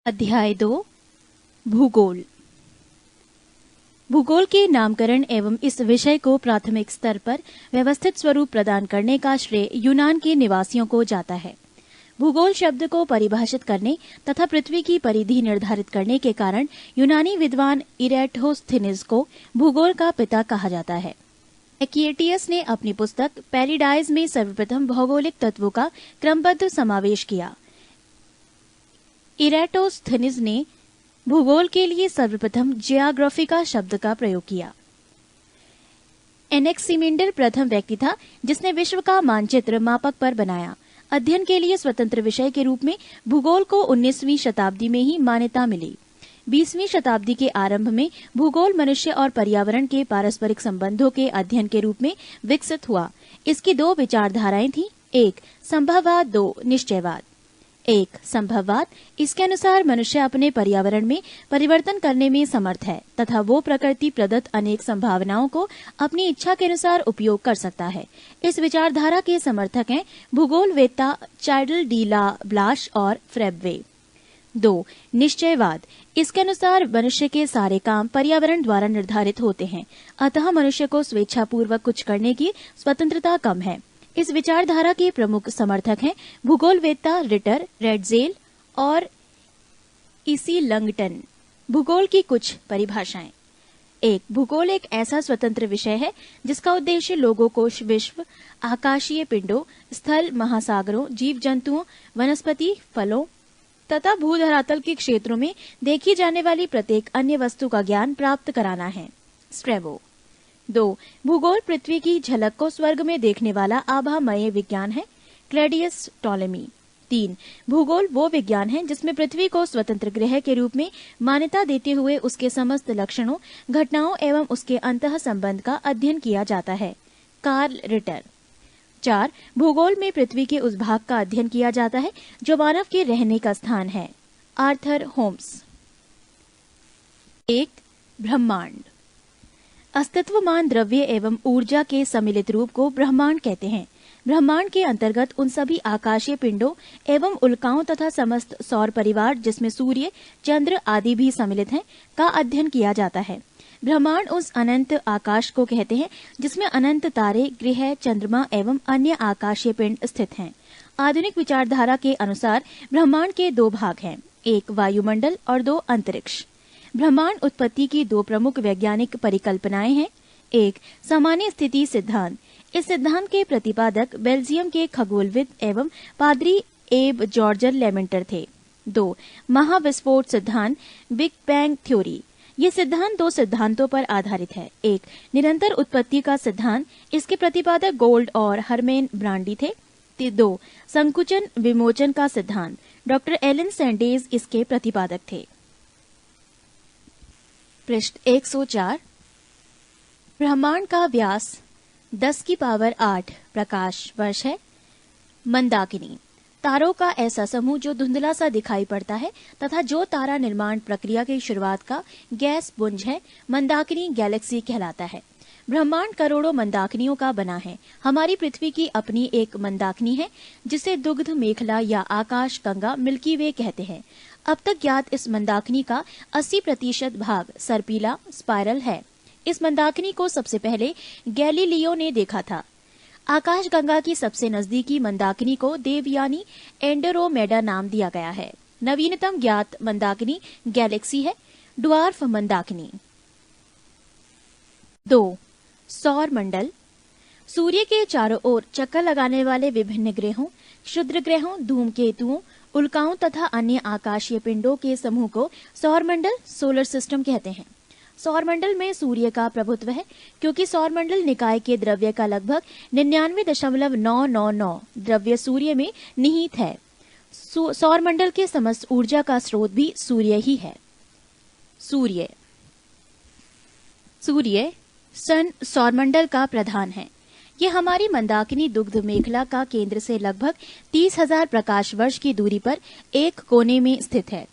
अध्याय 2 भूगोल। भूगोल के नामकरण एवं इस विषय को प्राथमिक स्तर पर व्यवस्थित स्वरूप प्रदान करने का श्रेय यूनान के निवासियों को जाता है। भूगोल शब्द को परिभाषित करने तथा पृथ्वी की परिधि निर्धारित करने के कारण यूनानी विद्वान इरेटोस्थेनिस को भूगोल का पिता कहा जाता है। एक्टियस ने अपनी पुस्तक पैराडाइज में सर्वप्रथम भौगोलिक तत्वों का क्रमबद्ध समावेश किया। इरेटोस्थेनिस ने भूगोल के लिए सर्वप्रथम जियोग्राफिका शब्द का प्रयोग किया। एनेक्सिमेंडर प्रथम व्यक्ति था जिसने विश्व का मानचित्र मापक पर बनाया। अध्ययन के लिए स्वतंत्र विषय के रूप में भूगोल को 19वीं शताब्दी में ही मान्यता मिली। 20वीं शताब्दी के आरंभ में भूगोल मनुष्य और पर्यावरण के पारस्परिक संबंधों के अध्ययन के रूप में विकसित हुआ। इसकी दो विचारधाराएं थीं, एक संभववाद, दो निश्चयवाद। एक संभववाद, इसके अनुसार मनुष्य अपने पर्यावरण में परिवर्तन करने में समर्थ है तथा वो प्रकृति प्रदत्त अनेक संभावनाओं को अपनी इच्छा के अनुसार उपयोग कर सकता है। इस विचारधारा के समर्थक हैं भूगोलवेत्ता चार्ल्स डी ला ब्लाश और फ्रेबवे। दो निश्चयवाद, इसके अनुसार मनुष्य के सारे काम पर्यावरण द्वारा निर्धारित होते हैं, अतः मनुष्य को स्वेच्छापूर्वक कुछ करने की स्वतंत्रता कम है। इस विचारधारा के प्रमुख समर्थक हैं भूगोलवेत्ता रिटर, रेडजेल और इसी लंगटन। भूगोल की कुछ परिभाषाएं। एक, भूगोल एक ऐसा स्वतंत्र विषय है जिसका उद्देश्य लोगों को विश्व, आकाशीय पिंडों, स्थल, महासागरों, जीव जंतुओं, वनस्पति, फलों तथा भूधरातल के क्षेत्रों में देखी जाने वाली प्रत्येक अन्य वस्तु का ज्ञान प्राप्त कराना है। स्ट्रेबो। 2, भूगोल पृथ्वी की झलक को स्वर्ग में देखने वाला आभामय विज्ञान है। क्लैडियस टॉलेमी। 3, भूगोल वो विज्ञान है जिसमें पृथ्वी को स्वतंत्र ग्रह के रूप में मान्यता देते हुए उसके समस्त लक्षणों, घटनाओं एवं उसके अंतः संबंध का अध्ययन किया जाता है। Karl Ritter. 4, भूगोल में पृथ्वी के उस भाग का अध्ययन किया जाता है जो मानव के रहने का स्थान है। Arthur Holmes. 1, ब्रह्मांड। अस्तित्वमान द्रव्य एवं ऊर्जा के सम्मिलित रूप को ब्रह्मांड कहते हैं। ब्रह्मांड के अंतर्गत उन सभी आकाशीय पिंडों एवं उल्काओं तथा समस्त सौर परिवार जिसमें सूर्य, चंद्र आदि भी सम्मिलित हैं, का अध्ययन किया जाता है। ब्रह्मांड उस अनंत आकाश को कहते हैं जिसमें अनंत तारे, ग्रह, चंद्रमा एवं अन्य आकाशीय पिंड स्थित हैं। आधुनिक विचारधारा के अनुसार ब्रह्मांड के दो भाग हैं, एक वायुमंडल और दो अंतरिक्ष। ब्रह्मांड उत्पत्ति की दो प्रमुख वैज्ञानिक परिकल्पनाएं हैं। एक, सामान्य स्थिति सिद्धांत। इस सिद्धांत के प्रतिपादक बेल्जियम के खगोलविद एवं पादरी एब जॉर्जर लेमेंटर थे। 2, महाविस्फोट सिद्धांत, बिग बैंग थ्योरी। ये सिद्धांत दो सिद्धांतों पर आधारित है। एक, निरंतर उत्पत्ति का सिद्धांत, इसके प्रतिपादक गोल्ड और हरमेन ब्रांडी थे। 2, संकुचन विमोचन का सिद्धांत, डॉक्टर एलन सैंडेज इसके प्रतिपादक थे। पृष्ठ 104। ब्रह्मांड का व्यास 10⁸ प्रकाश वर्ष है। मंदाकिनी, तारों का ऐसा समूह जो धुंधला सा दिखाई पड़ता है तथा जो तारा निर्माण प्रक्रिया की शुरुआत का गैस पुंज है, मंदाकिनी गैलेक्सी कहलाता है। ब्रह्मांड करोड़ों मंदाकिनियों का बना है। हमारी पृथ्वी की अपनी एक मंदाकिनी है जिसे दुग्ध मेखला या आकाश गंगा मिल्की वे कहते हैं। अब तक ज्ञात इस मंदाकिनी का 80% भाग सर्पिला स्पाइरल है। इस मंदाकिनी को सबसे पहले गैलीलियो ने देखा था। आकाश गंगा की सबसे नजदीकी मंदाकिनी को देवयानी एंडरोमेडा नाम दिया गया है। नवीनतम ज्ञात मंदाकिनी गैलेक्सी है, ड्वार्फ मंदाकिनी। 2, सौर मंडल। सूर्य के चारों ओर चक्कर लगाने वाले विभिन्न ग्रहों, क्षुद्र ग्रहों, धूमकेतुओं, उल्काओं तथा अन्य आकाशीय पिंडों के समूह को सौरमंडल, सोलर सिस्टम कहते हैं। सौरमंडल में सूर्य का प्रभुत्व है क्योंकि सौरमंडल निकाय के द्रव्य का लगभग 99.999 द्रव्य सूर्य में निहित है। सौरमंडल के समस्त ऊर्जा का स्रोत भी सूर्य ही है। सूर्य सन सौरमंडल का प्रधान है। यह हमारी मंदाकिनी दुग्ध मेखला का केंद्र से लगभग 30,000 प्रकाश वर्ष की दूरी पर एक कोने में स्थित है।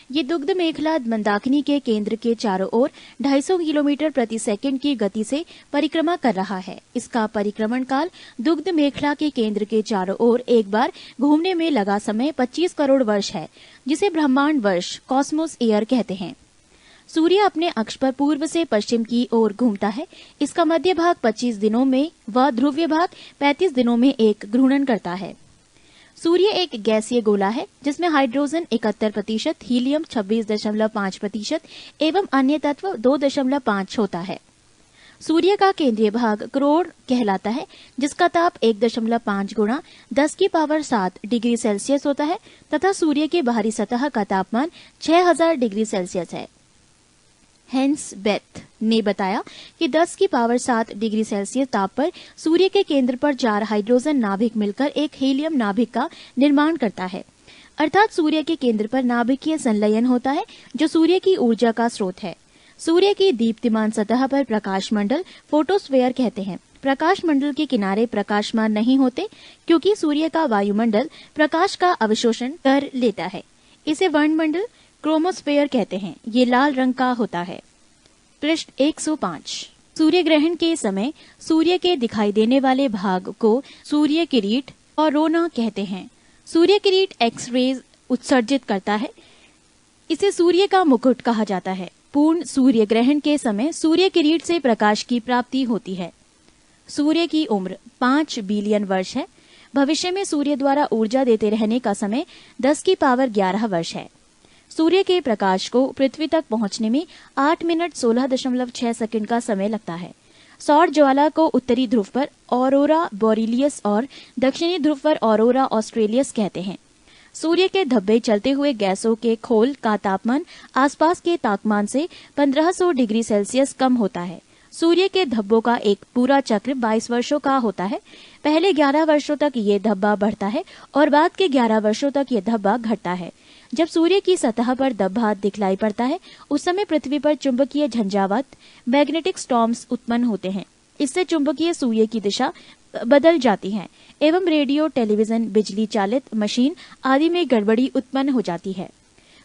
ये दुग्ध मेखला मंदाकिनी के केंद्र के चारों ओर 250 किलोमीटर प्रति सेकंड की गति से परिक्रमा कर रहा है। इसका परिक्रमण काल दुग्ध मेखला के केंद्र के चारों ओर एक बार घूमने में लगा समय 25 करोड़ वर्ष है, जिसे ब्रह्मांड वर्ष कॉस्मोस ईयर कहते हैं। सूर्य अपने अक्ष पर पूर्व से पश्चिम की ओर घूमता है। इसका मध्य भाग 25 दिनों में व ध्रुवीय भाग 35 दिनों में एक घूर्णन करता है। सूर्य एक गैसीय गोला है जिसमें हाइड्रोजन 71%, हीलियम 26.5% एवं अन्य तत्व 2.5 होता है। सूर्य का केंद्रीय भाग करोड़ कहलाता है, जिसका ताप 1.5 गुणा 10⁻7 डिग्री सेल्सियस होता है तथा सूर्य के बाहरी सतह का तापमान 6000 डिग्री सेल्सियस है। हेंस बेथ ने बताया कि 10⁻7 डिग्री सेल्सियस ताप पर सूर्य के केंद्र पर 4 हाइड्रोजन नाभिक मिलकर एक हीलियम नाभिक का निर्माण करता है। अर्थात सूर्य के केंद्र पर नाभिकीय संलयन होता है जो सूर्य की ऊर्जा का स्रोत है। सूर्य की दीप्तिमान सतह पर प्रकाश मंडल फोटोस्फीयर कहते हैं। प्रकाश मंडल के किनारे प्रकाशमान नहीं होते क्योंकि सूर्य का वायुमंडल प्रकाश का अवशोषण कर लेता है। इसे वर्णमंडल क्रोमोस्फीयर कहते हैं। ये लाल रंग का होता है। पृष्ठ 105। सूर्य ग्रहण के समय सूर्य के दिखाई देने वाले भाग को सूर्य किरीट और कोरोना कहते हैं। सूर्य किरीट एक्स रेज उत्सर्जित करता है। इसे सूर्य का मुकुट कहा जाता है। पूर्ण सूर्य ग्रहण के समय सूर्य किरीट से प्रकाश की प्राप्ति होती है। सूर्य की उम्र 5 बिलियन वर्ष है। भविष्य में सूर्य द्वारा ऊर्जा देते रहने का समय 10⁻11 वर्ष है। सूर्य के प्रकाश को पृथ्वी तक पहुंचने में 8 मिनट 16.6 सेकंड का समय लगता है। सौर ज्वाला को उत्तरी ध्रुव पर ऑरोरा बोरिलियस और दक्षिणी ध्रुव पर ऑरोरा ऑस्ट्रेलियस कहते हैं। सूर्य के धब्बे चलते हुए गैसों के खोल का तापमान आसपास के तापमान से 1500 डिग्री सेल्सियस कम होता है। सूर्य के धब्बों का एक पूरा चक्र 22 वर्षों का होता है। पहले 11 वर्षों तक ये धब्बा बढ़ता है और बाद के 11 वर्षों तक ये धब्बा घटता है। जब सूर्य की सतह पर धब्बा दिखलाई पड़ता है उस समय पृथ्वी पर चुंबकीय झंझावात मैग्नेटिक स्टॉर्म्स उत्पन्न होते हैं। इससे चुंबकीय सूर्य की दिशा बदल जाती है एवं रेडियो, टेलीविजन, बिजली चालित मशीन आदि में गड़बड़ी उत्पन्न हो जाती है।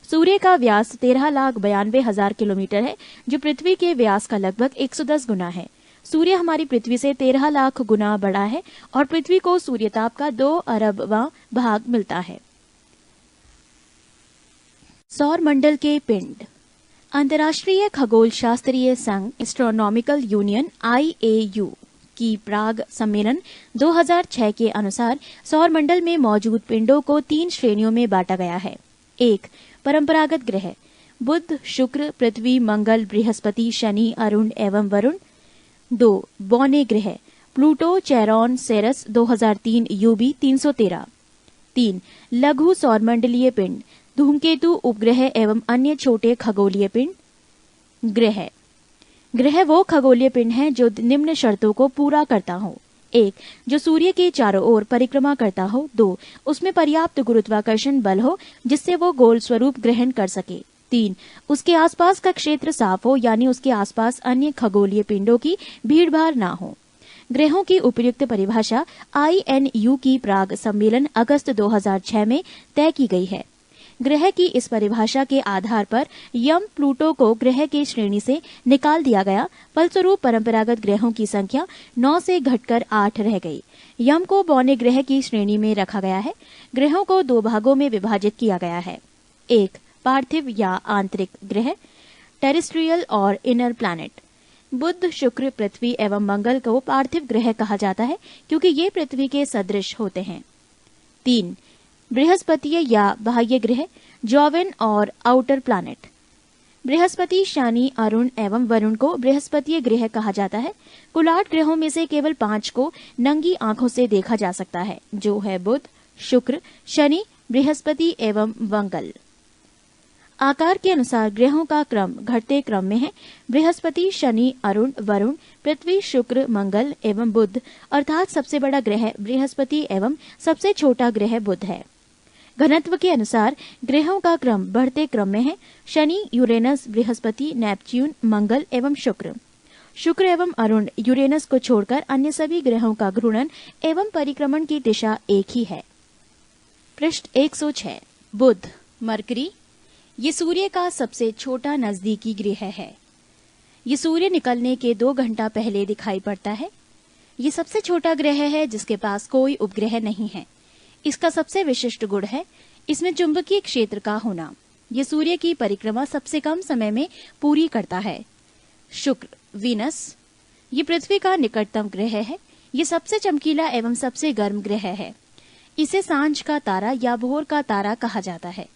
सूर्य का व्यास 13,92,000 किलोमीटर है, जो पृथ्वी के व्यास का लगभग 110 गुना है। सूर्य हमारी पृथ्वी से 13 लाख गुना बड़ा है और पृथ्वी को सूर्यताप का 2 अरबवां भाग मिलता है। सौर मंडल के पिंड। अंतर्राष्ट्रीय खगोल शास्त्रीय संघ एस्ट्रोनॉमिकल यूनियन IAU की प्राग सम्मेलन 2006 के अनुसार सौर मंडल में मौजूद पिंडों को 3 श्रेणियों में बांटा गया है। 1. परंपरागत ग्रह बुध, शुक्र, पृथ्वी, मंगल, बृहस्पति, शनि, अरुण एवं वरुण। 2. बौने ग्रह प्लूटो, चेरॉन, सेरस 2003 UB 313। 3. लघु सौरमंडलीय पिंड धूमकेतु, उपग्रह एवं अन्य छोटे खगोलीय पिंड। ग्रह वो खगोलीय पिंड हैं जो निम्न शर्तों को पूरा करता हो। 1. जो सूर्य के चारों ओर परिक्रमा करता हो। 2. उसमें पर्याप्त गुरुत्वाकर्षण बल हो जिससे वो गोल स्वरूप ग्रहण कर सके। 3. उसके आसपास का क्षेत्र साफ हो, यानी उसके आसपास अन्य खगोलीय पिंडों की भीड़भाड़ ना हो। ग्रहों की उपयुक्त परिभाषा INU की प्राग सम्मेलन अगस्त 2006 में तय की गई है। ग्रह की इस परिभाषा के आधार पर यम प्लूटो को ग्रह की श्रेणी से निकाल दिया गया। फलस्वरूप परंपरागत ग्रहों की संख्या 9 से घटकर 8 रह गई। यम को बौने ग्रह की श्रेणी में रखा गया है। ग्रहों को 2 भागों में विभाजित किया गया है। 1. पार्थिव या आंतरिक ग्रह, टेरेस्ट्रियल और इनर प्लैनेट। बुध, शुक्र, पृथ्वी एवं मंगल को पार्थिव ग्रह कहा जाता है क्योंकि ये पृथ्वी के सदृश होते हैं। 3. बृहस्पति या बाह्य ग्रह, जोवेन और आउटर प्लैनेट। बृहस्पति, शनि, अरुण एवं वरुण को बृहस्पतीय ग्रह कहा जाता है। कुल 8 ग्रहों में से केवल 5 को नंगी आंखों से देखा जा सकता है, जो है बुध, शुक्र, शनि, बृहस्पति एवं मंगल। आकार के अनुसार ग्रहों का क्रम घटते क्रम में है। बृहस्पति, शनि, अरुण, वरुण, पृथ्वी, शुक्र, मंगल एवं बुध, अर्थात सबसे बड़ा ग्रह बृहस्पति एवं सबसे छोटा ग्रह बुध है। घनत्व के अनुसार ग्रहों का क्रम बढ़ते क्रम में है। शनि, यूरेनस, बृहस्पति, नेपच्यून, मंगल एवं शुक्र। शुक्र एवं अरुण, यूरेनस को छोड़कर अन्य सभी ग्रहों का घूर्णन एवं परिक्रमण की दिशा एक ही है। पृष्ठ 106। बुध, मरकरी ये सूर्य का सबसे छोटा नजदीकी ग्रह है। ये सूर्य निकलने के 2 घंटा पहले दिखाई पड़ता है। ये सबसे छोटा ग्रह है जिसके पास कोई उपग्रह नहीं है। इसका सबसे विशिष्ट गुण है इसमें चुंबकीय क्षेत्र का होना। ये सूर्य की परिक्रमा सबसे कम समय में पूरी करता है। शुक्र, वीनस, ये पृथ्वी का निकटतम ग्रह है। ये सबसे चमकीला एवं सबसे गर्म ग्रह है। इसे सांझ का तारा या भोर का तारा कहा जाता है।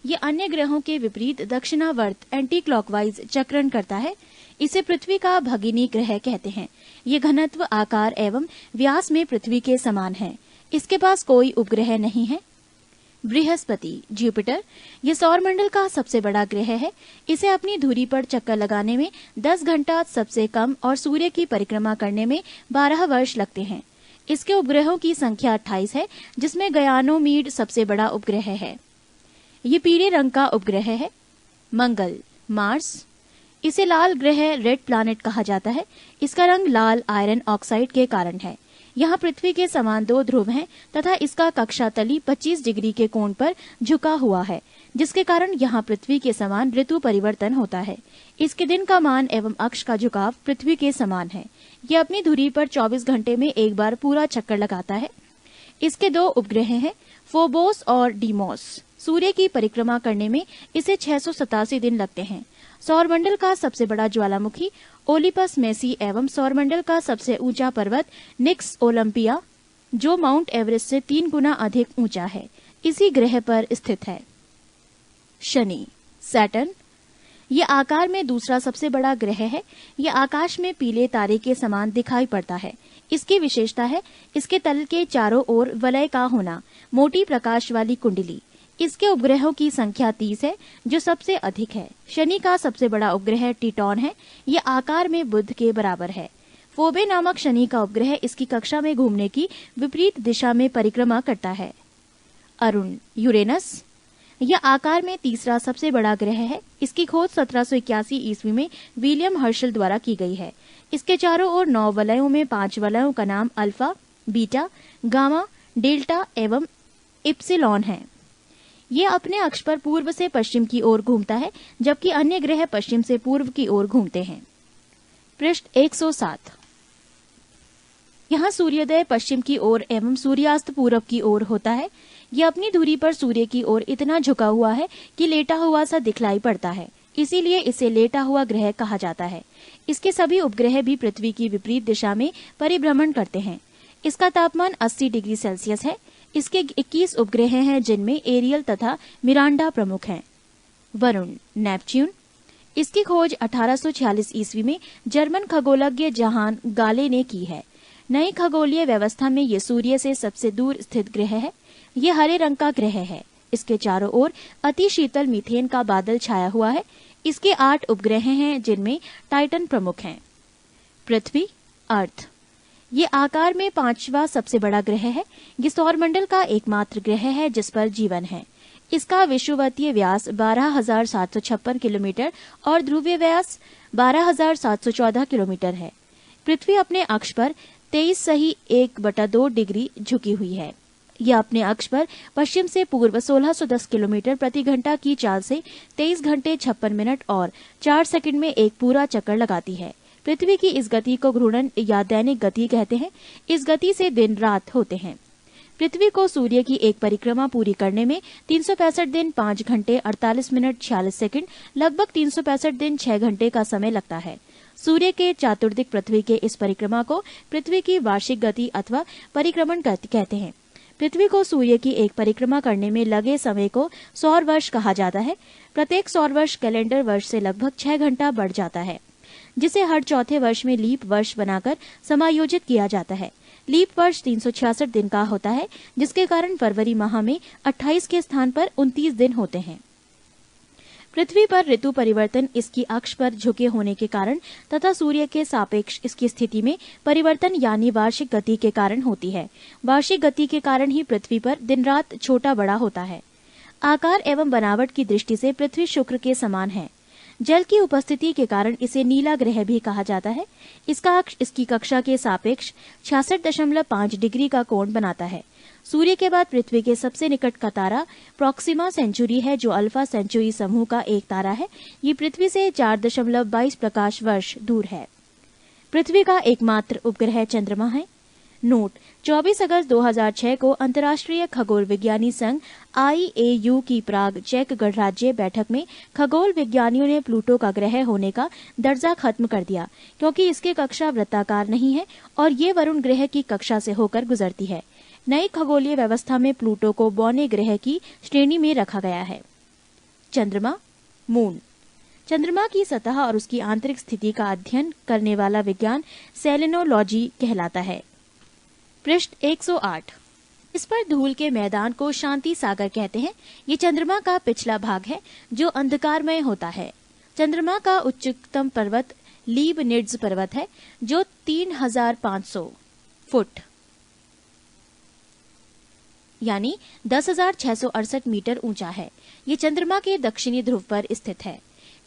ये अन्य ग्रहों के विपरीत दक्षिणावर्त एंटी क्लॉकवाइज चक्रण करता है। इसे पृथ्वी का भगिनी ग्रह कहते हैं। ये घनत्व, आकार एवं व्यास में पृथ्वी के समान है। इसके पास कोई उपग्रह नहीं है। बृहस्पति, जुपिटर, ये सौरमंडल का सबसे बड़ा ग्रह है। इसे अपनी धुरी पर चक्कर लगाने में 10 घंटा सबसे कम और सूर्य की परिक्रमा करने में 12 वर्ष लगते हैं। इसके उपग्रहों की संख्या 28 है, जिसमें गयानोमीड सबसे बड़ा उपग्रह है। ये पीले रंग का उपग्रह है। मंगल, मार्स, इसे लाल ग्रह, रेड प्लैनेट कहा जाता है। इसका रंग लाल आयरन ऑक्साइड के कारण है। यहाँ पृथ्वी के समान 2 ध्रुव हैं तथा इसका कक्षा तली 25 डिग्री के कोण पर झुका हुआ है, जिसके कारण यहाँ पृथ्वी के समान ऋतु परिवर्तन होता है। इसके दिन का मान एवं अक्ष का झुकाव पृथ्वी के समान है। ये अपनी धुरी पर 24 घंटे में एक बार पूरा चक्कर लगाता है। इसके 2 उपग्रह हैं, फोबोस और डीमोस। सूर्य की परिक्रमा करने में इसे 687 दिन लगते हैं। सौरमंडल का सबसे बड़ा ज्वालामुखी ओलिपस मेसी एवं सौरमंडल का सबसे ऊंचा पर्वत निक्स ओलंपिया, जो माउंट एवरेस्ट से 3 गुना अधिक ऊंचा है, इसी ग्रह पर स्थित है। शनि, सैटर्न, ये आकार में दूसरा सबसे बड़ा ग्रह है। ये आकाश में पीले तारे के समान दिखाई पड़ता है। इसकी विशेषता है इसके तल के चारों ओर वलय का होना, मोटी प्रकाश वाली कुंडली। इसके उपग्रहों की संख्या 30 है, जो सबसे अधिक है। शनि का सबसे बड़ा उपग्रह टिटॉन है। ये आकार में बुध के बराबर है। फोबे नामक शनि का उपग्रह इसकी कक्षा में घूमने की विपरीत दिशा में परिक्रमा करता है। अरुण, यूरेनस, यह आकार में तीसरा सबसे बड़ा ग्रह है। इसकी खोज 1781 ईस्वी में विलियम हर्शल द्वारा की गई है। इसके चारों ओर 9 वलयों में 5 वलयों का नाम अल्फा, बीटा, गामा, डेल्टा एवं इप्सिलॉन है। ये अपने अक्ष पर पूर्व से पश्चिम की ओर घूमता है, जबकि अन्य ग्रह पश्चिम से पूर्व की ओर घूमते हैं। पृष्ठ 107। यहाँ सूर्योदय पश्चिम की ओर एवं सूर्यास्त पूरब की ओर होता है। यह अपनी धुरी पर सूर्य की ओर इतना झुका हुआ है कि लेटा हुआ सा दिखलाई पड़ता है, इसीलिए इसे लेटा हुआ ग्रह कहा जाता है। इसके सभी उपग्रह भी पृथ्वी की विपरीत दिशा में परिभ्रमण करते हैं। इसका तापमान 80 डिग्री सेल्सियस है। इसके 21 उपग्रह हैं, जिनमें एरियल तथा मिरांडा प्रमुख हैं। वरुण, नेपच्यून, इसकी खोज 1846 ईस्वी में जर्मन खगोलज्ञ जहान गाले ने की है। नई खगोलीय व्यवस्था में ये सूर्य से सबसे दूर स्थित ग्रह है। ये हरे रंग का ग्रह है। इसके चारों ओर अति शीतल मीथेन का बादल छाया हुआ है। इसके 8 उपग्रह हैं, जिनमें टाइटन प्रमुख हैं। पृथ्वी, अर्थ, ये आकार में 5वां सबसे बड़ा ग्रह है। ये सौरमंडल का एकमात्र ग्रह है जिस पर जीवन है। इसका विषुवतीय व्यास 12,756 किलोमीटर और ध्रुवीय व्यास 12,714 किलोमीटर है। पृथ्वी अपने अक्ष पर 23.1/2 डिग्री झुकी हुई है। यह अपने अक्ष पर पश्चिम से पूर्व 1610 किलोमीटर प्रति घंटा की चाल से 23 घंटे 56 मिनट और 4 सेकंड में एक पूरा चक्कर लगाती है। पृथ्वी की इस गति को घूर्णन या दैनिक गति कहते हैं। इस गति से दिन रात होते हैं। पृथ्वी को सूर्य की एक परिक्रमा पूरी करने में 365 दिन 5 घंटे 48 मिनट 46 सेकंड, लगभग 365 दिन 6 घंटे का समय लगता है। सूर्य के चातुर्दिक पृथ्वी के इस परिक्रमा को पृथ्वी की वार्षिक गति अथवा परिक्रमण कहते हैं। पृथ्वी को सूर्य की एक परिक्रमा करने में लगे समय को सौर वर्ष कहा जाता है। प्रत्येक सौर वर्ष कैलेंडर वर्ष से लगभग 6 घंटा बढ़ जाता है, जिसे हर चौथे वर्ष में लीप वर्ष बनाकर समायोजित किया जाता है। लीप वर्ष 366 दिन का होता है, जिसके कारण फरवरी माह में 28 के स्थान पर 29 दिन होते हैं। पृथ्वी पर ऋतु परिवर्तन इसकी अक्ष पर झुके होने के कारण तथा सूर्य के सापेक्ष इसकी स्थिति में परिवर्तन यानी वार्षिक गति के कारण होती है। वार्षिक गति के कारण ही पृथ्वी पर दिन रात छोटा बड़ा होता है। आकार एवं बनावट की दृष्टि से पृथ्वी शुक्र के समान है। जल की उपस्थिति के कारण इसे नीला ग्रह भी कहा जाता है। इसका अक्ष इसकी कक्षा के सापेक्ष 66.5 डिग्री का कोण बनाता है। सूर्य के बाद पृथ्वी के सबसे निकट का तारा प्रॉक्सिमा सेंचुरी है, जो अल्फा सेंचुरी समूह का एक तारा है। ये पृथ्वी से 4.22 प्रकाश वर्ष दूर है। पृथ्वी का एकमात्र उपग्रह चंद्रमा है। नोट: 24 अगस्त 2006 को अंतर्राष्ट्रीय खगोल विज्ञानी संघ IAU की प्राग चेक गणराज्य बैठक में खगोल विज्ञानियों ने प्लूटो का ग्रह होने का दर्जा खत्म कर दिया, क्योंकि इसकी कक्षा वृत्ताकार नहीं है और ये वरुण ग्रह की कक्षा से होकर गुजरती है। नई खगोलीय व्यवस्था में प्लूटो को बौने ग्रह की श्रेणी में रखा गया है। चंद्रमा, मून। चंद्रमा की सतह और उसकी आंतरिक स्थिति का अध्ययन करने वाला विज्ञान सेलेनोलॉजी कहलाता है। पृष्ठ 108। इस पर धूल के मैदान को शांति सागर कहते हैं। ये चंद्रमा का पिछला भाग है जो अंधकारमय होता है। चंद्रमा का उच्चतम पर्वत लीबनिट्ज पर्वत है जो 3500 फुट यानी 10,668 मीटर ऊंचा है। ये चंद्रमा के दक्षिणी ध्रुव पर स्थित है।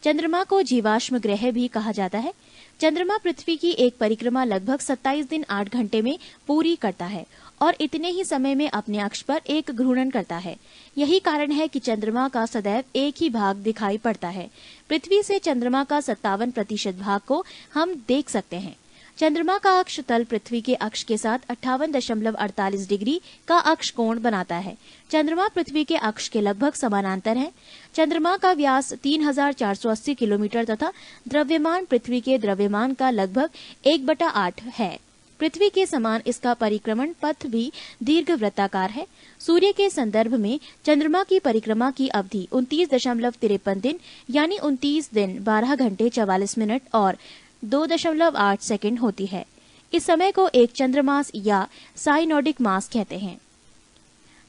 चंद्रमा को जीवाश्म ग्रह भी कहा जाता है। चंद्रमा पृथ्वी की एक परिक्रमा लगभग 27 दिन 8 घंटे में पूरी करता है और इतने ही समय में अपने अक्ष पर एक घूर्णन करता है। यही कारण है कि चंद्रमा का सदैव एक ही भाग दिखाई पड़ता है। पृथ्वी से चंद्रमा का 57% भाग को हम देख सकते हैं। चंद्रमा का अक्ष तल पृथ्वी के अक्ष के साथ 58.48 डिग्री का अक्ष कोण बनाता है। चंद्रमा पृथ्वी के अक्ष के लगभग समानांतर है। चंद्रमा का व्यास 3480 किलोमीटर तथा द्रव्यमान पृथ्वी के द्रव्यमान का लगभग 1/8 है। पृथ्वी के समान इसका परिक्रमण पथ भी दीर्घवृत्ताकार है। सूर्य के संदर्भ में चंद्रमा की परिक्रमा की अवधि 29.53 दिन यानी 29 दिन 12 घंटे 44 मिनट और 2.8 सेकंड होती है। इस समय को एक चंद्रमास या साइनोडिक मास कहते हैं।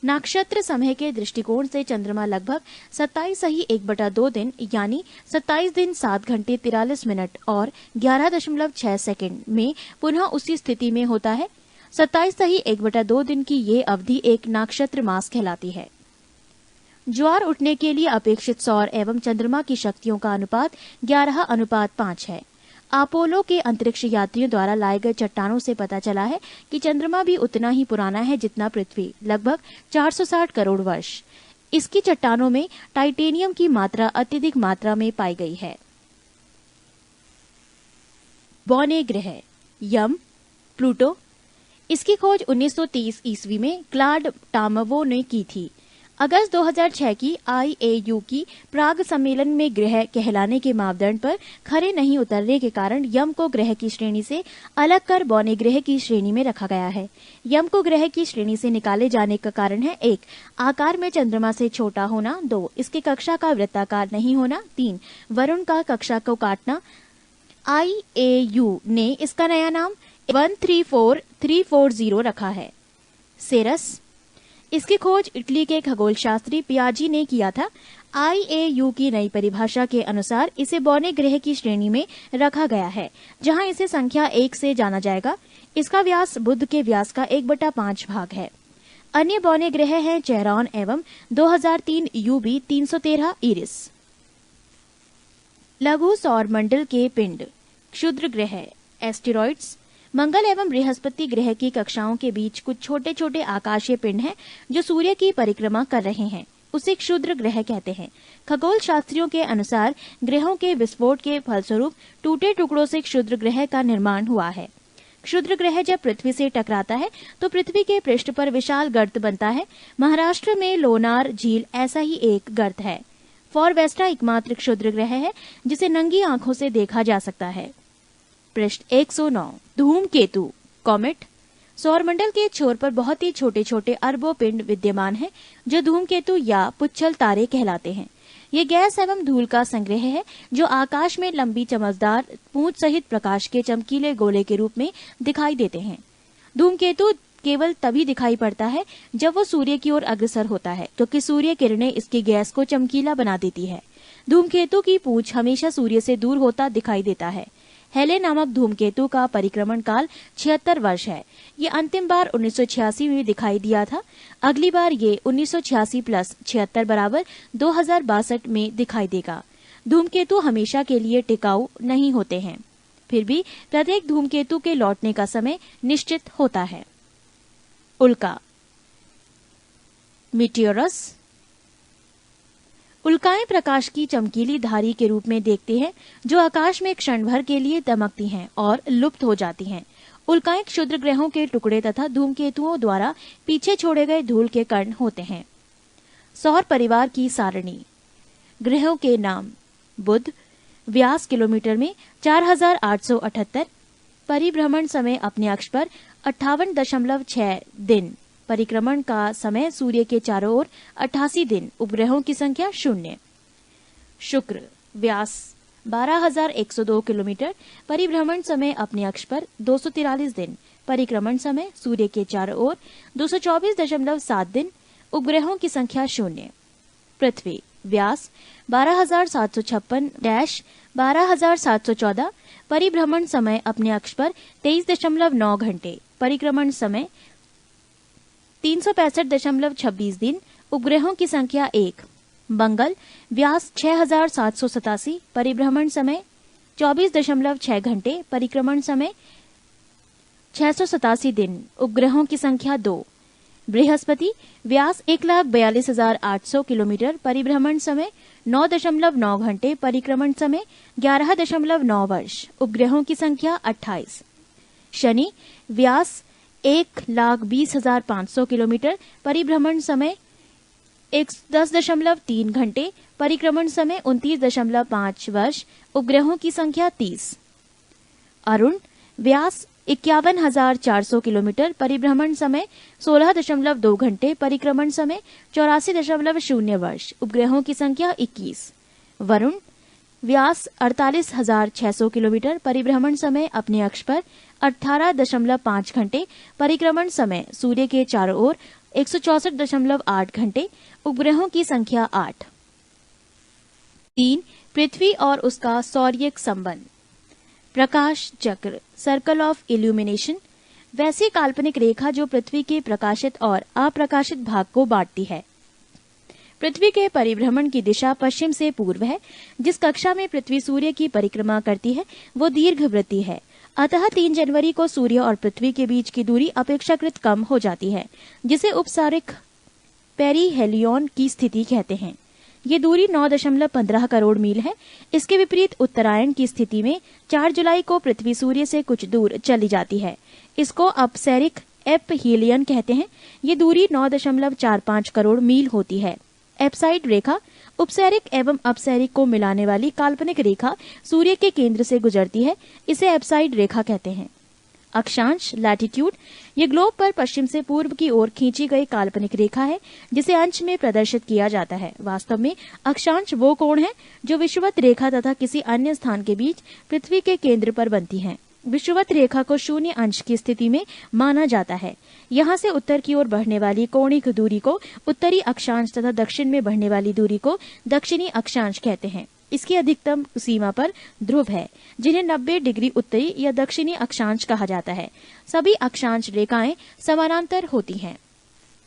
नक्षत्र समय के दृष्टिकोण से चंद्रमा लगभग 27.1/2 दिन यानी 27 दिन 7 घंटे 43 मिनट और 11.6 सेकंड में पुनः उसी स्थिति में होता है। 27.1/2 दिन की ये अवधि एक नक्षत्र मास कहलाती है। ज्वार उठने के लिए अपेक्षित सौर एवं चंद्रमा की शक्तियों का अनुपात 11:5 है। अपोलो के अंतरिक्ष यात्रियों द्वारा लाए गए चट्टानों से पता चला है कि चंद्रमा भी उतना ही पुराना है जितना पृथ्वी, लगभग 460 करोड़ वर्ष। इसकी चट्टानों में टाइटेनियम की मात्रा अत्यधिक मात्रा में पाई गई है। बौने ग्रह यम, प्लूटो। इसकी खोज 1930 ईस्वी में क्लाड टामवो ने की थी। अगस्त 2006 की IAU की प्राग सम्मेलन में ग्रह कहलाने के मापदंड पर खरे नहीं उतरने के कारण यम को ग्रह की श्रेणी से अलग कर बौने ग्रह की श्रेणी में रखा गया है। यम को ग्रह की श्रेणी से निकाले जाने का कारण है: 1. आकार में चंद्रमा से छोटा होना, 2. इसकी कक्षा का वृत्ताकार नहीं होना, 3. वरुण का कक्षा को काटना। IAU ने इसका नया नाम 134340 रखा है। सेरस। इसकी खोज इटली के खगोल शास्त्री पियाजी ने किया था। IAU की नई परिभाषा के अनुसार इसे बौने ग्रह की श्रेणी में रखा गया है, जहां इसे संख्या 1 से जाना जाएगा। इसका व्यास बुध के व्यास का 1/5 भाग है। अन्य बौने ग्रह हैं चेरॉन एवं 2003 UB 313 इरिस। लघु सौर मंडल के पिंड, क्षुद्र ग्रह, एस्टेरॉइड्स। मंगल एवं बृहस्पति ग्रह की कक्षाओं के बीच कुछ छोटे छोटे आकाशीय पिंड हैं जो सूर्य की परिक्रमा कर रहे हैं। उसे क्षुद्र ग्रह कहते हैं। खगोल शास्त्रियों के अनुसार ग्रहों के विस्फोट के फलस्वरूप टूटे टुकड़ों से क्षुद्र ग्रह का निर्माण हुआ है। क्षुद्र ग्रह जब पृथ्वी से टकराता है तो पृथ्वी के पृष्ठ पर विशाल गर्त बनता है। महाराष्ट्र में लोनार झील ऐसा ही एक गर्त है। फॉरवेस्टा एकमात्र क्षुद्र ग्रह है जिसे नंगी आंखों से देखा जा सकता है। पृष्ठ 109। धूमकेतु, कॉमेट। सौरमंडल के छोर पर बहुत ही छोटे छोटे अरबों पिंड विद्यमान हैं जो धूमकेतु या पुच्छल तारे कहलाते हैं। ये गैस एवं धूल का संग्रह है जो आकाश में लंबी चमकदार पूंछ सहित प्रकाश के चमकीले गोले के रूप में दिखाई देते हैं। धूमकेतु केवल तभी दिखाई पड़ता है जब वो सूर्य की ओर अग्रसर होता है, क्योंकि सूर्य किरणें इसकी गैस को चमकीला बना देती है। धूमकेतु की पूंछ हमेशा सूर्य से दूर होता दिखाई देता है। हेले नामक धूमकेतु का परिक्रमण काल 76 वर्ष है। ये अंतिम बार 1986 में दिखाई दिया था। अगली बार ये 1986 प्लस 76 बराबर 2062 में दिखाई देगा। धूमकेतु हमेशा के लिए टिकाऊ नहीं होते हैं, फिर भी प्रत्येक धूमकेतु के लौटने का समय निश्चित होता है। उल्का। मीटियोरस। उल्काएं प्रकाश की चमकीली धारी के रूप में देखते हैं जो आकाश में क्षण भर के लिए दमकती हैं और लुप्त हो जाती हैं। उल्काएं क्षुद्र ग्रहों के टुकड़े तथा धूमकेतुओं द्वारा पीछे छोड़े गए धूल के कण होते हैं। सौर परिवार की सारणी। ग्रहों के नाम। बुध, व्यास किलोमीटर में 4878, परिभ्रमण समय अपने अक्ष पर 58.6 दिन, परिक्रमण का समय सूर्य के चारों ओर 88 दिन, उपग्रहों की संख्या 0। शुक्र, व्यास 12,102 किलोमीटर, परिभ्रमण समय अपने अक्ष पर 243 दिन, परिक्रमण समय सूर्य के चारों ओर 224.7 दिन, उपग्रहों की संख्या 0। पृथ्वी, व्यास 12,756-12,714, परिभ्रमण समय अपने अक्ष पर 23.9 घंटे, परिक्रमण समय 365.26 दिन, उपग्रहों की संख्या 1। मंगल, व्यास 6,787, परिभ्रमण समय 24.6 घंटे, परिक्रमण समय 687 दिन, उपग्रहों की संख्या 2। बृहस्पति, व्यास 1,42,800 किलोमीटर, परिभ्रमण समय 9.9 घंटे, परिक्रमण समय 11.9 वर्ष, उपग्रहों की संख्या 28। शनि, व्यास 1,20,500 किलोमीटर, परिभ्रमण समय 10.3 घंटे, परिक्रमण समय 29.5 वर्ष, उपग्रहों की संख्या 30। अरुण, व्यास 51,400 किलोमीटर, परिभ्रमण समय 16.2 घंटे, परिक्रमण समय 84.0 वर्ष, उपग्रहों की संख्या 21। वरुण, व्यास 48,600 किलोमीटर, परिभ्रमण समय अपने अक्ष पर 18.5 घंटे, परिक्रमण समय सूर्य के चारों ओर 164.8 घंटे, उपग्रहों की संख्या 8। 3. पृथ्वी और उसका सौर्यिक संबंध। प्रकाश चक्र, सर्कल ऑफ इल्यूमिनेशन, वैसी काल्पनिक रेखा जो पृथ्वी के प्रकाशित और अप्रकाशित भाग को बांटती है। पृथ्वी के परिभ्रमण की दिशा पश्चिम से पूर्व है। जिस कक्षा में पृथ्वी सूर्य की परिक्रमा करती है वो दीर्घवृत्तीय है। अतः 3 जनवरी को सूर्य और पृथ्वी के बीच की दूरी अपेक्षाकृत कम हो जाती है, जिसे उपसारिक पेरिहेलियन की स्थिति कहते हैं। ये दूरी 9.15 करोड़ मील है। इसके विपरीत उत्तरायण की स्थिति में 4 जुलाई को पृथ्वी सूर्य से कुछ दूर चली जाती है। इसको अपसैरिक एपहीलियन कहते हैं। ये दूरी 9.45 करोड़ मील होती है। एप्साइड रेखा, उपसैरिक एवं अपसैरिक को मिलाने वाली काल्पनिक रेखा सूर्य के केंद्र से गुजरती है। इसे एप्साइड रेखा कहते हैं। अक्षांश, लैटिट्यूड, ये ग्लोब पर पश्चिम से पूर्व की ओर खींची गई काल्पनिक रेखा है जिसे अंश में प्रदर्शित किया जाता है। वास्तव में अक्षांश वो कोण है जो विषुवत रेखा तथा किसी अन्य स्थान के बीच पृथ्वी के केंद्र पर बनती हैं। विषुवत रेखा को 0 अंश की स्थिति में माना जाता है। यहाँ से उत्तर की ओर बढ़ने वाली कोणिक दूरी को उत्तरी अक्षांश तथा दक्षिण में बढ़ने वाली दूरी को दक्षिणी अक्षांश कहते हैं। इसकी अधिकतम सीमा पर ध्रुव है जिन्हें 90 डिग्री उत्तरी या दक्षिणी अक्षांश कहा जाता है। सभी अक्षांश रेखाएं समानांतर होती हैं।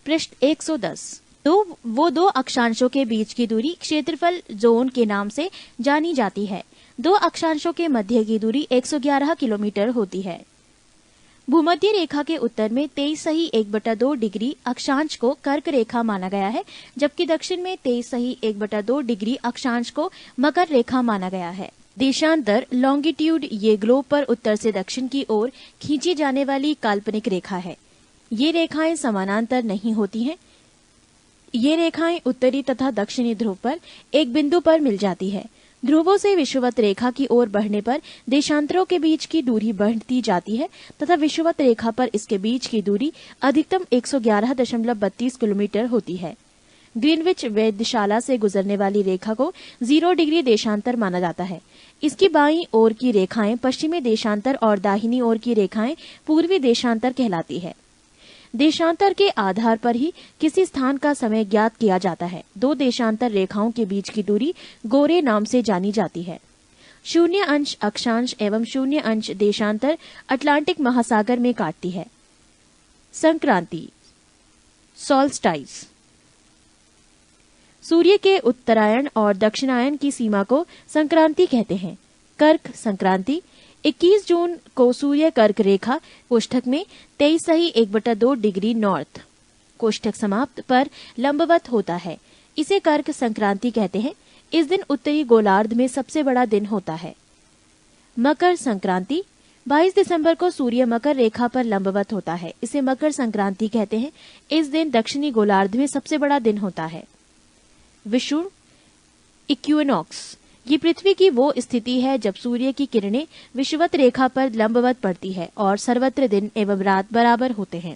पृष्ठ 110। वो दो अक्षांशों के बीच की दूरी क्षेत्रफल जोन के नाम से जानी जाती है। 2 अक्षांशों के मध्य की दूरी 111 किलोमीटर होती है। भूमध्य रेखा के उत्तर में 23.1/2 डिग्री अक्षांश को कर्क रेखा माना गया है, जबकि दक्षिण में 23.1/2 डिग्री अक्षांश को मकर रेखा माना गया है। देशांतर, लॉन्गिट्यूड, ये ग्लोब पर उत्तर से दक्षिण की ओर खींची जाने वाली काल्पनिक रेखा है। ये रेखाएं समानांतर नहीं होती हैं। ये रेखाएं उत्तरी तथा दक्षिणी ध्रुव पर एक बिंदु पर मिल जाती है। ध्रुवों से विषुवत रेखा की ओर बढ़ने पर देशांतरों के बीच की दूरी बढ़ती जाती है तथा विषुवत रेखा पर इसके बीच की दूरी अधिकतम 111.32 किलोमीटर होती है। ग्रीनविच वेधशाला से गुजरने वाली रेखा को 0 डिग्री देशांतर माना जाता है। इसकी बाईं ओर की रेखाएं पश्चिमी देशांतर और दाहिनी ओर की रेखाएं पूर्वी देशांतर कहलाती है। देशांतर के आधार पर ही किसी स्थान का समय ज्ञात किया जाता है। 2 देशांतर रेखाओं के बीच की दूरी गोरे नाम से जानी जाती है। 0 अंश अक्षांश एवं 0 अंश देशांतर अटलांटिक महासागर में काटती है। संक्रांति, सॉल्स्टाइस, सूर्य के उत्तरायण और दक्षिणायन की सीमा को संक्रांति कहते हैं। कर्क संक्रांति, 21 जून को सूर्य कर्क रेखा कोष्ठक में 23.1/2 डिग्री नॉर्थ, कोष्ठक समाप्त पर लंबवत होता है। इसे कर्क संक्रांति कहते हैं। इस दिन उत्तरी गोलार्ध में सबसे बड़ा दिन होता है। मकर संक्रांति 22 दिसंबर को सूर्य मकर रेखा पर लंबवत होता है। इसे मकर संक्रांति कहते हैं। इस दिन दक्षिणी गोलार्ध में सबसे बड़ा दिन होता है। विषुव इक्विनॉक्स ये पृथ्वी की वो स्थिति है जब सूर्य की किरणें विषुवत रेखा पर लंबवत पड़ती है और सर्वत्र दिन एवं रात बराबर होते हैं।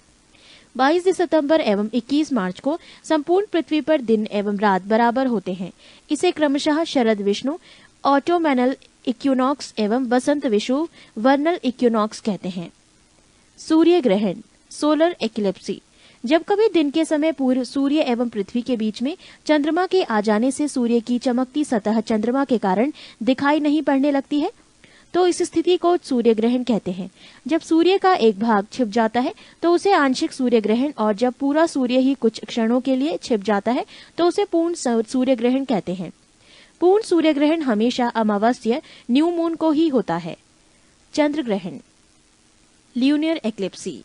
22 सितंबर एवं 21 मार्च को संपूर्ण पृथ्वी पर दिन एवं रात बराबर होते हैं। इसे क्रमशः शरद विष्णु ऑटोमैनल इक्विनॉक्स एवं वसंत विषुव वर्नल इक्विनॉक्स कहते हैं। सूर्य ग्रहण सोलर एक्लिप्सी जब कभी दिन के समय पूर्व सूर्य एवं पृथ्वी के बीच में चंद्रमा के आ जाने से सूर्य की चमकती सतह चंद्रमा के कारण दिखाई नहीं पड़ने लगती है तो इस स्थिति को सूर्य ग्रहण कहते हैं। जब सूर्य का एक भाग छिप जाता है तो उसे आंशिक सूर्य ग्रहण और जब पूरा सूर्य ही कुछ क्षणों के लिए छिप जाता है तो उसे पूर्ण सूर्य ग्रहण कहते हैं। पूर्ण सूर्य ग्रहण हमेशा अमावस्या न्यू मून को ही होता है। चंद्र ग्रहण ल्यूनियर एक्लिप्सी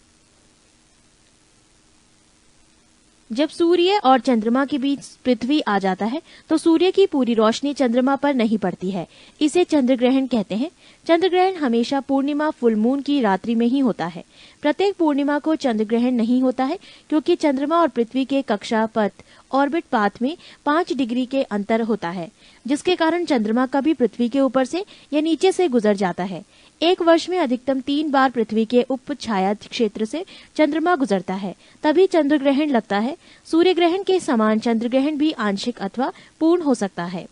जब सूर्य और चंद्रमा के बीच पृथ्वी आ जाता है तो सूर्य की पूरी रोशनी चंद्रमा पर नहीं पड़ती है। इसे चंद्र ग्रहण कहते हैं। चंद्र ग्रहण हमेशा पूर्णिमा फुल मून की रात्रि में ही होता है। प्रत्येक पूर्णिमा को चंद्र ग्रहण नहीं होता है क्योंकि चंद्रमा और पृथ्वी के कक्षा पथ ऑर्बिट पाथ में 5 डिग्री के अंतर होता है, जिसके कारण चंद्रमा कभी पृथ्वी के ऊपर से या नीचे से गुजर जाता है। एक वर्ष में अधिकतम 3 बार पृथ्वी के उप छाया क्षेत्र से चंद्रमा गुजरता है, तभी चंद्र ग्रहण लगता है। सूर्य ग्रहण के समान चंद्र ग्रहण भी आंशिक अथवा पूर्ण हो सकता है।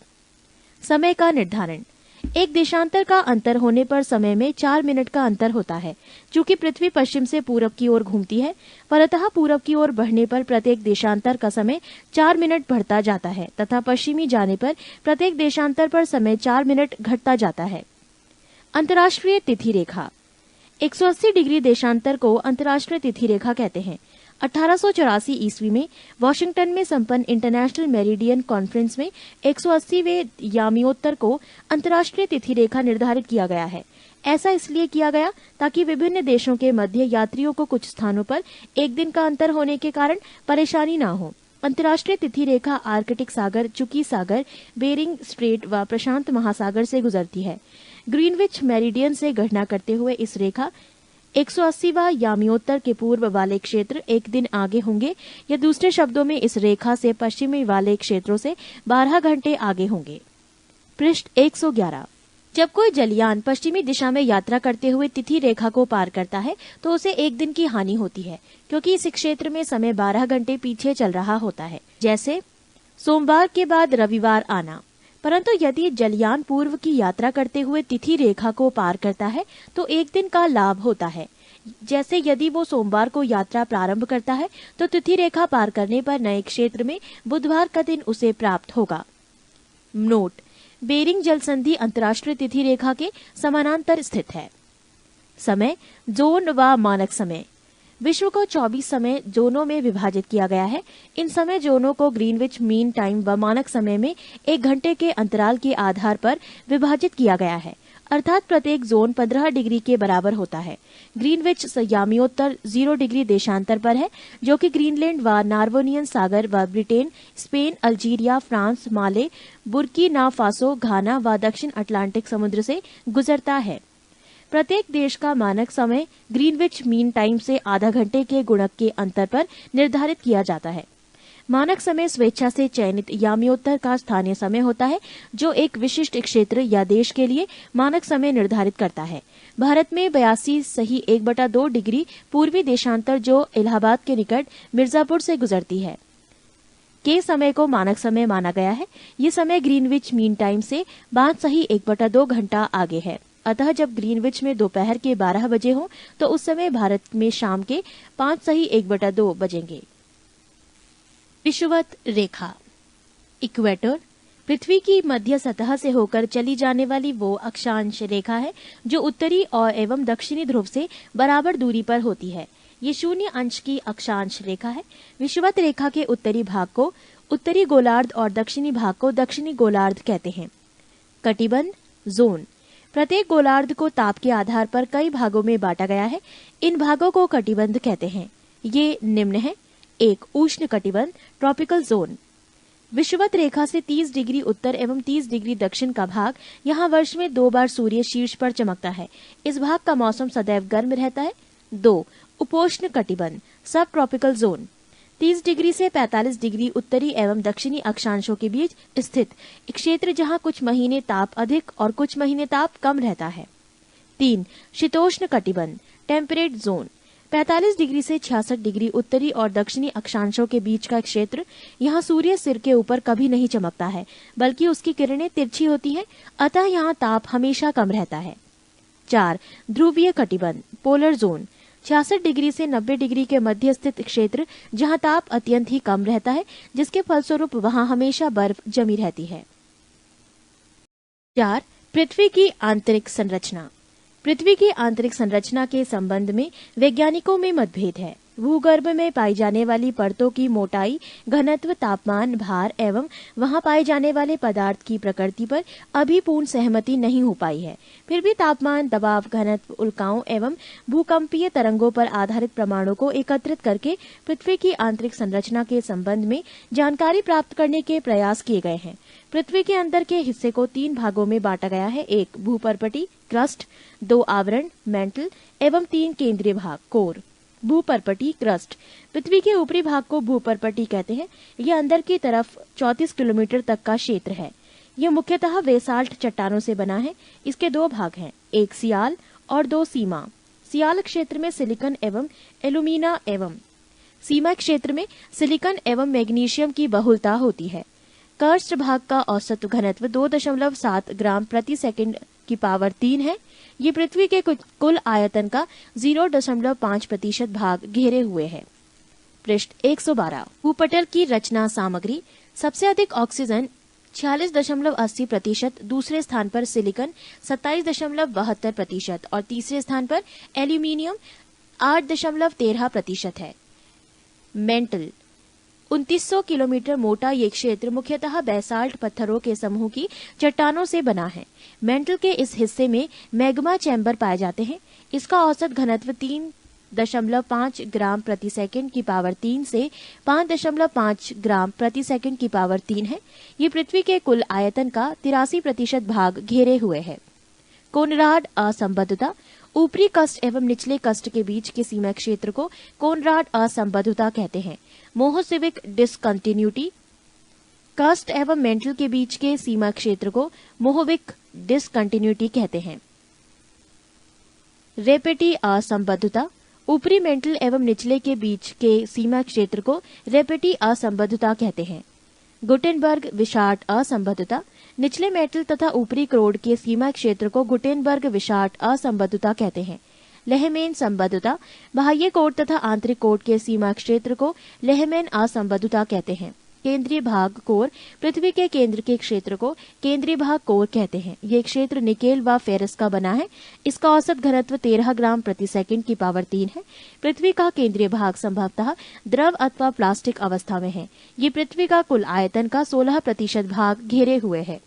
समय का निर्धारण एक देशांतर का अंतर होने पर समय में 4 मिनट का अंतर होता है। चूंकि पृथ्वी पश्चिम से पूरब की ओर घूमती है, फलतः पूरब की ओर बढ़ने पर प्रत्येक देशांतर का समय 4 मिनट बढ़ता जाता है तथा पश्चिमी जाने पर प्रत्येक देशांतर पर समय 4 मिनट घटता जाता है। अंतर्राष्ट्रीय तिथि रेखा 180 डिग्री देशांतर को अंतर्राष्ट्रीय तिथि रेखा कहते हैं। 1884 ईस्वी में वॉशिंगटन में संपन्न इंटरनेशनल मेरिडियन कॉन्फ्रेंस में 180वें यामियोत्तर को अंतर्राष्ट्रीय तिथि रेखा निर्धारित किया गया है। ऐसा इसलिए किया गया ताकि विभिन्न देशों के मध्य यात्रियों को कुछ स्थानों पर एक दिन का अंतर होने के कारण परेशानी न हो। अंतर्राष्ट्रीय तिथि रेखा आर्कटिक सागर, चुकी सागर, बेरिंग स्ट्रेट व प्रशांत महासागर से गुजरती है। ग्रीनविच मेरिडियन से गणना करते हुए इस रेखा 180वां यामियोत्तर के पूर्व वाले क्षेत्र एक दिन आगे होंगे, या दूसरे शब्दों में इस रेखा से पश्चिमी वाले क्षेत्रों से 12 घंटे आगे होंगे। पृष्ठ 111 जब कोई जलयान पश्चिमी दिशा में यात्रा करते हुए तिथि रेखा को पार करता है तो उसे एक दिन की हानि होती है, क्योंकि इस क्षेत्र में समय 12 घंटे पीछे चल रहा होता है, जैसे सोमवार के बाद रविवार आना। परंतु यदि जलयान पूर्व की यात्रा करते हुए तिथि रेखा को पार करता है तो एक दिन का लाभ होता है। जैसे यदि वो सोमवार को यात्रा प्रारंभ करता है तो तिथि रेखा पार करने पर नए क्षेत्र में बुधवार का दिन उसे प्राप्त होगा। नोट: बेरिंग जल संधि अंतर्राष्ट्रीय तिथि रेखा के समानांतर स्थित है। समय जोन व मानक समय विश्व को 24 समय जोनों में विभाजित किया गया है। इन समय जोनों को ग्रीनविच मीन टाइम व मानक समय में 1 घंटे के अंतराल के आधार पर विभाजित किया गया है, अर्थात प्रत्येक जोन 15 डिग्री के बराबर होता है। ग्रीनविच यामियोत्तर 0 डिग्री देशांतर पर है, जो कि ग्रीनलैंड व नार्वोनियन सागर व ब्रिटेन, स्पेन, अल्जीरिया, फ्रांस, माले, बुर्किना फासो, घाना व दक्षिण अटलांटिक समुद्र से गुजरता है। प्रत्येक देश का मानक समय ग्रीनविच मीन टाइम से आधा घंटे के गुणक के अंतर पर निर्धारित किया जाता है। मानक समय स्वेच्छा से चयनित यामियोत्तर का स्थानीय समय होता है, जो एक विशिष्ट क्षेत्र या देश के लिए मानक समय निर्धारित करता है। भारत में 82.1/2 डिग्री पूर्वी देशांतर, जो इलाहाबाद के निकट मिर्जापुर से गुजरती है, के समय को मानक समय माना गया है। ये समय ग्रीनविच मीन टाइम से 5.1/2 घंटा आगे है। अतः जब ग्रीनविच में दोपहर के 12 बजे हो तो उस समय भारत में शाम के 5.1/2 बजेंगे। विषुवत रेखा इक्वेटर पृथ्वी की मध्य सतह से होकर चली जाने वाली वो अक्षांश रेखा है जो उत्तरी और एवं दक्षिणी ध्रुव से बराबर दूरी पर होती है। ये 0 अंश की अक्षांश रेखा है। विषुवत रेखा के उत्तरी भाग को उत्तरी गोलार्ध और दक्षिणी भाग को दक्षिणी गोलार्ध कहते हैं। कटिबंध जोन प्रत्येक गोलार्ध को ताप के आधार पर कई भागों में बांटा गया है। इन भागों को कटिबंध कहते हैं। ये निम्न है: एक उष्ण कटिबंध ट्रॉपिकल जोन। विषुवत रेखा से 30 डिग्री उत्तर एवं 30 डिग्री दक्षिण का भाग, यहाँ वर्ष में 2 बार सूर्य शीर्ष पर चमकता है। इस भाग का मौसम सदैव गर्म रहता है। 2 उपोष्ण कटिबंध सब ट्रॉपिकल जोन। 30 डिग्री से 45 डिग्री उत्तरी एवं दक्षिणी अक्षांशों के बीच स्थित एक क्षेत्र, जहाँ कुछ महीने ताप अधिक और कुछ महीने ताप कम रहता है। 3 शीतोष्ण कटिबंध टेम्परेट जोन। 45 डिग्री से 66 डिग्री उत्तरी और दक्षिणी अक्षांशों के बीच का क्षेत्र, यहाँ सूर्य सिर के ऊपर कभी नहीं चमकता है, बल्कि उसकी किरणें तिरछी होती हैं, अतः यहाँ ताप हमेशा कम रहता है। 4 ध्रुवीय कटिबंध पोलर जोन। 66 डिग्री से 90 डिग्री के मध्य स्थित क्षेत्र, जहाँ ताप अत्यंत ही कम रहता है, जिसके फलस्वरूप वहाँ हमेशा बर्फ जमी रहती है। 4 पृथ्वी की आंतरिक संरचना। पृथ्वी की आंतरिक संरचना के संबंध में वैज्ञानिकों में मतभेद है। भूगर्भ में पाई जाने वाली परतों की मोटाई, घनत्व, तापमान, भार एवं वहां पाए जाने वाले पदार्थ की प्रकृति पर अभी पूर्ण सहमति नहीं हो पाई है। फिर भी तापमान, दबाव, घनत्व, उल्काओं एवं भूकंपीय तरंगों पर आधारित प्रमाणों को एकत्रित करके पृथ्वी की आंतरिक संरचना के संबंध में जानकारी प्राप्त करने के प्रयास किए गए हैं। पृथ्वी के अंदर के हिस्से को 3 भागों में बांटा गया है। 1 भूपर्पटी क्रस्ट, 2 आवरण मेंटल एवं 3 केंद्रीय भाग कोर। भूपर्पटी क्रस्ट। पृथ्वी के ऊपरी भाग को भूपर्पटी कहते हैं। यह अंदर की तरफ 34 किलोमीटर तक का क्षेत्र है। यह मुख्यतः बेसाल्ट चट्टानों से बना है। इसके 2 भाग हैं, 1 सियाल और 2 सीमा। सियाल क्षेत्र में सिलिकॉन एवं एल्यूमिना एवं सीमा क्षेत्र में सिलिकॉन एवं मैग्नीशियम की बहुलता होती है। कर्स्ट भाग का औसत घनत्व 2.7 ग्राम प्रति सेकंड की पावर 3 है। ये पृथ्वी के कुल आयतन का 0.5% भाग घेरे हुए है। पृष्ठ 112। भूपटल की रचना सामग्री। सबसे अधिक ऑक्सीजन 46.80%, दूसरे स्थान पर सिलिकॉन 27.72% और तीसरे स्थान पर एल्यूमिनियम 8.13% है। मेंटल 2900 किलोमीटर मोटा ये क्षेत्र मुख्यतः बेसाल्ट पत्थरों के समूह की चट्टानों से बना है। मेंटल के इस हिस्से में मैग्मा चैम्बर पाए जाते हैं। इसका औसत घनत्व 3.5 ग्राम प्रति सेकंड की पावर 3 से 5.5 ग्राम प्रति सेकंड की पावर 3 है। ये पृथ्वी के कुल आयतन का 83% भाग घेरे हुए है। कोनराड असंबद्धता। ऊपरी कस्ट एवं निचले कस्ट के बीच के सीमा क्षेत्र को कोनराड असंबद्धता कहते हैं। मोहोसिविक डिसकंटिन्यूटी। कस्ट एवं मेंटल के बीच के सीमा क्षेत्र को मोहोविक डिसकंटिन्यूटी कहते हैं। रेपेटी असंबद्धता। ऊपरी मेंटल एवं निचले के बीच के सीमा क्षेत्र को रेपेटी असंबद्धता कहते हैं। गुटेनबर्ग विशाट असंबद्धता। निचले मेटल तथा ऊपरी क्रोड के सीमा क्षेत्र को गुटेनबर्ग विशाट असंबद्धता कहते हैं। लेहमैन संबद्धता। बाह्य कोड तथा आंतरिक कोड के सीमा क्षेत्र को लेहमैन असंबद्धता कहते हैं। केंद्रीय भाग कोर। पृथ्वी के केंद्र के क्षेत्र को केंद्रीय भाग कोर कहते हैं। ये क्षेत्र निकेल व फेरस का बना है। इसका औसत घनत्व 13 ग्राम प्रति सेकंड की पावर 3 है। पृथ्वी का केंद्रीय भाग संभवतः द्रव अथवा प्लास्टिक अवस्था में है। ये पृथ्वी का कुल आयतन का 16% भाग घेरे हुए है।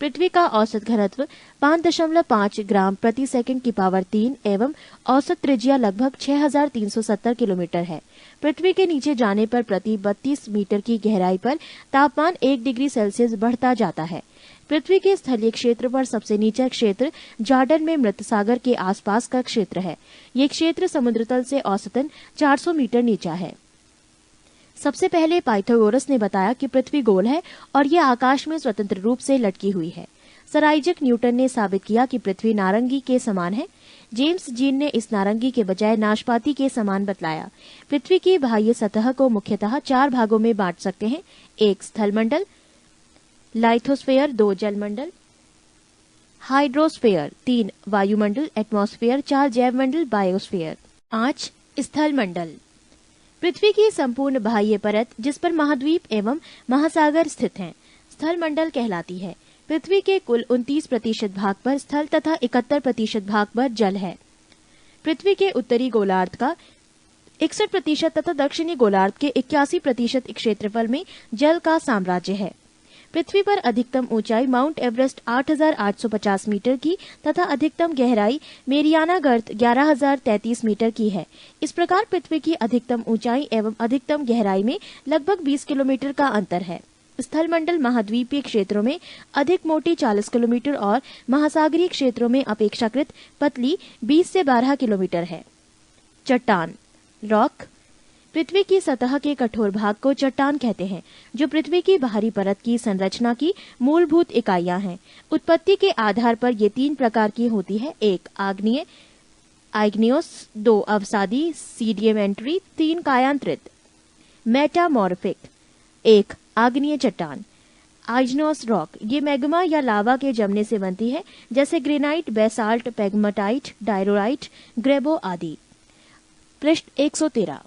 पृथ्वी का औसत घनत्व 5.5 ग्राम प्रति सेकंड की पावर 3 एवं औसत त्रिज्या लगभग 6370 किलोमीटर है। पृथ्वी के नीचे जाने पर प्रति 32 मीटर की गहराई पर तापमान 1 डिग्री सेल्सियस बढ़ता जाता है। पृथ्वी के स्थलीय क्षेत्र पर सबसे नीचा क्षेत्र जॉर्डन में मृत सागर के आसपास का क्षेत्र है। ये क्षेत्र समुद्र तल से औसतन 400 मीटर नीचा है। सबसे पहले पाइथागोरस ने बताया कि पृथ्वी गोल है और यह आकाश में स्वतंत्र रूप से लटकी हुई है। सर आइजक न्यूटन ने साबित किया कि पृथ्वी नारंगी के समान है। जेम्स जीन ने इस नारंगी के बजाय नाशपाती के समान बतलाया। पृथ्वी की बाह्य सतह को मुख्यतः 4 भागों में बांट सकते हैं। 1 स्थलमंडल, लाइथोस्फेयर, 2 जलमंडल, हाइड्रोस्फेयर, 3 वायुमंडल एटमॉस्फेयर, 4 जैवमंडल बायोस्फेयर। 5 स्थलमंडल। पृथ्वी की संपूर्ण बाह्य परत जिस पर महाद्वीप एवं महासागर स्थित हैं, स्थलमंडल कहलाती है। पृथ्वी के कुल 29% भाग पर स्थल तथा 71% भाग पर जल है। पृथ्वी के उत्तरी गोलार्ध का 61% तथा दक्षिणी गोलार्ध के 81% क्षेत्रफल में जल का साम्राज्य है। पृथ्वी पर अधिकतम ऊंचाई माउंट एवरेस्ट 8,850 मीटर की तथा अधिकतम गहराई मेरियाना गर्त 11,033 मीटर की है। इस प्रकार पृथ्वी की अधिकतम ऊंचाई एवं अधिकतम गहराई में लगभग 20 किलोमीटर का अंतर है। स्थलमंडल महाद्वीपीय क्षेत्रों में अधिक मोटी 40 किलोमीटर और महासागरीय क्षेत्रों में अपेक्षाकृत पतली 20 से 12 किलोमीटर है। चट्टान रॉक पृथ्वी की सतह के कठोर भाग को चट्टान कहते हैं, जो पृथ्वी की बाहरी परत की संरचना की मूलभूत इकाइयां हैं। उत्पत्ति के आधार पर ये 3 प्रकार की होती है। 1 आग्नेय आइग्नियोस, 2 अवसादी सीडिमेंट्री, 3 कायांतरित मेटामॉर्फिक। 1 आग्नेय चट्टान आइग्नियोस रॉक, ये मैग्मा या लावा के जमने से बनती है, जैसे ग्रेनाइट, बेसाल्ट, पेगमाटाइट, डायरोराइट, ग्रेबो आदि। पृष्ठ 113।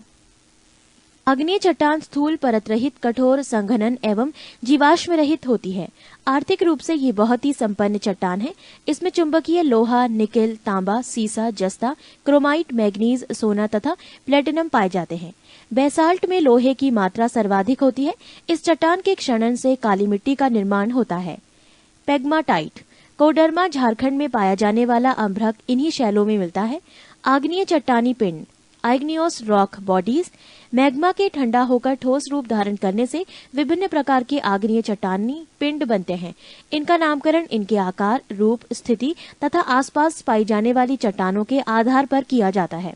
आग्नेय चट्टान स्थूल परत रहित, कठोर, संघनन एवं जीवाश्म रहित होती है। आर्थिक रूप से ये बहुत ही संपन्न चट्टान है। इसमें चुंबकीय लोहा, निकेल, तांबा, सीसा, जस्ता, क्रोमाइट, मैग्नीज, सोना तथा प्लेटिनम पाए जाते हैं। बेसाल्ट में लोहे की मात्रा सर्वाधिक होती है। इस चट्टान के क्षरण से काली मिट्टी का निर्माण होता है। पेगमाटाइट कोडरमा झारखंड में पाया जाने वाला अम्भ्रक इन्हीं शैलों में मिलता है। आग्नेय चट्टानी पिंड आइग्नियोस रॉक बॉडीज मैग्मा के ठंडा होकर ठोस रूप धारण करने से विभिन्न प्रकार के आग्नेय चट्टानी पिंड बनते हैं। इनका नामकरण इनके आकार, रूप, स्थिति तथा आसपास पाई जाने वाली चट्टानों के आधार पर किया जाता है।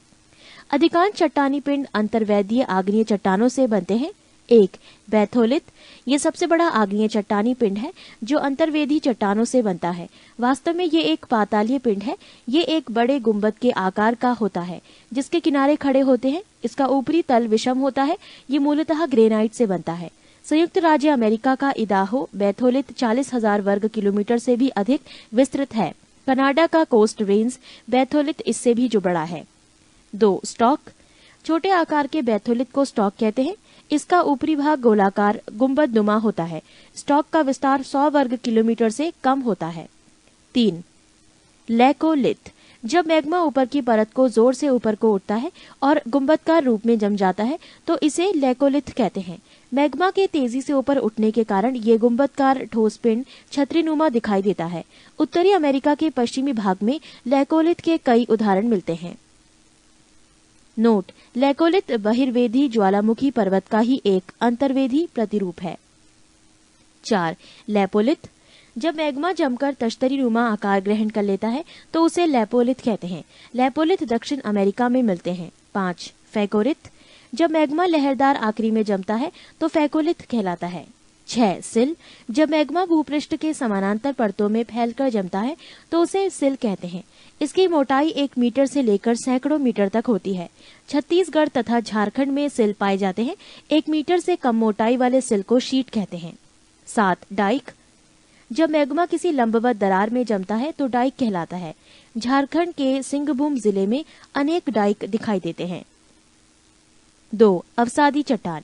अधिकांश चट्टानी पिंड अंतर्वैधीय आग्नेय चट्टानों से बनते हैं। 1 बैथोलिथ, ये सबसे बड़ा आग्नेय चट्टानी पिंड है जो अंतर्वेदी चट्टानों से बनता है। वास्तव में ये एक पातालीय पिंड है। ये एक बड़े गुंबद के आकार का होता है, जिसके किनारे खड़े होते हैं। इसका ऊपरी तल विषम होता है। ये मूलतः ग्रेनाइट से बनता है। संयुक्त राज्य अमेरिका का इदाहो बैथोलिथ 40,000 वर्ग किलोमीटर से भी अधिक विस्तृत है। कनाडा का कोस्ट रेंज बैथोलिथ इससे भी जो बड़ा है। 2 स्टॉक, छोटे आकार के बैथोलिथ को स्टॉक कहते हैं। इसका ऊपरी भाग गोलाकार गुंबद नुमा होता है। स्टॉक का विस्तार 100 वर्ग किलोमीटर से कम होता है। 3 लैकोलिथ, जब मैग्मा ऊपर की परत को जोर से ऊपर को उठता है और गुंबदकार रूप में जम जाता है तो इसे लैकोलिथ कहते हैं। मैग्मा के तेजी से ऊपर उठने के कारण ये गुंबदकार ठोस पिंड छतरीनुमा दिखाई देता है। उत्तरी अमेरिका के पश्चिमी भाग में लैकोलिथ के कई उदाहरण मिलते हैं। नोट, लैकोलिथ बहिर्वेदी ज्वालामुखी पर्वत का ही एक अंतर्वेदी प्रतिरूप है। 4 लैपोलिथ, जब मैग्मा जमकर तश्तरीनुमा आकार ग्रहण कर लेता है तो उसे लैपोलिथ कहते हैं। लैपोलिथ दक्षिण अमेरिका में मिलते हैं। 5 फैकोलिथ, जब मैग्मा लहरदार आकृति में जमता है तो फैकोलिथ कहलाता है। 6 सिल, जब मैग्मा भूपृष्ठ के समानांतर परतों में फैलकर जमता है तो उसे सिल कहते हैं। इसकी मोटाई 1 मीटर से लेकर सैकड़ों मीटर तक होती है। छत्तीसगढ़ तथा झारखंड में सिल पाए जाते हैं। 1 मीटर से कम मोटाई वाले सिल को शीट कहते हैं। 7 डाइक, जब मैग्मा किसी लंबवत दरार में जमता है तो डाइक कहलाता है। झारखंड के सिंहभूम जिले में अनेक डाइक दिखाई देते हैं। 2 अवसादी चट्टान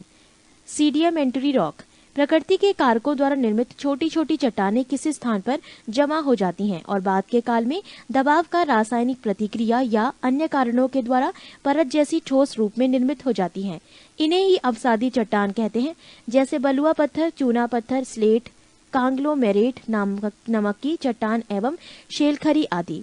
सीडिमेंट्री रॉक, प्रकृति के कारकों द्वारा निर्मित छोटी छोटी चट्टानें किसी स्थान पर जमा हो जाती हैं और बाद के काल में दबाव का रासायनिक प्रतिक्रिया या अन्य कारणों के द्वारा परत जैसी ठोस रूप में निर्मित हो जाती हैं। इन्हें ही अवसादी चट्टान कहते हैं, जैसे बलुआ पत्थर, चूना पत्थर, स्लेट, कांग्लोमेरेट, नमक की चट्टान एवं शेलखरी आदि।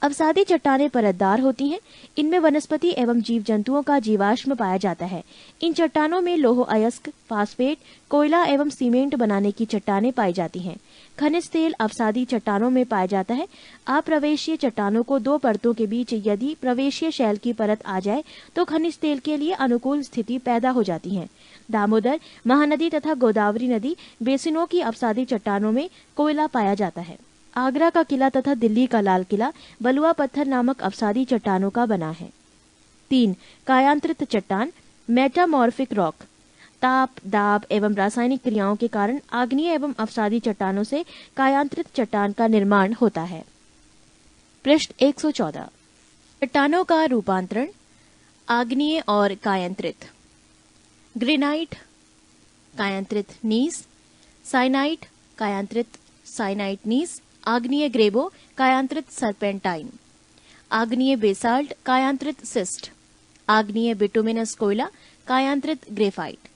अवसादी चट्टानें परतदार होती हैं। इनमें वनस्पति एवं जीव जंतुओं का जीवाश्म पाया जाता है। इन चट्टानों में लौह अयस्क, फास्फेट, कोयला एवं सीमेंट बनाने की चट्टानें पाई जाती हैं। खनिज तेल अवसादी चट्टानों में पाया जाता है। अप्रवेशीय चट्टानों को 2 परतों के बीच यदि प्रवेशीय शैल की परत आ जाए तो खनिज तेल के लिए अनुकूल स्थिति पैदा हो जाती है। दामोदर, महानदी तथा गोदावरी नदी बेसिनों की अवसादी चट्टानों में कोयला पाया जाता है। आगरा का किला तथा दिल्ली का लाल किला बलुआ पत्थर नामक अवसादी चट्टानों का बना है। 3 कायांतरित चट्टान मेटामॉर्फिक रॉक, ताप, दाब एवं रासायनिक क्रियाओं के कारण आग्नेय एवं अवसादी चट्टानों से कायांतरित चट्टान का निर्माण होता है। पृष्ठ 114। चट्टानों का रूपांतरण आग्नेय और कायांतरित। ग्रेनाइट कायांतरित नीस, साइनाइट कायांतरित साइनाइट नीस, आग्नेय ग्रेबो कायांतरित सरपेंटाइन, आग्नेय बेसाल्ट कायांतरित सिस्ट, आग्नेय बिटुमिनस कोयला कायांतरित ग्रेफाइट।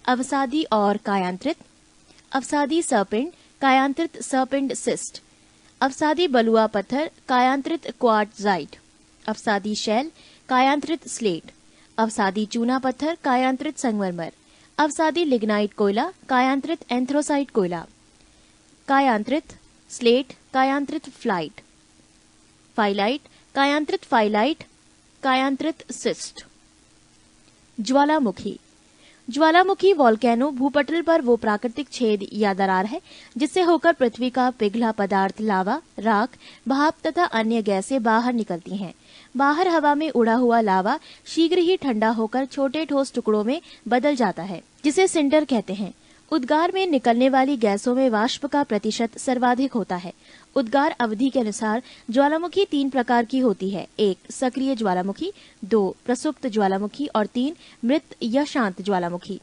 अवसादी और कायांतरित अवसादी सरपिंड, कायांत्रित सरपिंड सिस्ट। अवसादी बलुआ पत्थर, कायांत्रित क्वार्ट्जाइट। अवसादी शैल, कायांत्रित स्लेट। अवसादी चूना पत्थर, कायांत्रित संगमरमर। अवसादी लिग्नाइट कोयला, कायांत्रित एंथ्रोसाइट कोयला। कायांत्रित स्लेट, कायांत्रित फ्लाइट फाइलाइट, कायांत्रित फाइलाइट, कायांत्रित सिस्ट। ज्वालामुखी। ज्वालामुखी वोल्केनो भूपटल पर वो प्राकृतिक छेद या दरार है जिससे होकर पृथ्वी का पिघला पदार्थ लावा, राख, भाप तथा अन्य गैसें बाहर निकलती हैं। बाहर हवा में उड़ा हुआ लावा शीघ्र ही ठंडा होकर छोटे ठोस टुकड़ों में बदल जाता है, जिसे सिंडर कहते हैं। उद्गार में निकलने वाली गैसों में वाष्प का प्रतिशत सर्वाधिक होता है। उद्गार अवधि के अनुसार ज्वालामुखी 3 प्रकार की होती है। 1 सक्रिय ज्वालामुखी, 2 प्रसुप्त ज्वालामुखी और 3 मृत या शांत ज्वालामुखी।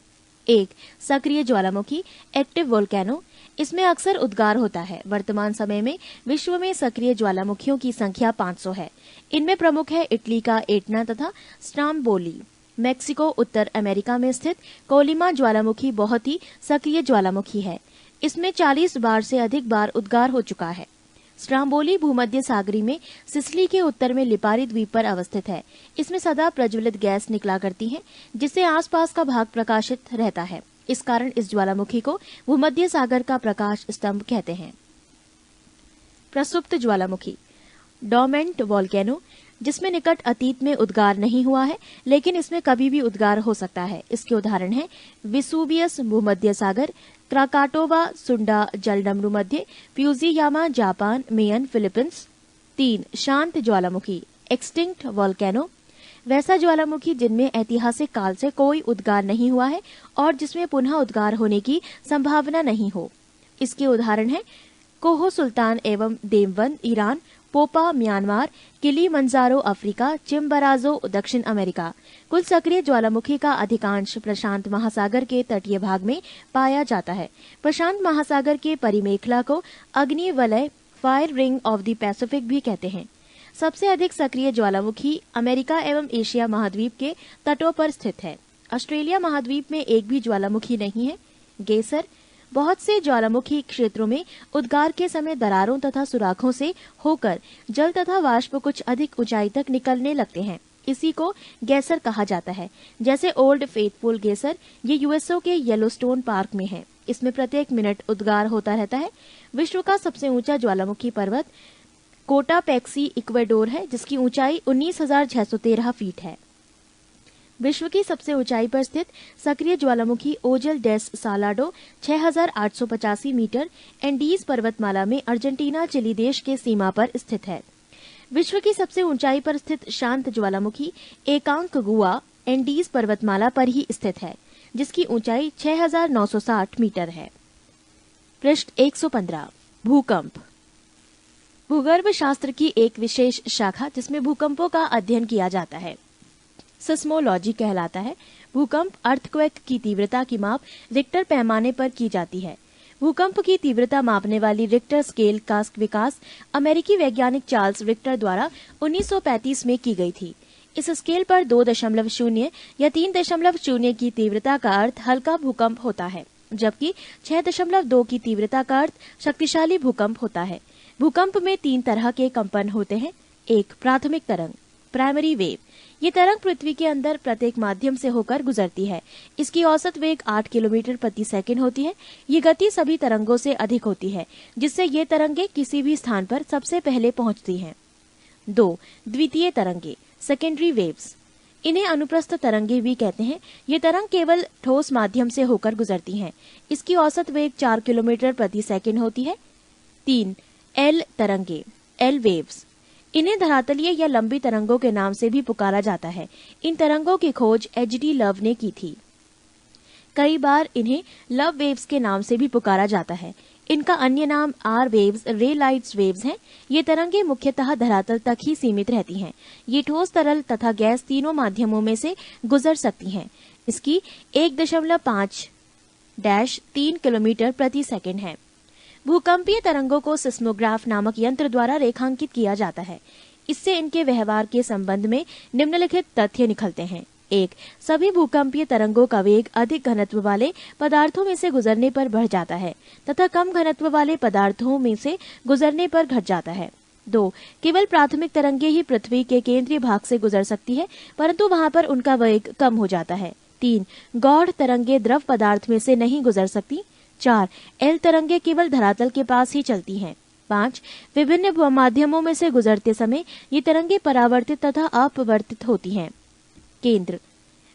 1 सक्रिय ज्वालामुखी, एक्टिव वोल्केनो। इसमें अक्सर उद्गार होता है। वर्तमान समय में विश्व में सक्रिय ज्वालामुखियों की संख्या 500 है। इनमें प्रमुख है इटली का एटना तथा स्ट्राम्बोली। मेक्सिको, उत्तर अमेरिका में स्थित कोलिमा ज्वालामुखी बहुत ही सक्रिय ज्वालामुखी है। इसमें 40 बार से अधिक बार उद्गार हो चुका है। स्ट्राम्बोली भूमध्य सागरी में सिसिली के उत्तर में लिपारी द्वीप पर अवस्थित है। इसमें सदा प्रज्वलित गैस निकला करती है, जिससे आसपास का भाग प्रकाशित रहता है। इस कारण इस ज्वालामुखी को भूमध्य सागर का प्रकाश स्तंभ कहते हैं। प्रसुप्त ज्वालामुखी, डोर्मेंट वोल्केनो, जिसमें निकट अतीत में उद्गार नहीं हुआ है, लेकिन इसमें कभी भी उद्गार हो सकता है। इसके उदाहरण हैं विसुवियस भूमध्य सागर, क्राकाटोवा सुंडा जलडमरू मध्य, फ्यूजियामा जापान, मेयन फिलीपींस। 3 शांत ज्वालामुखी, एक्सटिंक्ट वोल्केनो, वैसा ज्वालामुखी जिनमें ऐतिहासिक काल से कोई उद्गार नहीं हुआ है और जिसमें पुनः उद्गार होने की संभावना नहीं हो। इसके उदाहरण हैं कोहो सुल्तान एवं देवबंद Iran, Popa Myanmar, Kilimanjaro Africa, Chimborazo दक्षिण अमेरिका। कुल सक्रिय ज्वालामुखी का अधिकांश प्रशांत महासागर के तटीय भाग में पाया जाता है। प्रशांत महासागर के परिमेखला को अग्नि वलय, fire ring of the Pacific भी कहते हैं। सबसे अधिक सक्रिय ज्वालामुखी अमेरिका एवं एशिया महाद्वीप के तटों पर स्थित है। ऑस्ट्रेलिया महाद्वीप में एक भी ज्वालामुखी नहीं है। गेसर, बहुत से ज्वालामुखी क्षेत्रों में उद्गार के समय दरारों तथा सुराखों से होकर जल तथा वाष्प कुछ अधिक ऊंचाई तक निकलने लगते हैं। इसी को गैसर कहा जाता है। जैसे ओल्ड फेथफुल गेसर, ये यूएसओ के येलोस्टोन पार्क में है। इसमें प्रत्येक मिनट उद्गार होता रहता है। विश्व का सबसे ऊंचा ज्वालामुखी पर्वत कोटापेक्सी इक्वेडोर है, जिसकी ऊंचाई 19,613 फीट है। विश्व की सबसे ऊंचाई पर स्थित सक्रिय ज्वालामुखी ओजल डेस सालाडो 6,885 मीटर एंडीज पर्वतमाला में अर्जेंटीना चिली देश के सीमा पर स्थित है। विश्व की सबसे ऊंचाई पर स्थित शांत ज्वालामुखी एकांक गुआ एंडीज पर्वतमाला पर ही स्थित है, जिसकी ऊंचाई 6,960 मीटर है। पृष्ठ 115 भूकंप। भूगर्भ शास्त्र की एक विशेष शाखा जिसमें भूकंपों का अध्ययन किया जाता है सिस्मोलॉजी कहलाता है। भूकंप अर्थक्वेक की तीव्रता की माप रिक्टर पैमाने पर की जाती है। भूकंप की तीव्रता मापने वाली रिक्टर स्केल का विकास अमेरिकी वैज्ञानिक चार्ल्स रिक्टर द्वारा 1935 में की गई थी। इस स्केल पर 2.0 या 3.0 की तीव्रता का अर्थ हल्का भूकंप होता है, जबकि 6.2 की तीव्रता का अर्थ शक्तिशाली भूकंप होता है। भूकंप में 3 तरह के कंपन होते हैं। 1 प्राथमिक तरंग, प्राइमरी वेव। ये तरंग पृथ्वी के अंदर प्रत्येक माध्यम से होकर गुजरती है। इसकी औसत वेग 8 किलोमीटर प्रति सेकंड होती है। ये गति सभी तरंगों से अधिक होती है, जिससे ये तरंगे किसी भी स्थान पर सबसे पहले पहुंचती हैं। 2 द्वितीय तरंगे, सेकेंडरी वेव्स। इन्हें अनुप्रस्थ तरंगे भी कहते हैं। ये तरंग केवल ठोस माध्यम से होकर गुजरती हैं। इसकी औसत वेग 4 किलोमीटर प्रति सेकंड होती है। 3 एल तरंगे, एल वेव्स। इन्हें धरातलीय या लंबी तरंगों के नाम से भी पुकारा जाता है। इन तरंगों की खोज एच.डी. लव ने की थी। कई बार इन्हें लव वेव्स के नाम से भी पुकारा जाता है। इनका अन्य नाम आर वेव्स, रे लाइट्स वेव्स हैं। ये तरंगे मुख्यतः धरातल तक ही सीमित रहती हैं। ये ठोस, तरल तथा गैस तीनों माध्यमों में से गुजर सकती हैं। इसकी 1.5-3 किलोमीटर प्रति सेकंड है। भूकंपीय तरंगों को सिस्मोग्राफ नामक यंत्र द्वारा रेखांकित किया जाता है। इससे इनके व्यवहार के संबंध में निम्नलिखित तथ्य निकलते हैं। एक, सभी भूकंपीय तरंगों का वेग अधिक घनत्व वाले पदार्थों में से गुजरने पर बढ़ जाता है तथा कम घनत्व वाले पदार्थों में से गुजरने पर घट जाता है। 2, केवल प्राथमिक तरंगे ही पृथ्वी के केंद्रीय भाग से गुजर सकती है, परंतु वहां पर उनका वेग कम हो जाता है। 3, गौड़ तरंगे द्रव पदार्थ में से नहीं गुजर सकती। 4, एल तरंगे केवल धरातल के पास ही चलती हैं। 5, विभिन्न माध्यमों में से गुजरते समय ये तरंगे परावर्तित तथा अपवर्तित होती हैं। केंद्र,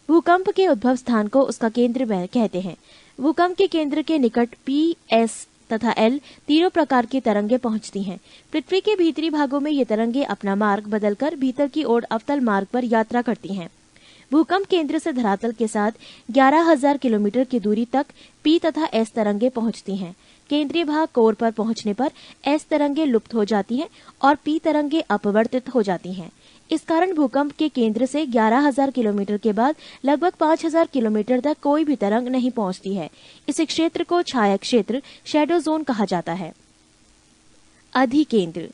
भूकंप के उद्भव स्थान को उसका केंद्र कहते हैं। भूकंप के केंद्र के निकट पी, एस तथा एल तीनों प्रकार की तरंगे पहुंचती हैं। पृथ्वी के भीतरी भागों में ये तरंगे अपना मार्ग बदलकर भीतर की ओर अवतल मार्ग पर यात्रा करती हैं। भूकंप केंद्र से धरातल के साथ 11,000 किलोमीटर की दूरी तक पी तथा एस तरंगे पहुंचती हैं। केंद्रीय भाग कोर पर पहुंचने पर एस तरंगे लुप्त हो जाती हैं और पी तरंगे अपवर्तित हो जाती हैं। इस कारण भूकंप के केंद्र से 11,000 किलोमीटर के बाद लगभग 5,000 किलोमीटर तक कोई भी तरंग नहीं पहुंचती है। इस क्षेत्र को छाया क्षेत्र, शैडो जोन कहा जाता है। अधिकेंद्र,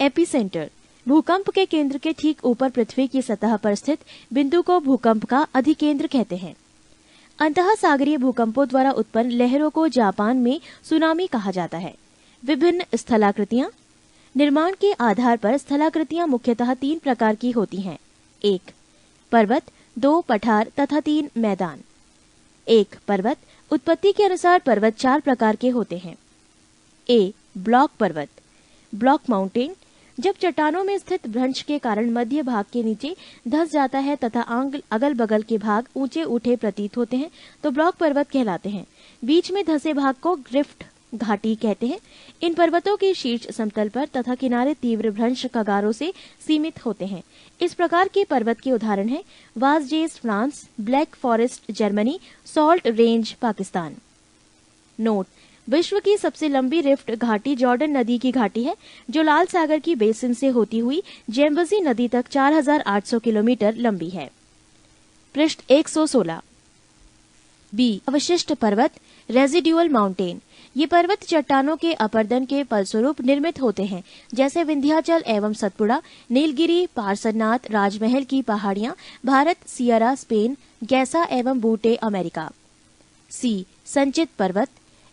एपिसेंटर, भूकंप के केंद्र के ठीक ऊपर पृथ्वी की सतह पर स्थित बिंदु को भूकंप का अधिकेंद्र कहते हैं। अंतः सागरीय भूकंपों द्वारा उत्पन्न लहरों को जापान में सुनामी कहा जाता है। विभिन्न स्थलाकृतियां, निर्माण के आधार पर स्थलाकृतियां मुख्यतः 3 प्रकार की होती हैं। 1, पर्वत, 2, पठार तथा 3, मैदान। 1, पर्वत, उत्पत्ति के अनुसार पर्वत 4 प्रकार के होते हैं। ए, ब्लॉक पर्वत, ब्लॉक माउंटेन, जब चट्टानों में स्थित भ्रंश के कारण मध्य भाग के नीचे धंस जाता है तथा अगल बगल के भाग ऊंचे उठे प्रतीत होते हैं तो ब्लॉक पर्वत कहलाते हैं। बीच में धंसे भाग को ड्रिफ्ट घाटी कहते हैं। इन पर्वतों के शीर्ष समतल पर तथा किनारे तीव्र भ्रंश कगारों से सीमित होते हैं। इस प्रकार के पर्वत के उदाहरण हैं Vosges France, black forest Germany, salt range Pakistan. Note, विश्व की सबसे लंबी रिफ्ट घाटी जॉर्डन नदी की घाटी है जो लाल सागर की बेसिन से होती हुई जेम्बजी नदी तक 4,800 किलोमीटर लंबी है। पृष्ठ 116। बी, अवशिष्ट पर्वत, रेजिड्यूअल माउंटेन, ये पर्वत चट्टानों के अपर्दन के फलस्वरूप निर्मित होते हैं, जैसे विंध्याचल एवं सतपुड़ा, नीलगिरी, पार्सनाथ, राजमहल की पहाड़ियां, भारत, सियरा स्पेन, गैसा एवं बूटे अमेरिका। सी, संचित पर्वत,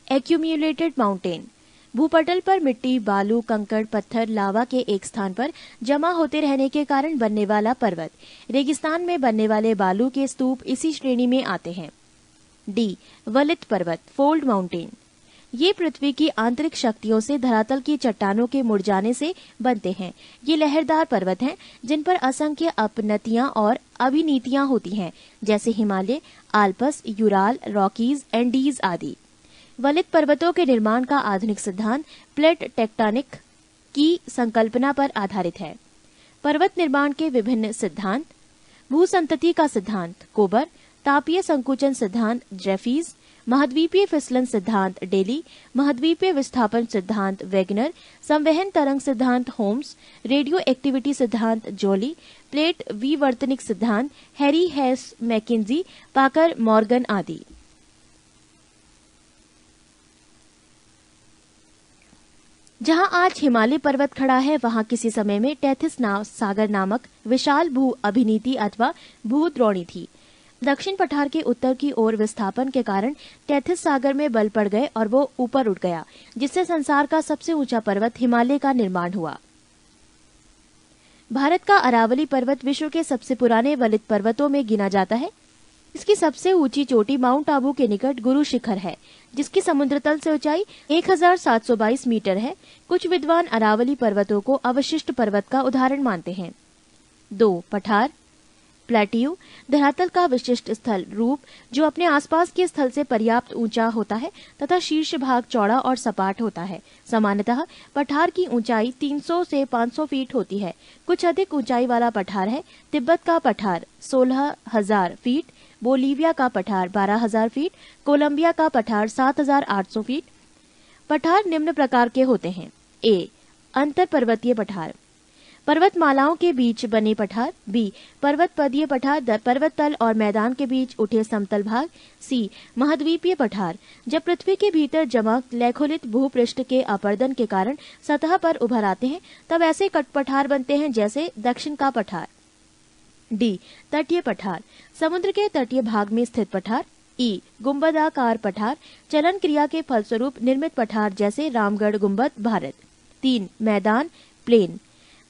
एक्यूम्युलेटेड माउंटेन, भूपटल पर मिट्टी, बालू, कंकड़, पत्थर, लावा के एक स्थान पर जमा होते रहने के कारण बनने वाला पर्वत। रेगिस्तान में बनने वाले बालू के स्तूप इसी श्रेणी में आते हैं। डी, वलित पर्वत, फोल्ड माउंटेन, ये पृथ्वी की आंतरिक शक्तियों से धरातल की चट्टानों के मुड़ जाने से बनते हैं। ये लहरदार पर्वत हैं जिन पर असंख्य अपनतियां और अभिनीतियां होती हैं, जैसे Himalaya, Alps, Ural, Rockies, Andes आदि। वलित पर्वतों के निर्माण का आधुनिक सिद्धांत प्लेट टेक्टोनिक की संकल्पना पर आधारित है। पर्वत निर्माण के विभिन्न सिद्धांत: भूसंतति का सिद्धांत कोबर, तापीय संकुचन सिद्धांत जेफीज, महाद्वीपीय फिसलन सिद्धांत डेली, महाद्वीपीय विस्थापन सिद्धांत वेगनर, संवहन तरंग सिद्धांत होम्स, रेडियो एक्टिविटी सिद्धांत जोली, प्लेट विवर्तनिक सिद्धांत हैरी हेस मैकेंजी, पाकर मॉर्गन आदि। जहां आज हिमालय पर्वत खड़ा है वहां किसी समय में टेथिस सागर नामक विशाल भू अभिनीति अथवा भूद्रोणी थी। दक्षिण पठार के उत्तर की ओर विस्थापन के कारण टेथिस सागर में बल पड़ गए और वो ऊपर उठ गया, जिससे संसार का सबसे ऊंचा पर्वत हिमालय का निर्माण हुआ। भारत का अरावली पर्वत विश्व के सबसे पुराने वलित पर्वतों में गिना जाता है। इसकी सबसे ऊंची चोटी माउंट आबू के निकट गुरु शिखर है, जिसकी समुद्र तल से ऊंचाई 1722 मीटर है। कुछ विद्वान अरावली पर्वतों को अवशिष्ट पर्वत का उदाहरण मानते हैं। 2, पठार, प्लेट्यू, धरातल का विशिष्ट स्थल रूप जो अपने आसपास के स्थल से पर्याप्त ऊंचा होता है तथा शीर्ष भाग चौड़ा और सपाट होता है। सामान्यतः पठार की ऊंचाई 300 से 500 फीट होती है। कुछ अधिक ऊंचाई वाला पठार है तिब्बत का पठार 16,000 फीट, बोलीविया का पठार 12,000 फीट, कोलंबिया का पठार 7,800 फीट। पठार निम्न प्रकार के होते हैं। ए, अंतर पर्वतीय पठार, पर्वतमालाओं के बीच बने पठार। बी, पर्वत पदीय पठार, पर्वत तल और मैदान के बीच उठे समतल भाग। सी, महाद्वीपीय पठार, जब पृथ्वी के भीतर जमा लेखोलित भूपृष्ठ के अपर्दन के कारण सतह पर उभर आते हैं तब ऐसे कट पठार बनते हैं जैसे दक्षिण का पठार। डी तटीय पठार, समुद्र के तटीय भाग में स्थित पठार। ई गुंबदाकार पठार, चलन क्रिया के फलस्वरूप निर्मित पठार जैसे रामगढ़ गुंबद, भारत। 3 मैदान, प्लेन,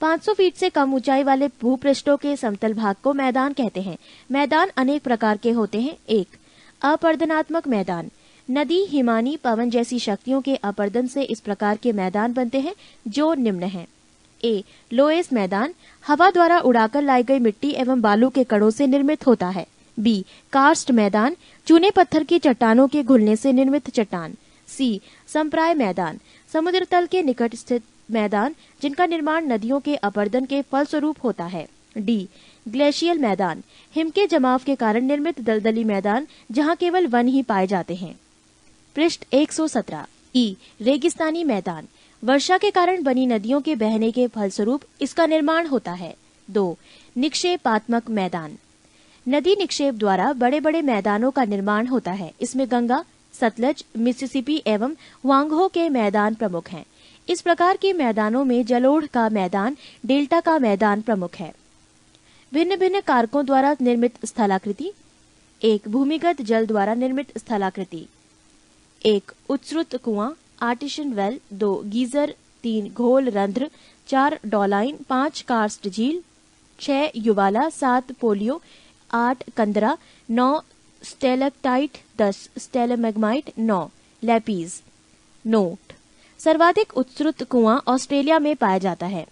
500 फीट से कम ऊंचाई वाले भूपृष्ठों के समतल भाग को मैदान कहते हैं। मैदान अनेक प्रकार के होते हैं। 1 अपर्दनात्मक मैदान, नदी, हिमानी, पवन जैसी शक्तियों के अपर्दन से इस प्रकार के मैदान बनते हैं जो निम्न हैं। ए लोएस मैदान, हवा द्वारा उड़ाकर लाई गई मिट्टी एवं बालू के कणों से निर्मित होता है। बी कार्स्ट मैदान, चूने पत्थर की चट्टानों के घुलने से निर्मित चट्टान। सी संप्राय मैदान, समुद्र तल के निकट स्थित मैदान जिनका निर्माण नदियों के अपर्दन के फलस्वरूप होता है। डी ग्लेशियल मैदान, हिम के जमाव के कारण निर्मित दलदली मैदान जहां केवल वन ही पाए जाते हैं। पृष्ठ 117। ई रेगिस्तानी मैदान, वर्षा के कारण बनी नदियों के बहने के फलस्वरूप इसका निर्माण होता है। 2 निक्षेपात्मक मैदान, नदी निक्षेप द्वारा बड़े बड़े मैदानों का निर्माण होता है। इसमें गंगा, सतलज, मिसिसिपी एवं वांगहो के मैदान प्रमुख हैं। इस प्रकार के मैदानों में जलोढ़ का मैदान, डेल्टा का मैदान प्रमुख है। भिन्न भिन्न कारकों द्वारा निर्मित स्थलाकृति। 1 भूमिगत जल द्वारा निर्मित स्थलाकृति। 1 उत्सृत कुआं, आर्टिशन वेल। 2 गीजर। 3 घोल रंध्र। 4 डॉलाइन। 5 कार्स्ट झील। 6 युवाला। 7 पोलियो। 8 कंदरा। 9 स्टेलेक्टाइट। 10 स्टेलेमेगमाइट। 9 लैपीज। नोट, सर्वाधिक उत्सृत कुआं ऑस्ट्रेलिया में पाया जाता है।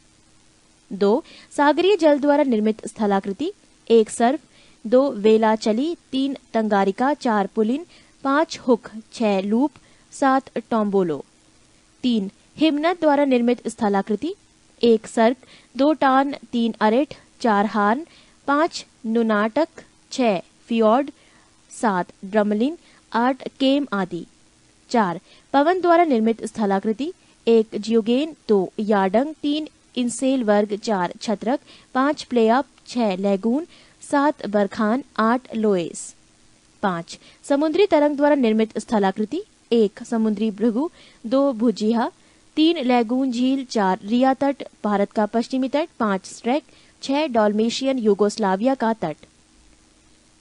2 सागरीय जल द्वारा निर्मित स्थलाकृति। 1 सर्फ। 2 वेलाचली। 3 तंगारिका। 4 पुलिन। 5 हुक। 6 लूप। 7 टोम्बोलो। 3 हिमनद द्वारा निर्मित स्थलाकृति। 1 सर्क। 2 टान। 3 अरेट। 4 हार्न। 5 नुनाटक। 6 फियोर्ड। 7 ड्रमलिन। 8 केम आदि। 4 पवन द्वारा निर्मित स्थलाकृति। 1 जियोगेन। 2 यार्डंग। 3 इंसेल वर्ग। 4 छत्रक। 5 प्लेअप। 6 लैगून। 7 बरखान। 8 लोएस। 5 समुद्री तरंग द्वारा निर्मित स्थलाकृति। 1 समुद्री भृगु। 2 भुजिया। 3 लैगून झील। 4 रिया तट, भारत का पश्चिमी तट। 5 स्ट्रेक। 6 डॉल्मेशियन, यूगोस्लाविया का तट।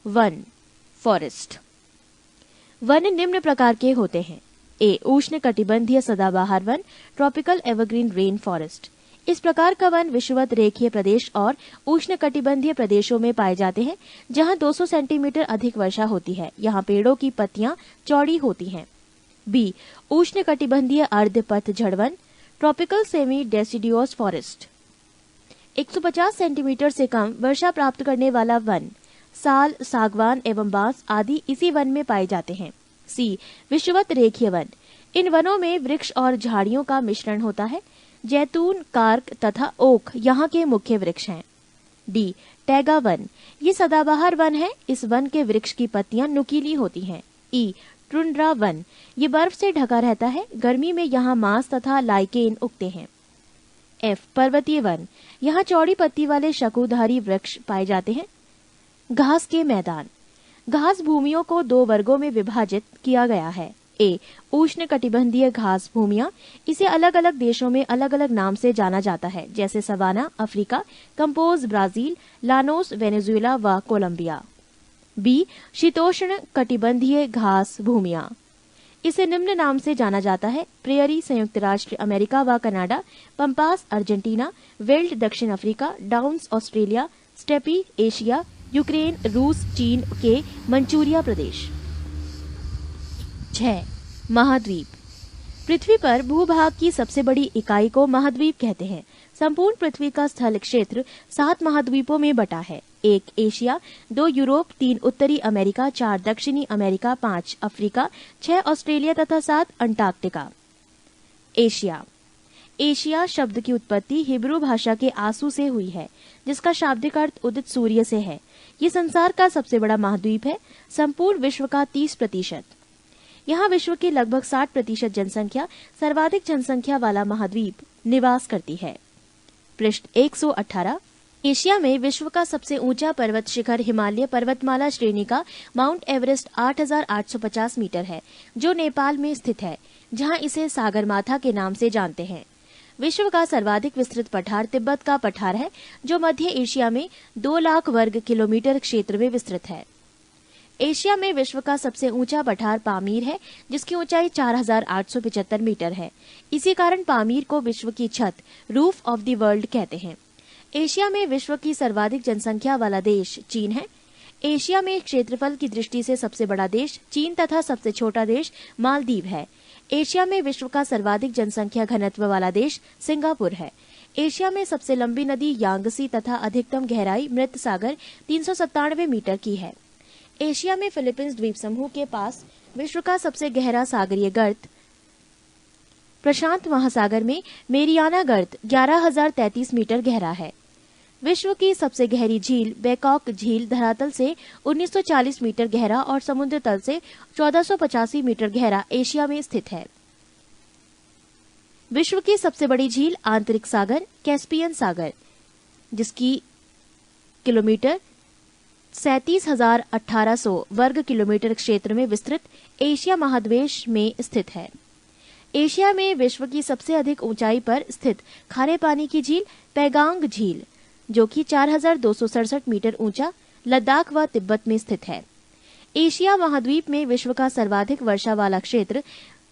One, forest. वन निम्न प्रकार के होते हैं। ए उष्ण कटिबंधीय सदाबहार one, tropical evergreen rain forest. इस प्रकार का वन विषुवत रेखीय प्रदेश और उष्ण कटिबंधीय प्रदेशों में पाए जाते हैं जहां 200 सेंटीमीटर अधिक वर्षा होती है। यहाँ पेड़ों की पत्तियां चौड़ी होती हैं। बी उष्ण कटिबंधीय अर्ध पतझड़ वन, tropical semi deciduous forest. 150 centimetre से कम वर्षा प्राप्त करने वाला वन, साल, सागवान एवं बांस आदि इसी वन में पाए जाते हैं। सी विषुवत रेखीय वन, इन वनों में वृक्ष और झाड़ियों का मिश्रण होता है। जैतून, कार्क तथा ओक यहाँ के मुख्य वृक्ष हैं। डी टैगा वन, ये सदाबहार वन है। इस वन के वृक्ष की पत्तियां नुकीली होती हैं। ई टुंड्रा वन, ये बर्फ से ढका रहता है। गर्मी में यहाँ मांस तथा लाइकेन उगते हैं। एफ पर्वतीय वन, यहाँ चौड़ी पत्ती वाले शकुधारी वृक्ष पाए जाते हैं। घास के मैदान, घास भूमियों को 2 वर्गों में विभाजित किया गया है। ए उष्ण कटिबंधीय घास भूमियां, इसे अलग अलग देशों में अलग अलग नाम से जाना जाता है, जैसे savanna Africa, campos Brazil, llanos Venezuela व कोलंबिया। बी शीतोष्ण कटिबंधीय घास भूमियां, इसे निम्न नाम से जाना जाता है। प्रेयरी संयुक्त राष्ट्र अमेरिका व कनाडा, पंपास अर्जेंटीना, वेल्ड दक्षिण Africa, downs Australia, steppe Asia, Ukraine, रूस, चीन के मंचूरिया प्रदेश। 6 महाद्वीप, पृथ्वी पर भूभाग की सबसे बड़ी इकाई को महाद्वीप कहते हैं। संपूर्ण पृथ्वी का स्थल क्षेत्र 7 महाद्वीपों में बटा है। 1 एशिया, 2 यूरोप, 3 उत्तरी अमेरिका, 4 दक्षिणी अमेरिका, 5 अफ्रीका, 6 ऑस्ट्रेलिया तथा 7 अंटार्कटिका। एशिया, एशिया शब्द की उत्पत्ति हिब्रू भाषा के आंसू से हुई है, जिसका शाब्दिक अर्थ उदित सूर्य से है। ये संसार का सबसे बड़ा महाद्वीप है। संपूर्ण विश्व का 30%। यहाँ विश्व की लगभग 60% जनसंख्या, सर्वाधिक जनसंख्या वाला महाद्वीप निवास करती है। पृष्ठ 118। एशिया में विश्व का सबसे ऊंचा पर्वत शिखर हिमालय पर्वतमाला श्रेणी का माउंट एवरेस्ट 8,850 मीटर है, जो नेपाल में स्थित है, जहां इसे सागरमाथा के नाम से जानते हैं। विश्व का सर्वाधिक विस्तृत पठार तिब्बत का पठार है, जो मध्य एशिया में 2 लाख वर्ग किलोमीटर क्षेत्र में विस्तृत है। एशिया में विश्व का सबसे ऊंचा पठार पामीर है, जिसकी ऊंचाई 4875 मीटर है। इसी कारण पामीर को विश्व की छत, रूफ ऑफ द वर्ल्ड कहते हैं। एशिया में विश्व की सर्वाधिक जनसंख्या वाला देश चीन है। एशिया में क्षेत्रफल की दृष्टि से सबसे बड़ा देश चीन तथा सबसे छोटा देश मालदीव है। एशिया में विश्व का सर्वाधिक जनसंख्या घनत्व वाला देश सिंगापुर है। एशिया में सबसे लंबी नदी यांगसी तथा अधिकतम गहराई मृत सागर 397 मीटर की है। एशिया में फिलीपींस द्वीप समूह के पास विश्व का सबसे गहरा सागरीय गर्त प्रशांत महासागर में मेरियाना गर्त 11,033 मीटर गहरा है। विश्व की सबसे गहरी झील बैकॉक झील धरातल से 1940 मीटर गहरा और समुद्र तल से 1485 मीटर गहरा एशिया में स्थित है। विश्व की सबसे बड़ी झील आंतरिक सागर कैस्पियन सागर, जिसकी किलोमीटर 37,1800 वर्ग किलोमीटर क्षेत्र में विस्तृत एशिया महाद्वीप में स्थित है। एशिया में विश्व की सबसे अधिक ऊंचाई पर स्थित खारे पानी की झील पैगांग झील, जो कि 4,267 मीटर ऊंचा लद्दाख व तिब्बत में स्थित है। एशिया महाद्वीप में विश्व का सर्वाधिक वर्षा वाला क्षेत्र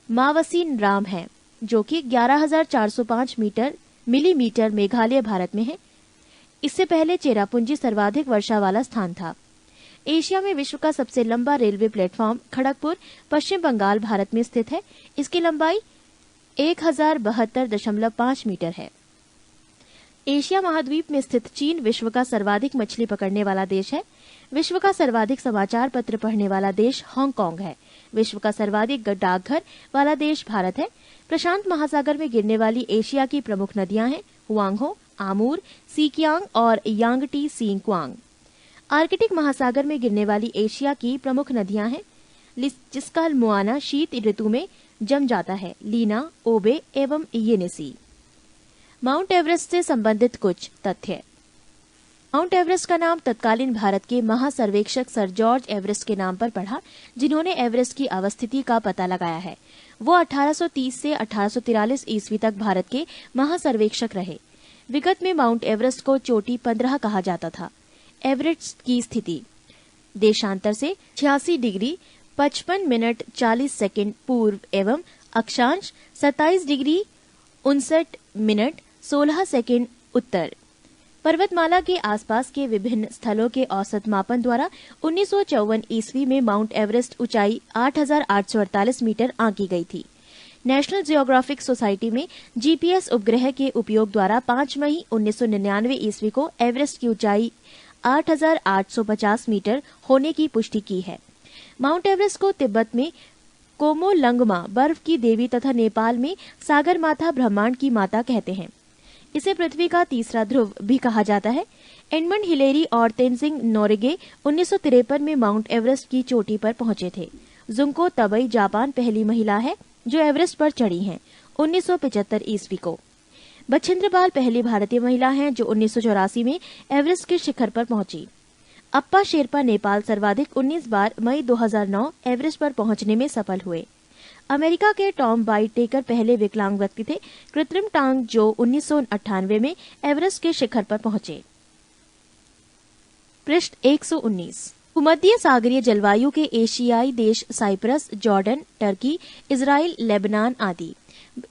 मावसीन राम है, जो कि 11,405 मिलीमीटर मेघालय भारत में है। इससे पहले चेरापूंजी सर्वाधिक वर्षा वाला स्थान था। एशिया में विश्व का सबसे लंबा रेलवे प्लेटफॉर्म खड़गपुर पश्चिम बंगाल भारत में स्थित है। इसकी लंबाई 1072.5 मीटर है। एशिया महाद्वीप में स्थित चीन विश्व का सर्वाधिक मछली पकड़ने वाला देश है। विश्व का सर्वाधिक समाचार पत्र पढ़ने वाला देश हांगकांग है। विश्व का सर्वाधिक डाकघर वाला देश भारत है। प्रशांत महासागर में गिरने वाली एशिया की प्रमुख नदियां हैं हुआंगहो, आमूर, सीकियांग और यांगटी सींगक्वांग। आर्कटिक महासागर में गिरने वाली एशिया की प्रमुख नदियां हैं, जिसका मुआना शीत ऋतु में जम जाता है, लीना, ओबे एवं येनेसी। माउंट एवरेस्ट से संबंधित कुछ तथ्य। माउंट एवरेस्ट का नाम तत्कालीन भारत के महासर्वेक्षक सर जॉर्ज एवरेस्ट के नाम पर पड़ा, जिन्होंने एवरेस्ट की अवस्थिति का पता लगाया है। वो 1830 से 1843 ईस्वी तक भारत के महासर्वेक्षक रहे। विगत में माउंट एवरेस्ट को चोटी 15 कहा जाता था। एवरेस्ट की स्थिति देशांतर से 86 डिग्री 55 मिनट 40 सेकंड पूर्व एवं अक्षांश 27 डिग्री 59 मिनट 16 सेकंड उत्तर। पर्वतमाला के आसपास के विभिन्न स्थलों के औसत मापन द्वारा 1954 ईस्वी में माउंट एवरेस्ट ऊंचाई 8,848 मीटर आंकी गई थी। नेशनल जियोग्राफिक सोसाइटी में जीपीएस उपग्रह के उपयोग द्वारा 5 मई 1999 ईस्वी को एवरेस्ट की ऊंचाई 8,850 मीटर होने की पुष्टि की है। माउंट एवरेस्ट को तिब्बत में कोमोलंगमा बर्फ की देवी तथा नेपाल में सागर माता ब्रह्मांड की माता कहते हैं। इसे पृथ्वी का तीसरा ध्रुव भी कहा जाता है। एडमंड हिलेरी और तेनजिंग नोरिगे 1953 में माउंट एवरेस्ट की चोटी पर पहुंचे थे। जुंको तबई जापान पहली महिला है जो एवरेस्ट पर चढ़ी हैं 1975 ईस्वी को। बछेंद्र पाल पहली भारतीय महिला हैं जो 1984 में एवरेस्ट के शिखर पर पहुंची। अप्पा शेरपा नेपाल सर्वाधिक 19 बार मई 2009 एवरेस्ट पर पहुंचने में सफल हुए। अमेरिका के टॉम वाइटेकर पहले विकलांग व्यक्ति थे कृत्रिम टांग जो 1998 में एवरेस्ट के शिखर पर पहुंचे। पृष्ठ 119। भूमध्य सागरीय जलवायु के एशियाई देश Cyprus, Jordan, Turkey, Israel, Lebanon आदि।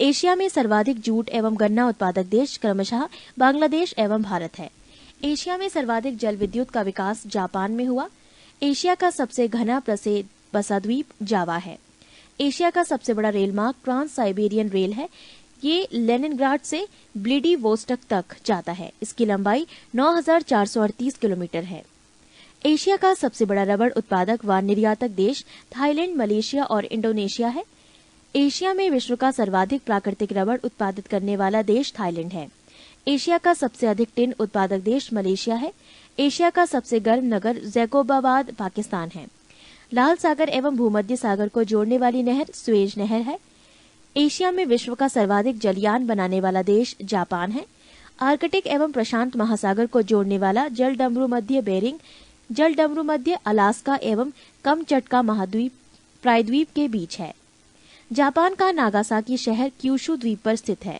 एशिया में सर्वाधिक जूट एवं गन्ना उत्पादक देश क्रमशः बांग्लादेश एवं भारत है। एशिया में सर्वाधिक जल विद्युत का विकास जापान में हुआ। एशिया का सबसे घना प्रसिद्ध बसा द्वीप जावा है। एशिया का सबसे बड़ा रेल मार्ग ट्रांस साइबेरियन रेल है। ये लेनिनग्राड से व्लादिवोस्टोक तक जाता है। इसकी लंबाई 9,438 किलोमीटर है। एशिया का सबसे बड़ा रबड़ उत्पादक व निर्यातक देश थाईलैंड, मलेशिया और इंडोनेशिया है। एशिया में विश्व का सर्वाधिक प्राकृतिक रबड़ उत्पादित करने वाला देश थाईलैंड है। एशिया का सबसे अधिक टिन उत्पादक देश मलेशिया है। एशिया का सबसे गर्म नगर जैकोबाबाद पाकिस्तान है। लाल सागर एवं भूमध्य सागर को जोड़ने वाली नहर स्वेज नहर है। एशिया में विश्व का सर्वाधिक जलयान बनाने वाला देश जापान है। आर्कटिक एवं प्रशांत महासागर को जोड़ने वाला जलडमरू मध्य बेरिंग, जलडमरू मध्य अलास्का एवं कमचटका महाद्वीप प्रायद्वीप के बीच है। जापान का नागासाकी शहर क्यूशु द्वीप पर स्थित है।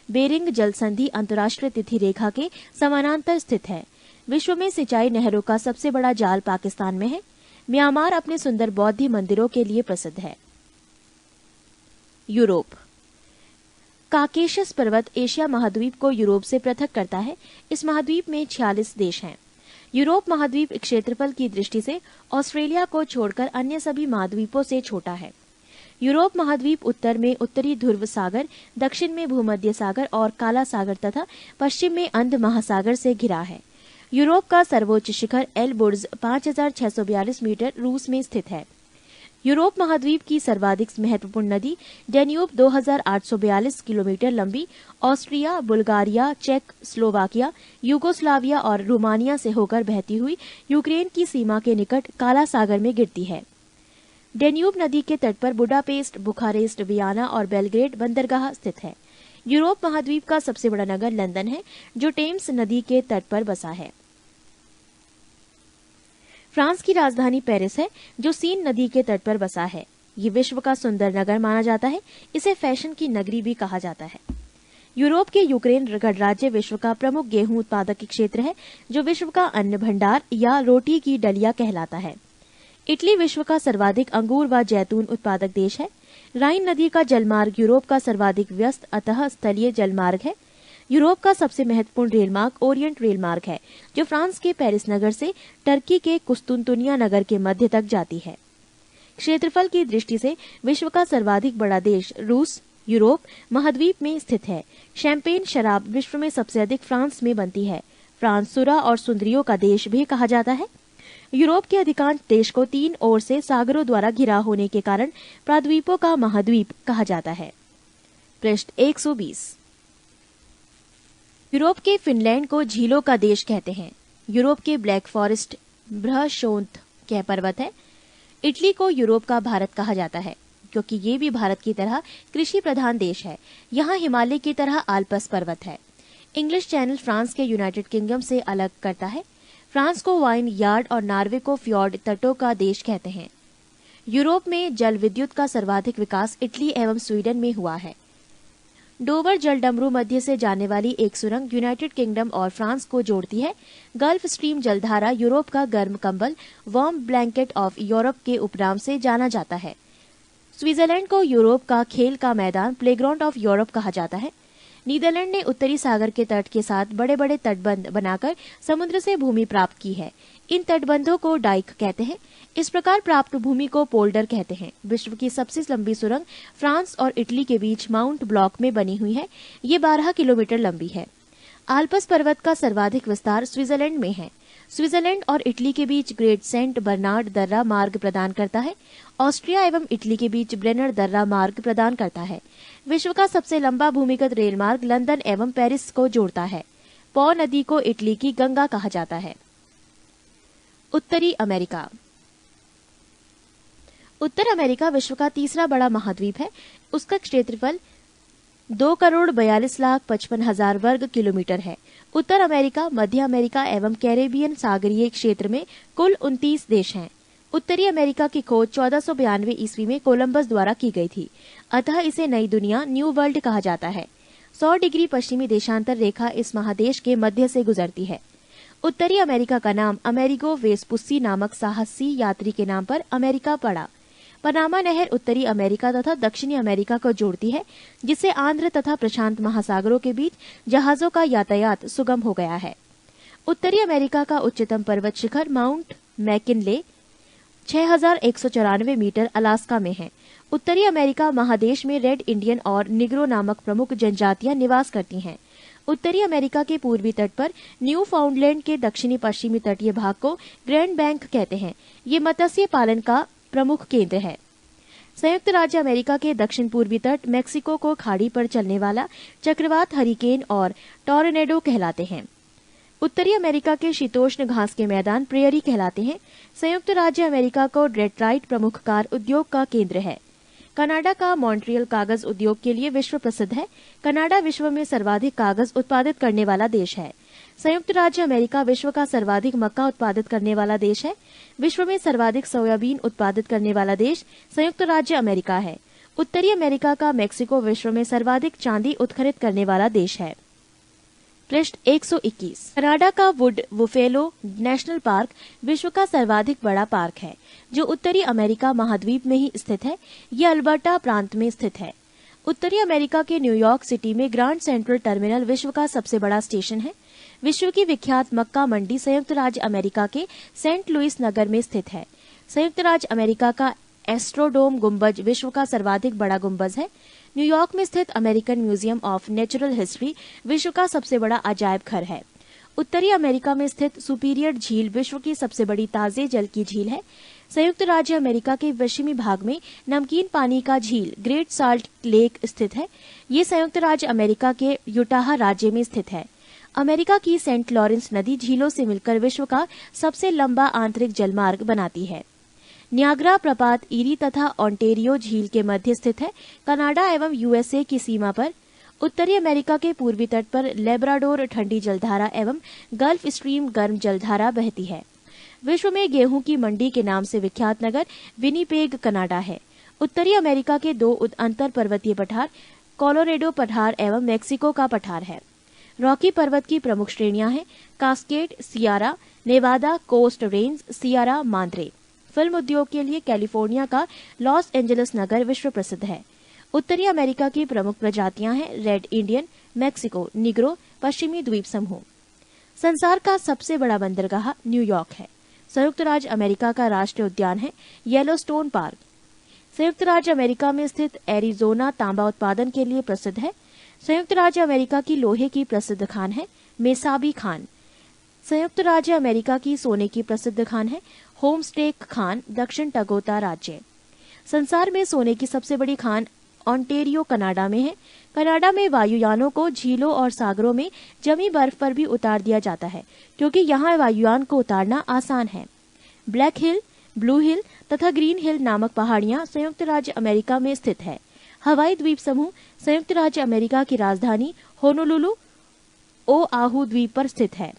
बेरिंग जल संधि अंतर्राष्ट्रीय तिथि रेखा के समानांतर स्थित है। विश्व में सिंचाई नहरों का सबसे बड़ा जाल पाकिस्तान में है। म्यांमार अपने सुंदर बौद्ध मंदिरों के लिए प्रसिद्ध है। यूरोप। काकेशस पर्वत एशिया महाद्वीप को यूरोप से पृथक करता है। इस महाद्वीप में 46 देश हैं। यूरोप महाद्वीप क्षेत्रफल की दृष्टि से ऑस्ट्रेलिया को छोड़कर अन्य सभी महाद्वीपों से छोटा है। यूरोप महाद्वीप उत्तर में उत्तरी ध्रुव सागर, दक्षिण में भूमध्य सागर और काला सागर तथा पश्चिम में अंध महासागर से घिरा है। यूरोप का सर्वोच्च शिखर एलबुर्ज 5642 मीटर रूस में स्थित है। यूरोप महाद्वीप की सर्वाधिक महत्वपूर्ण नदी डेन्यूब 2842 किलोमीटर लंबी ऑस्ट्रिया, बुल्गारिया, चेक, स्लोवाकिया, यूगोस्लाविया और रोमानिया से होकर बहती हुई यूक्रेन की सीमा के निकट काला सागर में गिरती है। डेन्यूब नदी के तट पर बुडापेस्ट, बुखारेस्ट, वियना और बेलग्रेड बंदरगाह स्थित है। यूरोप महाद्वीप का सबसे बड़ा नगर लंदन है, जो टेम्स नदी के तट पर बसा है। फ्रांस की राजधानी पेरिस है, जो सीन नदी के तट पर बसा है। ये विश्व का सुंदर नगर माना जाता है। इसे फैशन की नगरी भी कहा जाता है। यूरोप के यूक्रेन गणराज्य विश्व का प्रमुख गेहूं उत्पादक क्षेत्र है, जो विश्व का अन्न भंडार या रोटी की डलिया कहलाता है। इटली विश्व का सर्वाधिक अंगूर व जैतून उत्पादक देश है। राइन नदी का जलमार्ग यूरोप का सर्वाधिक व्यस्त अतः स्थलीय जलमार्ग है। यूरोप का सबसे महत्वपूर्ण रेलमार्ग ओरिएंट रेलमार्ग है, जो फ्रांस के पेरिस नगर से टर्की के कुस्तुनतुनिया नगर के मध्य तक जाती है। क्षेत्रफल की दृष्टि से विश्व का सर्वाधिक बड़ा देश रूस यूरोप महाद्वीप में स्थित है। शैंपेन शराब विश्व में सबसे अधिक फ्रांस में बनती है। फ्रांस सुरा और सुंदरियों का देश भी कहा जाता है। यूरोप के अधिकांश देश को 3 ओर से सागरों द्वारा घिरा होने के कारण प्राद्वीपों का महाद्वीप कहा जाता है। पृष्ठ 120। यूरोप के फिनलैंड को झीलों का देश कहते हैं। यूरोप के ब्लैक फॉरेस्ट ब्रहशोंत के पर्वत है। इटली को यूरोप का भारत कहा जाता है, क्योंकि ये भी भारत की तरह कृषि प्रधान देश है। यहाँ हिमालय की तरह आल्प्स पर्वत है। इंग्लिश चैनल फ्रांस के यूनाइटेड किंगडम से अलग करता है। फ्रांस को वाइन यार्ड और नॉर्वे को फ्योर्ड तटों का देश कहते हैं। यूरोप में जल विद्युत का सर्वाधिक विकास इटली एवं स्वीडन में हुआ है। डोवर जलडमरू मध्य से जाने वाली एक सुरंग यूनाइटेड किंगडम और फ्रांस को जोड़ती है। गल्फ स्ट्रीम जलधारा यूरोप का गर्म कंबल वार्म ब्लैंकेट ऑफ यूरोप के उपनाम से जाना जाता है। स्विट्जरलैंड को यूरोप का खेल का मैदान प्लेग्राउंड ऑफ यूरोप कहा जाता है। नीदरलैंड ने उत्तरी सागर के तट के साथ बड़े बड़े तटबंध बनाकर समुद्र से भूमि प्राप्त की है। इन तटबंधों को डाइक कहते हैं। इस प्रकार प्राप्त भूमि को पोल्डर कहते हैं। विश्व की सबसे लंबी सुरंग फ्रांस और इटली के बीच माउंट ब्लॉक में बनी हुई है। ये 12 किलोमीटर लंबी है। आल्प्स पर्वत का सर्वाधिक विस्तार स्विट्जरलैंड में है। स्विट्जरलैंड और इटली के बीच ग्रेट सेंट बर्नार्ड दर्रा मार्ग प्रदान करता है। ऑस्ट्रिया एवं इटली के बीच ब्रेनर दर्रा मार्ग प्रदान करता है। विश्व का सबसे लंबा भूमिगत रेल मार्ग लंदन एवं पेरिस को जोड़ता है। पो नदी को इटली की गंगा कहा जाता है। उत्तरी अमेरिका। उत्तर अमेरिका विश्व का तीसरा बड़ा महाद्वीप है। उसका क्षेत्रफल 2,42,55,000 वर्ग किलोमीटर है। उत्तर अमेरिका, मध्य अमेरिका एवं कैरेबियन सागरीय क्षेत्र में कुल 29 देश हैं। उत्तरी अमेरिका की खोज 1492 ईस्वी में कोलंबस द्वारा की गई थी, अतः इसे नई दुनिया न्यू वर्ल्ड कहा जाता है। 100 डिग्री पश्चिमी देशांतर रेखा इस महादेश के मध्य से गुजरती है। उत्तरी अमेरिका का नाम अमेरिगो वेस्पुस्सी नामक साहसी यात्री के नाम पर अमेरिका पड़ा। पनामा नहर उत्तरी अमेरिका तथा दक्षिणी अमेरिका को जोड़ती है, जिससे आंध्र तथा प्रशांत महासागरों के बीच जहाजों का यातायात सुगम हो गया है। उत्तरी अमेरिका का उच्चतम पर्वत शिखर माउंट मैकिनले 6,194 मीटर अलास्का में है। उत्तरी अमेरिका महादेश में रेड इंडियन और निग्रो नामक प्रमुख जनजातियां निवास करती हैं। उत्तरी अमेरिका के पूर्वी तट पर न्यू फाउंडलैंड के दक्षिणी पश्चिमी तटीय भाग को ग्रैंड बैंक कहते हैं। ये मत्स्य पालन का प्रमुख केंद्र है। संयुक्त राज्य अमेरिका के दक्षिण पूर्वी तट मैक्सिको को खाड़ी पर चलने वाला चक्रवात, हरिकेन और टॉर्नेडो कहलाते हैं। उत्तरी अमेरिका के शीतोष्ण घास के मैदान प्रेयरी कहलाते हैं। संयुक्त राज्य अमेरिका को डेट्राइट प्रमुख कार उद्योग का केंद्र है। कनाडा का मॉन्ट्रियल कागज उद्योग के लिए विश्व प्रसिद्ध है। कनाडा विश्व में सर्वाधिक कागज उत्पादित करने वाला देश है। संयुक्त राज्य अमेरिका विश्व का सर्वाधिक मक्का उत्पादित करने वाला देश है। विश्व में सर्वाधिक सोयाबीन उत्पादित करने वाला देश संयुक्त राज्य अमेरिका है। उत्तरी अमेरिका का मेक्सिको विश्व में सर्वाधिक चांदी उत्खनन करने वाला देश है। पृष्ठ 121। कनाडा का वुड बुफेलो नेशनल पार्क विश्व का सर्वाधिक बड़ा पार्क है, जो उत्तरी अमेरिका महाद्वीप में ही स्थित है। यह अल्बर्टा प्रांत में स्थित है। उत्तरी अमेरिका के न्यूयॉर्क सिटी में ग्रांड सेंट्रल टर्मिनल विश्व का सबसे बड़ा स्टेशन है। विश्व की विख्यात मक्का मंडी संयुक्त राज्य अमेरिका के सेंट लुइस नगर में स्थित है। संयुक्त राज्य अमेरिका का एस्ट्रोडोम गुंबज विश्व का सर्वाधिक बड़ा गुंबज है। न्यूयॉर्क में स्थित American museum of natural history विश्व का सबसे बड़ा अजायब घर है। उत्तरी अमेरिका में स्थित सुपीरियर झील विश्व की सबसे बड़ी ताजे जल की झील है। संयुक्त राज्य अमेरिका के पश्चिमी भाग में नमकीन पानी का झील ग्रेट साल्ट लेक स्थित है। ये संयुक्त राज्य अमेरिका के यूटाह राज्य में स्थित है। अमेरिका की सेंट लॉरेंस नदी झीलों से मिलकर विश्व का सबसे लंबा आंतरिक जलमार्ग बनाती है। न्याग्रा प्रपात ईरी तथा ओंटेरियो झील के मध्य स्थित है। कनाडा एवं यूएसए की सीमा पर उत्तरी अमेरिका के पूर्वी तट पर लेब्राडोर ठंडी जलधारा एवं गल्फ स्ट्रीम गर्म जलधारा बहती है। विश्व में गेहूं की मंडी के नाम से विख्यात नगर विनीपेग कनाडा है। उत्तरी अमेरिका के दो अंतर पर्वतीय पठार कोलोरेडो पठार एवं मेक्सिको का पठार है। रॉकी पर्वत की प्रमुख श्रेणियां हैं Cascade, Sierra, Nevada, Coast Range, Sierra Madre उद्योग के लिए कैलिफोर्निया का लॉस एंजलिस नगर विश्व प्रसिद्ध है। उत्तरी अमेरिका की प्रमुख प्रजातियां हैं रेड इंडियन, मैक्सिको, निग्रो, पश्चिमी द्वीप समूह। संसार का सबसे बड़ा बंदरगाह न्यूयॉर्क है। संयुक्त राज्य अमेरिका का राष्ट्रीय उद्यान है येलोस्टोन पार्क। संयुक्त राज्य अमेरिका में स्थित एरिजोना तांबा उत्पादन के लिए प्रसिद्ध है। संयुक्त राज्य अमेरिका की लोहे की प्रसिद्ध खान है मेसाबी खान। संयुक्त राज्य अमेरिका की सोने की प्रसिद्ध खान है होमस्टेक खान, दक्षिण टगोता राज्य। संसार में सोने की सबसे बड़ी खान ओंटेरियो कनाडा में है। कनाडा में वायुयानों को झीलों और सागरों में जमी बर्फ पर भी उतार दिया जाता है, क्योंकि यहाँ वायुयान को उतारना आसान है। ब्लैक हिल, ब्लू हिल तथा ग्रीन हिल नामक पहाड़ियां संयुक्त राज्य अमेरिका में स्थित है। हवाई द्वीप समूह संयुक्त राज्य अमेरिका की राजधानी होनोलुलु ओआहू द्वीप पर स्थित है।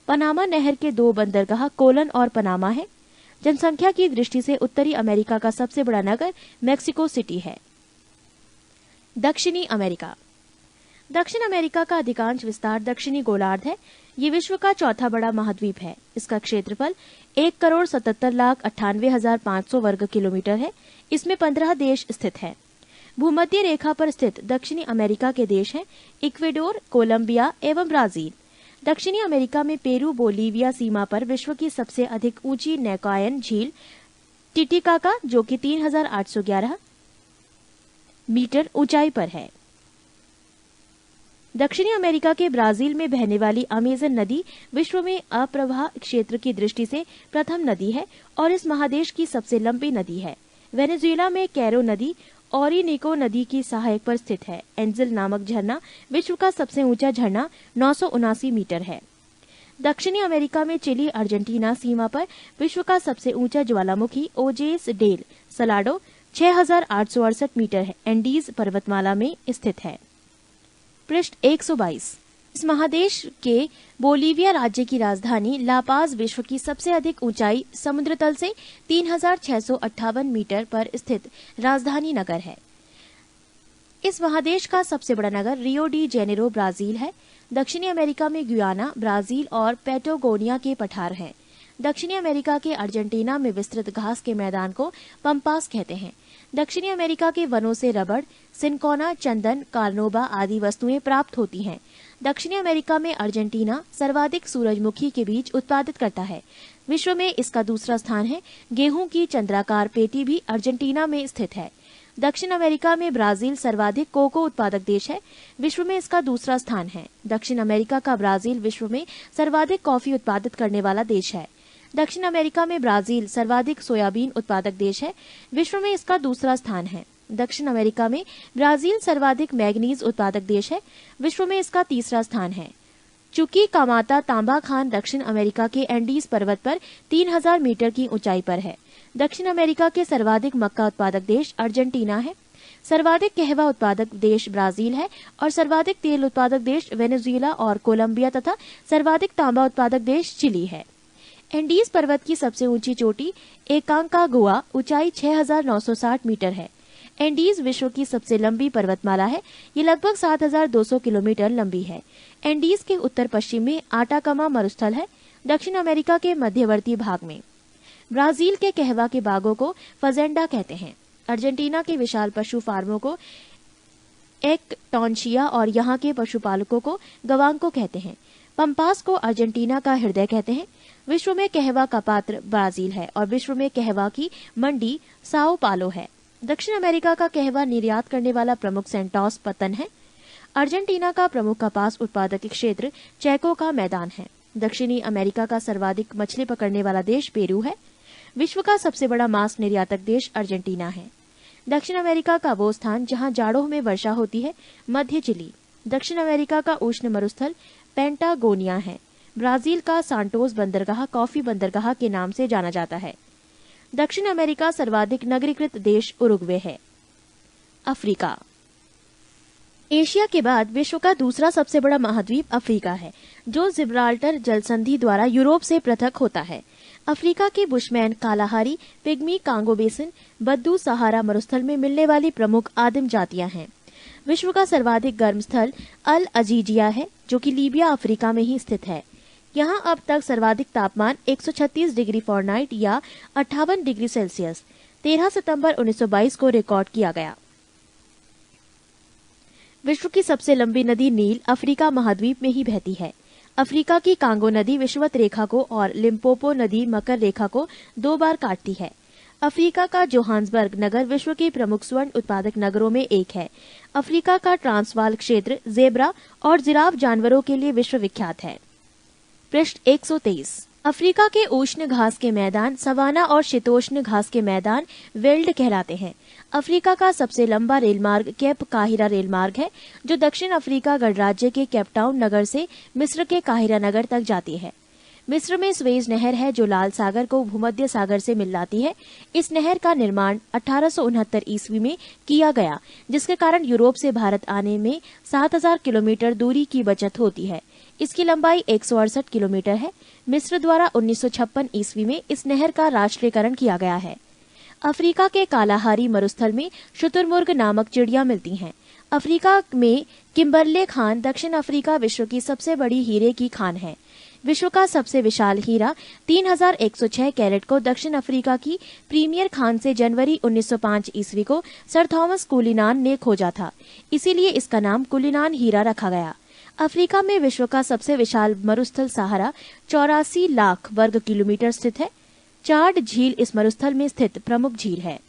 पनामा नहर के दो बंदरगाह कोलन और पनामा है। जनसंख्या की दृष्टि से उत्तरी अमेरिका का सबसे बड़ा नगर मेक्सिको सिटी है। दक्षिणी अमेरिका। दक्षिण अमेरिका का अधिकांश विस्तार दक्षिणी गोलार्ध है। ये विश्व का चौथा बड़ा महाद्वीप है। इसका क्षेत्रफल 1,77,98,500 वर्ग किलोमीटर है। इसमें 15 देश स्थित हैं। भूमध्य रेखा पर स्थित दक्षिणी अमेरिका के देश हैं इक्वेडोर, कोलंबिया एवं ब्राजील। दक्षिणी अमेरिका में पेरू बोलीविया सीमा पर विश्व की सबसे अधिक ऊंची नौकायन झील टिटिकाका, जो कि 3,811 मीटर ऊंचाई पर है। दक्षिणी अमेरिका के ब्राजील में बहने वाली अमेजन नदी विश्व में अप्रवाह क्षेत्र की दृष्टि से प्रथम नदी है और इस महादेश की सबसे लंबी नदी है। वेनेजुएला में कैरो नदी ओरिनिको नदी की सहायक पर स्थित है। एंजल नामक झरना विश्व का सबसे ऊंचा झरना 979 मीटर है। दक्षिणी अमेरिका में चिली अर्जेंटीना सीमा पर विश्व का सबसे ऊंचा ज्वालामुखी ओजेस डेल सलाडो 6,868 मीटर है। एंडीज पर्वतमाला में स्थित है। पृष्ठ 122। इस महादेश के बोलीविया राज्य की राजधानी लापाज विश्व की सबसे अधिक ऊंचाई समुद्र तल से 3,658 मीटर पर स्थित राजधानी नगर है। इस महादेश का सबसे बड़ा नगर रियो डी जेनेरो ब्राजील है। दक्षिणी अमेरिका में गुयाना, ब्राजील और पैटागोनिया के पठार हैं। दक्षिणी अमेरिका के अर्जेंटीना में विस्तृत घास के मैदान को पंपास कहते हैं। दक्षिणी अमेरिका के वनों से रबड़, सिनकोना, चंदन, कार्नोबा आदि वस्तुएं प्राप्त होती हैं। दक्षिणी अमेरिका में अर्जेंटीना सर्वाधिक सूरजमुखी के बीज उत्पादित करता है। विश्व में इसका दूसरा स्थान है। गेहूं की चंद्राकार पेटी भी अर्जेंटीना में स्थित है। दक्षिण अमेरिका में ब्राजील सर्वाधिक कोको उत्पादक देश है। विश्व में इसका दूसरा स्थान है। दक्षिण अमेरिका का ब्राजील विश्व में सर्वाधिक कॉफी उत्पादित करने वाला देश है। दक्षिण अमेरिका में ब्राजील सर्वाधिक सोयाबीन उत्पादक देश है। विश्व में इसका दूसरा स्थान है। दक्षिण अमेरिका में ब्राजील सर्वाधिक मैग्नीज उत्पादक देश है। विश्व में इसका तीसरा स्थान है। चुकी कामाता तांबा खान दक्षिण अमेरिका के एंडीज पर्वत पर 3,000 मीटर की ऊंचाई पर है। दक्षिण अमेरिका के सर्वाधिक मक्का उत्पादक देश अर्जेंटीना है। सर्वाधिक कहवा उत्पादक देश ब्राजील है और सर्वाधिक तेल उत्पादक देश वेनेजुएला और कोलंबिया तथा सर्वाधिक तांबा उत्पादक देश चिली है। एंडीज पर्वत की सबसे ऊंची चोटी एकांकागुआ ऊंचाई 6,960 मीटर है। एंडीज विश्व की सबसे लंबी पर्वतमाला है। ये लगभग 7,200 किलोमीटर लंबी है। एंडीज के उत्तर पश्चिम में आटाकामा मरुस्थल है। दक्षिण अमेरिका के मध्यवर्ती भाग में ब्राजील के कहवा के बागों को फजेंडा कहते हैं। अर्जेंटीना के विशाल पशु फार्मों को एक्टॉन्शिया और यहाँ के पशुपालकों को गवांको कहते हैं। पंपास को अर्जेंटीना का हृदय कहते हैं। विश्व में कहवा का पात्र ब्राजील है और विश्व में कहवा की मंडी साओ पालो है। दक्षिण अमेरिका का कहवा निर्यात करने वाला प्रमुख सेंटोस पतन है। अर्जेंटीना का प्रमुख कपास उत्पादक क्षेत्र चैको का मैदान है। दक्षिणी अमेरिका का सर्वाधिक मछली पकड़ने वाला देश पेरू है। विश्व का सबसे बड़ा मांस निर्यातक देश अर्जेंटीना है। दक्षिण अमेरिका का वो स्थान जहां जाड़ों में वर्षा होती है मध्य चिली। दक्षिण अमेरिका का उष्ण मरुस्थल पेंटागोनिया है। ब्राजील का सांटोस बंदरगाह कॉफी बंदरगाह के नाम से जाना जाता है। दक्षिण अमेरिका सर्वाधिक नगरीकृत देश उरुग्वे है। अफ्रीका एशिया के बाद विश्व का दूसरा सबसे बड़ा महाद्वीप अफ्रीका है, जो जिब्राल्टर जलसंधि द्वारा यूरोप से पृथक होता है। अफ्रीका के Bushman Kalahari, Pygmy, Congo basin, बद्दू सहारा मरुस्थल में मिलने वाली प्रमुख आदिम जातियां हैं। विश्व का सर्वाधिक गर्म स्थल अल अजीजिया है, जो कि लीबिया अफ्रीका में ही स्थित है। यहाँ अब तक सर्वाधिक तापमान 136 डिग्री फ़ारेनहाइट या 58 डिग्री सेल्सियस 13 सितंबर 1922 को रिकॉर्ड किया गया। विश्व की सबसे लंबी नदी नील अफ्रीका महाद्वीप में ही बहती है। अफ्रीका की कांगो नदी विषुवत रेखा को और लिम्पोपो नदी मकर रेखा को 2 बार काटती है। अफ्रीका का जोहान्सबर्ग नगर विश्व के प्रमुख स्वर्ण उत्पादक नगरों में एक है। अफ्रीका का ट्रांसवाल क्षेत्र जेब्रा और जिराफ जानवरों के लिए विश्व विख्यात है। पृष्ठ 123। अफ्रीका के उष्ण घास के मैदान सवाना और शीतोष्ण घास के मैदान वेल्ड कहलाते हैं। अफ्रीका का सबसे लंबा रेलमार्ग केप काहिरा रेलमार्ग है, जो दक्षिण अफ्रीका गणराज्य के केपटाउन नगर से मिस्र के काहिरा नगर तक जाती है। मिस्र में स्वेज नहर है, जो लाल सागर को भूमध्य सागर से मिलाती है। इस नहर का निर्माण 1869 ईस्वी में किया गया, जिसके कारण यूरोप से भारत आने में 7,000 किलोमीटर दूरी की बचत होती है। इसकी लंबाई 168 किलोमीटर है। मिस्र द्वारा 1956 ईस्वी में इस नहर का राष्ट्रीयकरण किया गया है। अफ्रीका के कालाहारी मरुस्थल में शुतुरमुर्ग नामक चिड़िया मिलती हैं। अफ्रीका में किम्बरले खान दक्षिण अफ्रीका विश्व की सबसे बड़ी हीरे की खान है। विश्व का सबसे विशाल हीरा 3106 कैरेट को दक्षिण अफ्रीका की प्रीमियर खान से जनवरी 1905 ईस्वी को सर थॉमस कुलिनान ने खोजा था। इसीलिए इसका नाम कुलिनान हीरा रखा गया। अफ्रीका में विश्व का सबसे विशाल मरुस्थल सहारा 84 लाख वर्ग किलोमीटर स्थित है। चाड झील इस मरुस्थल में स्थित प्रमुख झील है।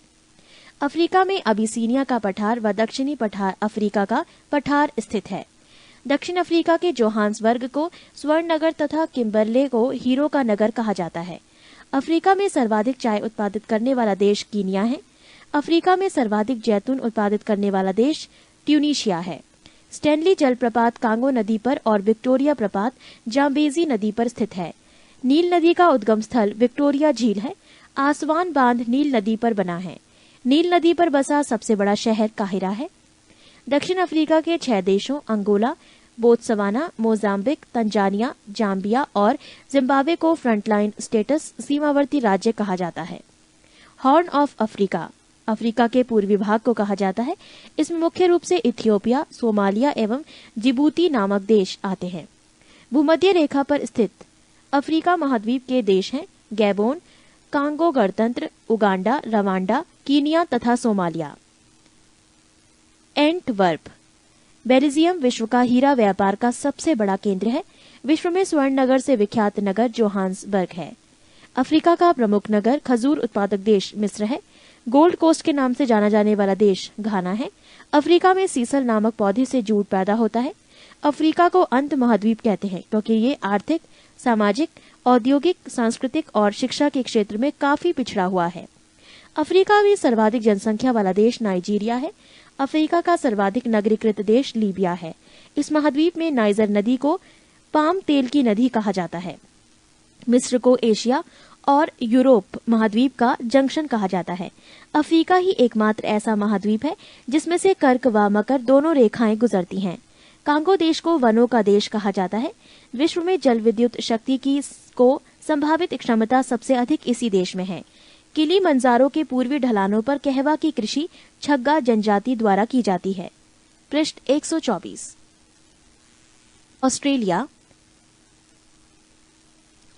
अफ्रीका में अबिसीनिया का पठार व दक्षिणी पठार अफ्रीका का पठार स्थित है। दक्षिण अफ्रीका के जोहान्सबर्ग को स्वर्ण नगर तथा किम्बरले को हीरो का नगर कहा जाता है। अफ्रीका में सर्वाधिक चाय उत्पादित करने वाला देश कीनिया है। अफ्रीका में सर्वाधिक जैतून उत्पादित करने वाला देश ट्यूनीशिया है। स्टैनली जलप्रपात कांगो नदी पर और विक्टोरिया प्रपात जाम्बेजी नदी पर स्थित है। नील नदी का उद्गम स्थल विक्टोरिया झील है। आसवान बांध नील नदी पर बना है। नील नदी पर बसा सबसे बड़ा शहर काहिरा है। दक्षिण अफ्रीका के 6 देशों Angola, Botswana, Mozambique, Tanzania, Zambia और जिम्बाब्वे को फ्रंटलाइन स्टेटस सीमावर्ती राज्य कहा जाता है। हॉर्न ऑफ अफ्रीका अफ्रीका के पूर्वी भाग को कहा जाता है। इसमें मुख्य रूप से इथियोपिया, सोमालिया एवं जिबूती नामक देश आते हैं। भूमध्य रेखा पर स्थित अफ्रीका महाद्वीप के देश हैं गैबोन, कांगो गणतंत्र, उगांडा, रवांडा, कीनिया तथा सोमालिया। एंटवर्प बेल्जियम विश्व का हीरा व्यापार का सबसे बड़ा केंद्र है। विश्व में स्वर्ण नगर से विख्यात नगर जोहान्सबर्ग है। अफ्रीका का प्रमुख नगर खजूर उत्पादक देश मिस्र है। गोल्ड कोस्ट के नाम से जाना जाने वाला देश घाना है। अफ्रीका में सीसल नामक पौधे से जूट पैदा होता है। अफ्रीका को अंत महाद्वीप कहते हैं क्योंकि ये आर्थिक, सामाजिक, औद्योगिक, सांस्कृतिक और शिक्षा के क्षेत्र में काफी पिछड़ा हुआ है। अफ्रीका में सर्वाधिक जनसंख्या वाला देश नाइजीरिया है। अफ्रीका का सर्वाधिक नगरीकृत देश लीबिया है। इस महाद्वीप में नाइजर नदी को पाम तेल की नदी कहा जाता है। मिस्र को एशिया और यूरोप महाद्वीप का जंक्शन कहा जाता है। अफ्रीका ही एकमात्र ऐसा महाद्वीप है जिसमें से कर्क व मकर दोनों रेखाएं गुजरती हैं। कांगो देश को वनों का देश कहा जाता है। विश्व में जल विद्युत शक्ति की को संभावित क्षमता सबसे अधिक इसी देश में है। किलीमंजारो के पूर्वी ढलानों पर कहवा की कृषि छग्गा जनजाति द्वारा की जाती है। पृष्ठ 124। ऑस्ट्रेलिया।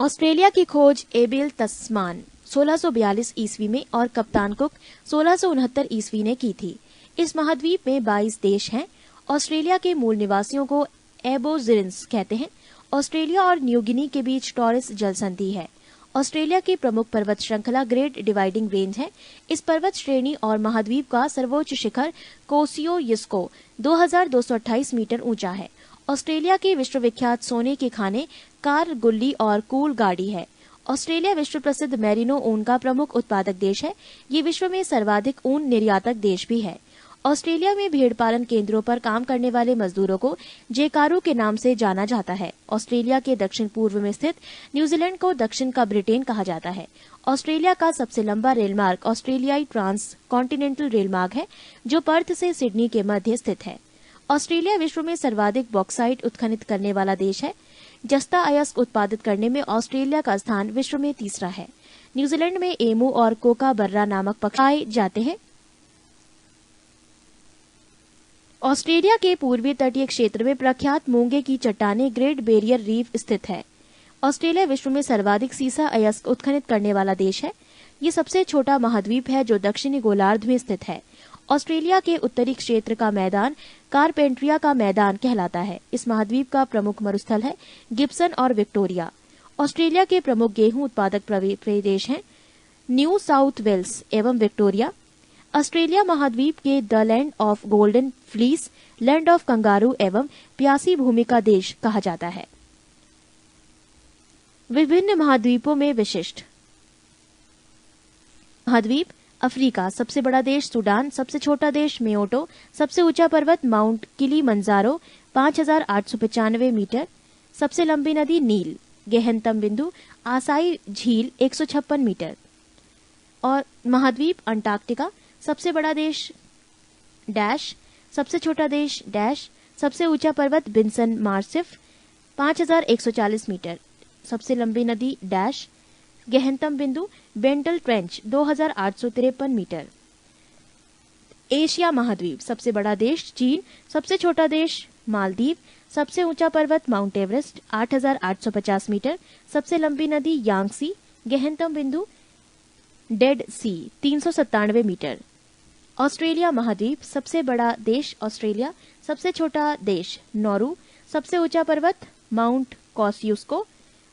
ऑस्ट्रेलिया की खोज एबेल तस्मान 1642 ईस्वी में और कप्तान कुक 1669 ईस्वी ने की थी। इस महाद्वीप में 22 देश हैं। ऑस्ट्रेलिया के मूल निवासियों को एबोरिजिन्स कहते हैं। ऑस्ट्रेलिया और न्यू गिनी के बीच टॉरस जलसंधि है। ऑस्ट्रेलिया की प्रमुख पर्वत श्रृंखला ग्रेट डिवाइडिंग रेंज है। इस पर्वत श्रेणी और महाद्वीप का सर्वोच्च शिखर कोसियोयिस्को 2228 मीटर ऊंचा है। ऑस्ट्रेलिया के विश्वविख्यात सोने के खाने कार गुल्ली और कूल गाड़ी है। ऑस्ट्रेलिया विश्व प्रसिद्ध मेरिनो ऊन का प्रमुख उत्पादक देश है। ये विश्व में सर्वाधिक ऊन निर्यातक देश भी है। ऑस्ट्रेलिया में भेड़ पालन केंद्रों पर काम करने वाले मजदूरों को जेकारू के नाम से जाना जाता है। ऑस्ट्रेलिया के दक्षिण पूर्व में स्थित न्यूजीलैंड को दक्षिण का ब्रिटेन कहा जाता है। ऑस्ट्रेलिया का सबसे लंबा रेलमार्ग ऑस्ट्रेलियाई ट्रांस कॉन्टिनेंटल रेलमार्ग है, जो पर्थ से सिडनी के मध्य स्थित है। ऑस्ट्रेलिया विश्व में सर्वाधिक बॉक्साइट उत्खनित करने वाला देश है। जस्ता अयस्क उत्पादित करने में ऑस्ट्रेलिया का स्थान विश्व में तीसरा है। न्यूजीलैंड में एमू और कोका बर्रा नामक पक्षी पाए जाते हैं। ऑस्ट्रेलिया के पूर्वी तटीय क्षेत्र में प्रख्यात मूंगे की चट्टानें ग्रेट बैरियर रीफ स्थित है। ऑस्ट्रेलिया विश्व में सर्वाधिक सीसा अयस्क उत्खनित करने वाला देश है। ये सबसे छोटा महाद्वीप है जो दक्षिणी गोलार्ध में स्थित है। ऑस्ट्रेलिया के उत्तरी क्षेत्र का मैदान कारपेंट्रिया का मैदान कहलाता है। इस महाद्वीप का प्रमुख मरुस्थल है गिब्सन और विक्टोरिया। ऑस्ट्रेलिया के प्रमुख गेहूं उत्पादक प्रदेश हैं न्यू साउथ वेल्स एवं विक्टोरिया। ऑस्ट्रेलिया महाद्वीप के the land of golden fleece, land of kangaroo एवं प्यासी भूमि का देश कहा जाता है। विभिन्न महाद्वीपों में विशिष्ट महाद्वीप अफ्रीका, सबसे बड़ा देश सूडान, सबसे छोटा देश मेओटो, सबसे ऊंचा पर्वत माउंट किलीमंजारो 5895 मीटर, सबसे लंबी नदी नील, गहनतम बिंदु आसाई झील 156 मीटर। और महाद्वीप अंटार्कटिका, सबसे बड़ा देश डैश, सबसे छोटा देश डैश, सबसे ऊंचा पर्वत बिन्सन मार्सिफ 5140 मीटर, सबसे लंबी नदी डैश, गहनतम बिंदु बेंटल ट्रेंच 2853 मीटर। एशिया महाद्वीप, सबसे बड़ा देश चीन, सबसे छोटा देश मालदीव, सबसे ऊंचा पर्वत माउंट एवरेस्ट 8850 मीटर, सबसे लंबी नदी यांगसी, गहनतम बिंदु डेड सी 397 मीटर। ऑस्ट्रेलिया महाद्वीप, सबसे बड़ा देश ऑस्ट्रेलिया, सबसे छोटा देश नौरू, सबसे ऊंचा पर्वत माउंट कॉस्युस्को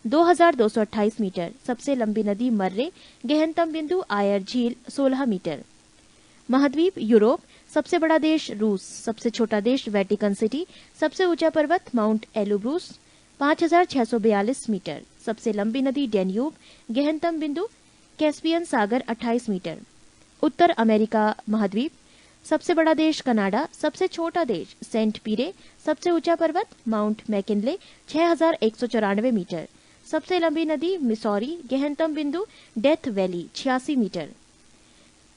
2228 मीटर, सबसे लंबी नदी मर्रे, गहनतम बिंदु आयर झील 16 मीटर। महाद्वीप यूरोप, सबसे बड़ा देश रूस, सबसे छोटा देश वेटिकन सिटी, सबसे ऊंचा पर्वत माउंट एलुब्रूस 5642 मीटर, सबसे लंबी नदी डेन्यूब, गहनतम बिंदु कैस्पियन सागर 28 मीटर। उत्तर अमेरिका महाद्वीप, सबसे बड़ा देश कनाडा, सबसे छोटा देश सेंट पीरे, सबसे ऊंचा पर्वत माउंट मैकिनले 6194 मीटर, सबसे लंबी नदी मिसौरी, गहनतम बिंदु डेथ वैली 86 मीटर।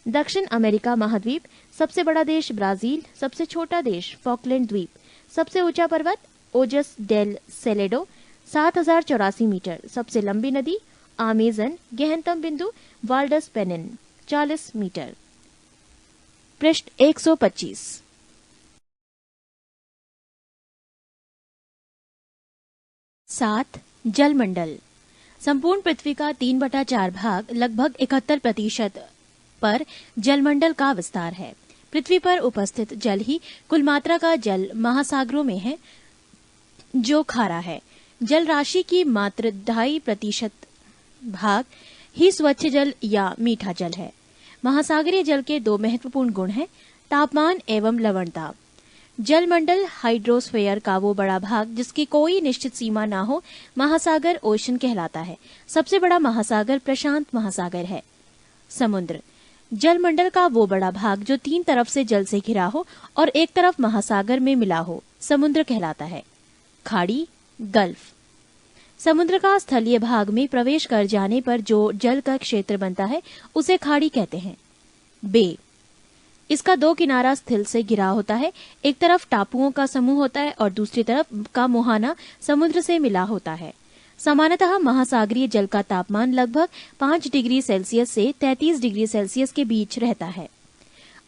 दक्षिण अमेरिका महाद्वीप, सबसे बड़ा देश ब्राजील, सबसे छोटा देश फॉकलैंड द्वीप, सबसे ऊंचा पर्वत ओजस डेल सेलेडो 7084 मीटर, सबसे लंबी नदी अमेजन, गहनतम बिंदु वाल्डस पेनिन 40 मीटर। पृष्ठ 125। 7. जलमंडल। संपूर्ण पृथ्वी का 3/4 भाग लगभग 71% पर जलमंडल का विस्तार है। पृथ्वी पर उपस्थित जल ही कुल मात्रा का जल महासागरों में है, जो खारा है। जल राशि की मात्र 2.5% भाग ही स्वच्छ जल या मीठा जल है। महासागरीय जल के 2 महत्वपूर्ण गुण हैं, तापमान एवं लवणता। जलमंडल हाइड्रोस्फीयर का वो बड़ा भाग जिसकी कोई निश्चित सीमा ना हो महासागर ओशन कहलाता है। सबसे बड़ा महासागर प्रशांत महासागर है। समुद्र। जलमंडल का वो बड़ा भाग जो 3 तरफ से जल से घिरा हो और एक तरफ महासागर में मिला हो समुद्र कहलाता है। खाड़ी, गल्फ। समुद्र का स्थलीय भाग में प्रवेश कर जाने पर जो जल का क्षेत्र बनता है उसे खाड़ी कहते हैं। बे। इसका 2 किनारा स्थल से घिरा होता है। एक तरफ टापुओं का समूह होता है और दूसरी तरफ का मुहाना समुद्र से मिला होता है। सामान्यतः महासागरीय जल का तापमान लगभग 5 डिग्री सेल्सियस से 33 डिग्री सेल्सियस के बीच रहता है।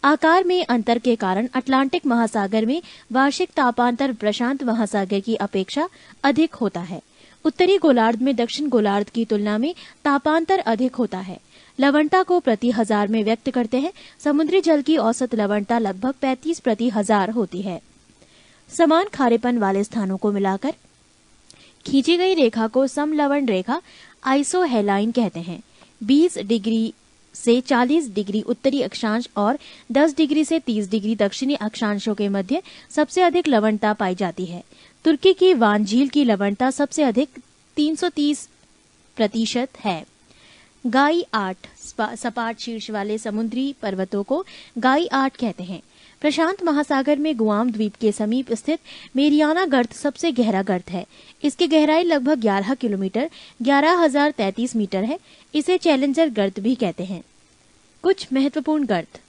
आकार में अंतर के कारण अटलांटिक महासागर में वार्षिक तापांतर प्रशांत महासागर की अपेक्षा अधिक होता है। उत्तरी गोलार्ध में दक्षिण गोलार्ध की तुलना में तापांतर अधिक होता है। लवणता को प्रति हजार में व्यक्त करते हैं। समुद्री जल की औसत लवणता लगभग 35 प्रति हजार होती है। समान खारेपन वाले स्थानों को मिलाकर खींची गई रेखा को समलवण रेखा आइसोहेलाइन कहते हैं। 20 डिग्री से 40 डिग्री उत्तरी अक्षांश और 10 डिग्री से 30 डिग्री दक्षिणी अक्षांशों के मध्य सबसे अधिक लवणता पाई जाती है। तुर्की की वान झील की लवणता सबसे अधिक 330% है। गाई 8 सपाट शीर्ष वाले समुद्री पर्वतों को गाई 8 कहते हैं। प्रशांत महासागर में गुआम द्वीप के समीप स्थित मेरियाना गर्त सबसे गहरा गर्त है। इसकी गहराई लगभग 11 किलोमीटर 11,033 मीटर है। इसे चैलेंजर गर्त भी कहते हैं। कुछ महत्वपूर्ण गर्त: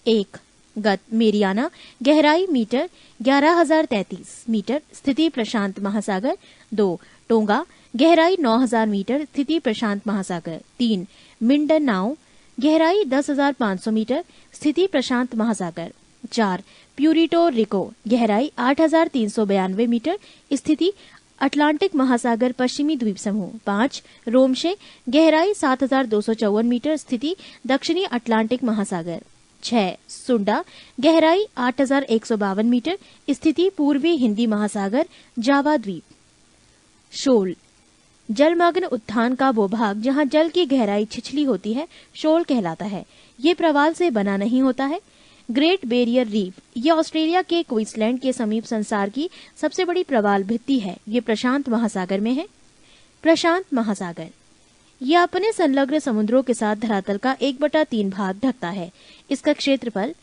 1. गर्त मेरियाना, गहराई मीटर 11,033 मीटर, स्थिति प्रशांत महासागर। 2. टोंगा, गहराई 9,000 मीटर, स्थिति प्रशांत महासागर। 3. मिंडनाओ, गहराई 10,500 मीटर, स्थिति प्रशांत महासागर। 4. प्यूरिटो रिको, गहराई 8,392 मीटर, स्थिति अटलांटिक महासागर पश्चिमी द्वीप समूह। 5. रोमशे, गहराई 7,254 मीटर, स्थिति दक्षिणी अटलांटिक महासागर। 6. सुंडा, गहराई 8,152 मीटर, स्थिति पूर्वी हिंदी महासागर जावा द्वीप। शोल, जलमग्न उत्थान का वो भाग जहां जल की गहराई छिछली होती है, शोल कहलाता है। ये प्रवाल से बना नहीं होता है। ग्रेट बैरियर रीफ, यह ऑस्ट्रेलिया के क्वींसलैंड के समीप संसार की सबसे बड़ी प्रवाल भित्ति है। ये प्रशांत महासागर में है। प्रशांत महासागर, यह अपने संलग्न समुद्रों के साथ धरातल का 1/3 भाग ढकता है। इसका क्षेत्रफल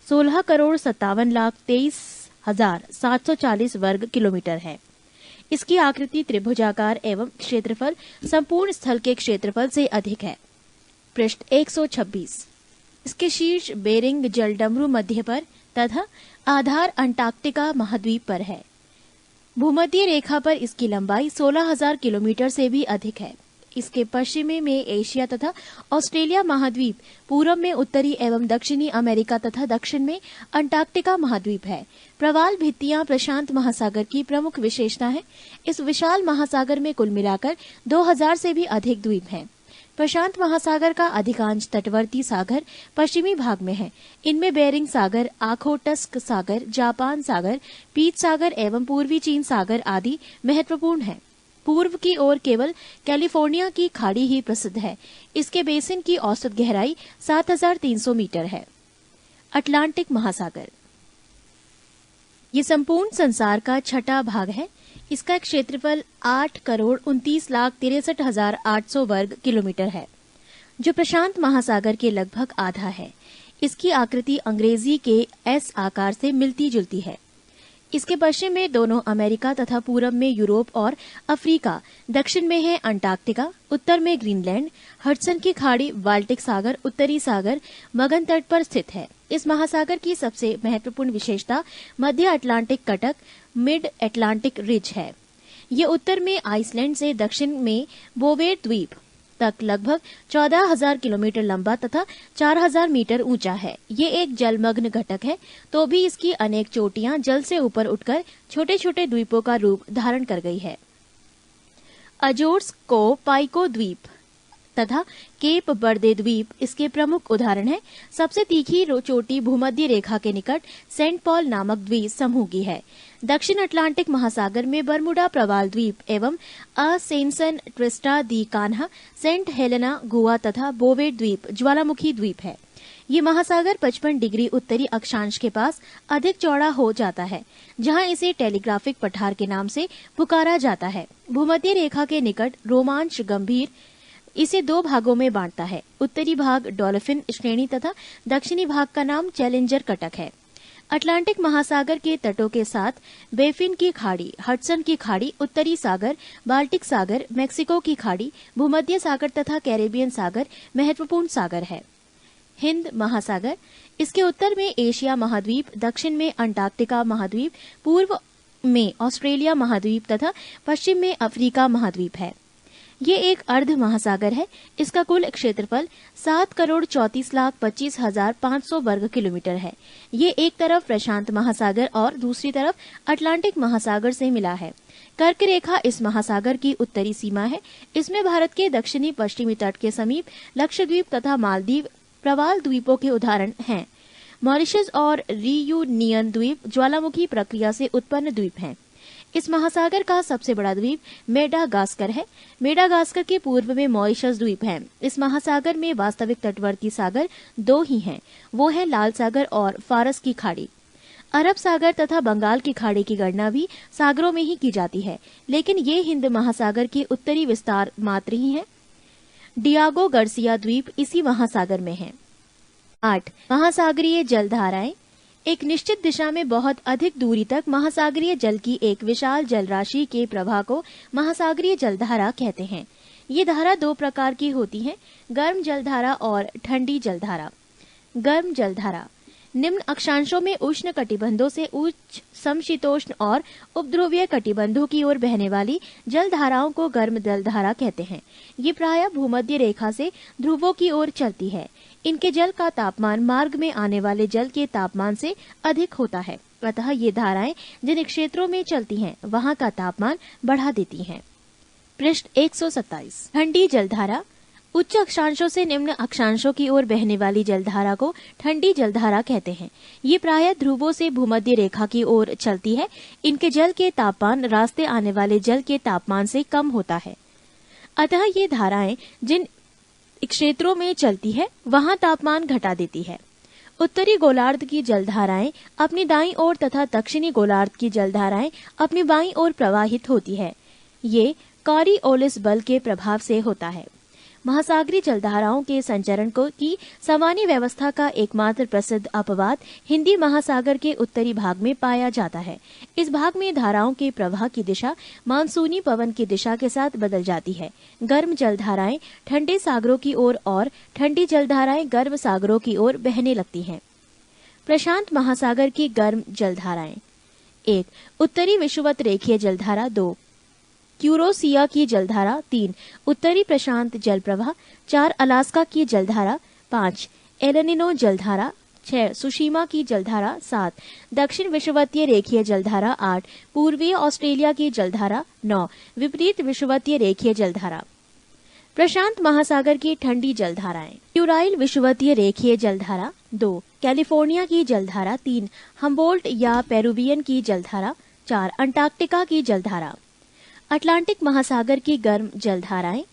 16,27,23,740 वर्ग किलोमीटर है। इसकी आकृति त्रिभुजाकार एवं क्षेत्रफल संपूर्ण स्थल के क्षेत्रफल से अधिक है। पृष्ठ 126। इसके शीर्ष बेरिंग जलडमरू मध्य पर तथा आधार अंटार्कटिका महाद्वीप पर है। भूमध्य रेखा पर इसकी लंबाई 16,000 किलोमीटर से भी अधिक है। इसके पश्चिमी में एशिया तथा ऑस्ट्रेलिया महाद्वीप, पूर्व में उत्तरी एवं दक्षिणी अमेरिका तथा दक्षिण में अंटार्कटिका महाद्वीप है। प्रवाल भित्तियां प्रशांत महासागर की प्रमुख विशेषता है। इस विशाल महासागर में कुल मिलाकर 2000 से भी अधिक द्वीप हैं। प्रशांत महासागर का अधिकांश तटवर्ती सागर पश्चिमी भाग में है। इनमें बेरिंग सागर, आखोटस्क सागर, जापान सागर, पीत सागर एवं पूर्वी चीन सागर आदि महत्वपूर्ण है। पूर्व की ओर केवल कैलिफोर्निया की खाड़ी ही प्रसिद्ध है। इसके बेसिन की औसत गहराई 7,300 मीटर है। अटलांटिक महासागर, ये संपूर्ण संसार का छठा भाग है। इसका क्षेत्रफल 8,29,63,800 वर्ग किलोमीटर है, जो प्रशांत महासागर के लगभग आधा है। इसकी आकृति अंग्रेजी के एस आकार से मिलती जुलती है। इसके पश्चिम में दोनों अमेरिका तथा पूरब में यूरोप और अफ्रीका, दक्षिण में है अंटार्कटिका, उत्तर में ग्रीनलैंड, हडसन की खाड़ी, बाल्टिक सागर, उत्तरी सागर मगन तट पर स्थित है। इस महासागर की सबसे महत्वपूर्ण विशेषता मध्य अटलांटिक कटक, मिड अटलांटिक रिज है। ये उत्तर में आइसलैंड से दक्षिण में बोवेट द्वीप तक लगभग 14,000 किलोमीटर लंबा तथा 4,000 मीटर ऊंचा है। ये एक जलमग्न घटक है, तो भी इसकी अनेक चोटियां जल से ऊपर उठकर छोटे छोटे द्वीपों का रूप धारण कर गई है। अजोर्स को पाइको द्वीप तथा केप बर्दे द्वीप इसके प्रमुख उदाहरण हैं। सबसे तीखी चोटी भूमध्य रेखा के निकट सेंट पॉल नामक द्वीप समूह की है। दक्षिण अटलांटिक महासागर में बरमुडा प्रवाल द्वीप एवं असेंसन, ट्रिस्टा दी कान्हा, सेंट हेलेना, गुआ तथा बोवेट द्वीप ज्वालामुखी द्वीप है। ये महासागर 55 डिग्री उत्तरी अक्षांश के पास अधिक चौड़ा हो जाता है, जहां इसे टेलीग्राफिक पठार के नाम से पुकारा जाता है। भूमध्य रेखा के निकट रोमांच गंभीर इसे 2 भागों में बांटता है। उत्तरी भाग डॉल्फिन श्रेणी तथा दक्षिणी भाग का नाम चैलेंजर कटक है। अटलांटिक महासागर के तटों के साथ बेफिन की खाड़ी, हडसन की खाड़ी, उत्तरी सागर, बाल्टिक सागर, मेक्सिको की खाड़ी, भूमध्य सागर तथा कैरेबियन सागर महत्वपूर्ण सागर है। हिंद महासागर, इसके उत्तर में एशिया महाद्वीप, दक्षिण में अंटार्कटिका महाद्वीप, पूर्व में ऑस्ट्रेलिया महाद्वीप तथा पश्चिम में अफ्रीका महाद्वीप है। ये एक अर्ध महासागर है। इसका कुल क्षेत्रफल 7,34,25,500 वर्ग किलोमीटर है। ये एक तरफ प्रशांत महासागर और दूसरी तरफ अटलांटिक महासागर से मिला है। कर्क रेखा इस महासागर की उत्तरी सीमा है। इसमें भारत के दक्षिणी पश्चिमी तट के समीप लक्षद्वीप तथा मालदीव प्रवाल द्वीपों के उदाहरण हैं। मॉरिशस और रियूनियन द्वीप ज्वालामुखी प्रक्रिया से उत्पन्न द्वीप हैं। इस महासागर का सबसे बड़ा द्वीप मेडागास्कर है। मेडागास्कर के पूर्व में मॉरिशस द्वीप है। इस महासागर में वास्तविक तटवर्ती सागर दो ही हैं, वो है लाल सागर और फारस की खाड़ी। अरब सागर तथा बंगाल की खाड़ी की गणना भी सागरों में ही की जाती है, लेकिन ये हिंद महासागर के उत्तरी विस्तार मात्र ही है। डियागो गार्सिया द्वीप इसी महासागर में है। 8 महासागरीय जलधाराएं। एक निश्चित दिशा में बहुत अधिक दूरी तक महासागरीय जल की एक विशाल जल राशि के प्रवाह को महासागरीय जलधारा कहते हैं। ये धारा दो प्रकार की होती है, गर्म जलधारा और ठंडी जलधारा। गर्म जलधारा निम्न अक्षांशों में उष्ण कटिबंधों से उच्च समशीतोष्ण और उपध्रुवीय कटिबंधों की ओर बहने वाली जलधाराओं को गर्म जलधारा कहते हैं। ये प्रायः भूमध्य रेखा से ध्रुवों की ओर चलती है। इनके जल का तापमान मार्ग में आने वाले जल के तापमान से अधिक होता है, अतः ये धाराएं जिन क्षेत्रों में चलती हैं वहां का तापमान बढ़ा देती हैं। पृष्ठ 127। ठंडी जलधारा उच्च अक्षांशों से निम्न अक्षांशों की ओर बहने वाली जलधारा को ठंडी जलधारा कहते हैं। ये प्रायः ध्रुवों से भूमध्य रेखा की ओर चलती है। इनके जल के तापमान रास्ते आने वाले जल के तापमान से कम होता है, अतः ये धाराएं जिन क्षेत्रों में चलती है वहां तापमान घटा देती है। उत्तरी गोलार्ध की जलधाराएं अपनी दाईं ओर तथा दक्षिणी गोलार्ध की जलधाराएं अपनी बाईं ओर प्रवाहित होती है। ये कॉरिओलिस बल के प्रभाव से होता है। महासागरीय जलधाराओं के संचरण की सामान्य व्यवस्था का एकमात्र प्रसिद्ध अपवाद हिंदी महासागर के उत्तरी भाग में पाया जाता है। इस भाग में धाराओं के प्रवाह की दिशा मानसूनी पवन की दिशा के साथ बदल जाती है। गर्म जलधाराएं ठंडे सागरों की ओर और ठंडी जलधाराएं गर्म सागरों की ओर बहने लगती हैं। प्रशांत महासागर की गर्म जलधाराएं। 1 उत्तरी विषुवत रेखीय जलधारा। 2 क्यूरोसिया की जलधारा। 3 उत्तरी प्रशांत जल प्रवाह। 4 अलास्का की जलधारा। 5 एलनिनो जलधारा। 6 सुशीमा की जलधारा। 7 दक्षिण विषुवतीय रेखीय जलधारा। 8 पूर्वी ऑस्ट्रेलिया की जलधारा। 9 विपरीत विषुवतीय रेखीय जलधारा। प्रशांत महासागर की ठंडी जलधाराएं। यूराइल विषुवतीय रेखीय जलधारा। 2 कैलिफोर्निया की जलधारा। 3 हम्बोल्ट या पेरुवियन की जलधारा। 4 अंटार्कटिका की जलधारा। अटलांटिक महासागर की गर्म जलधाराएं।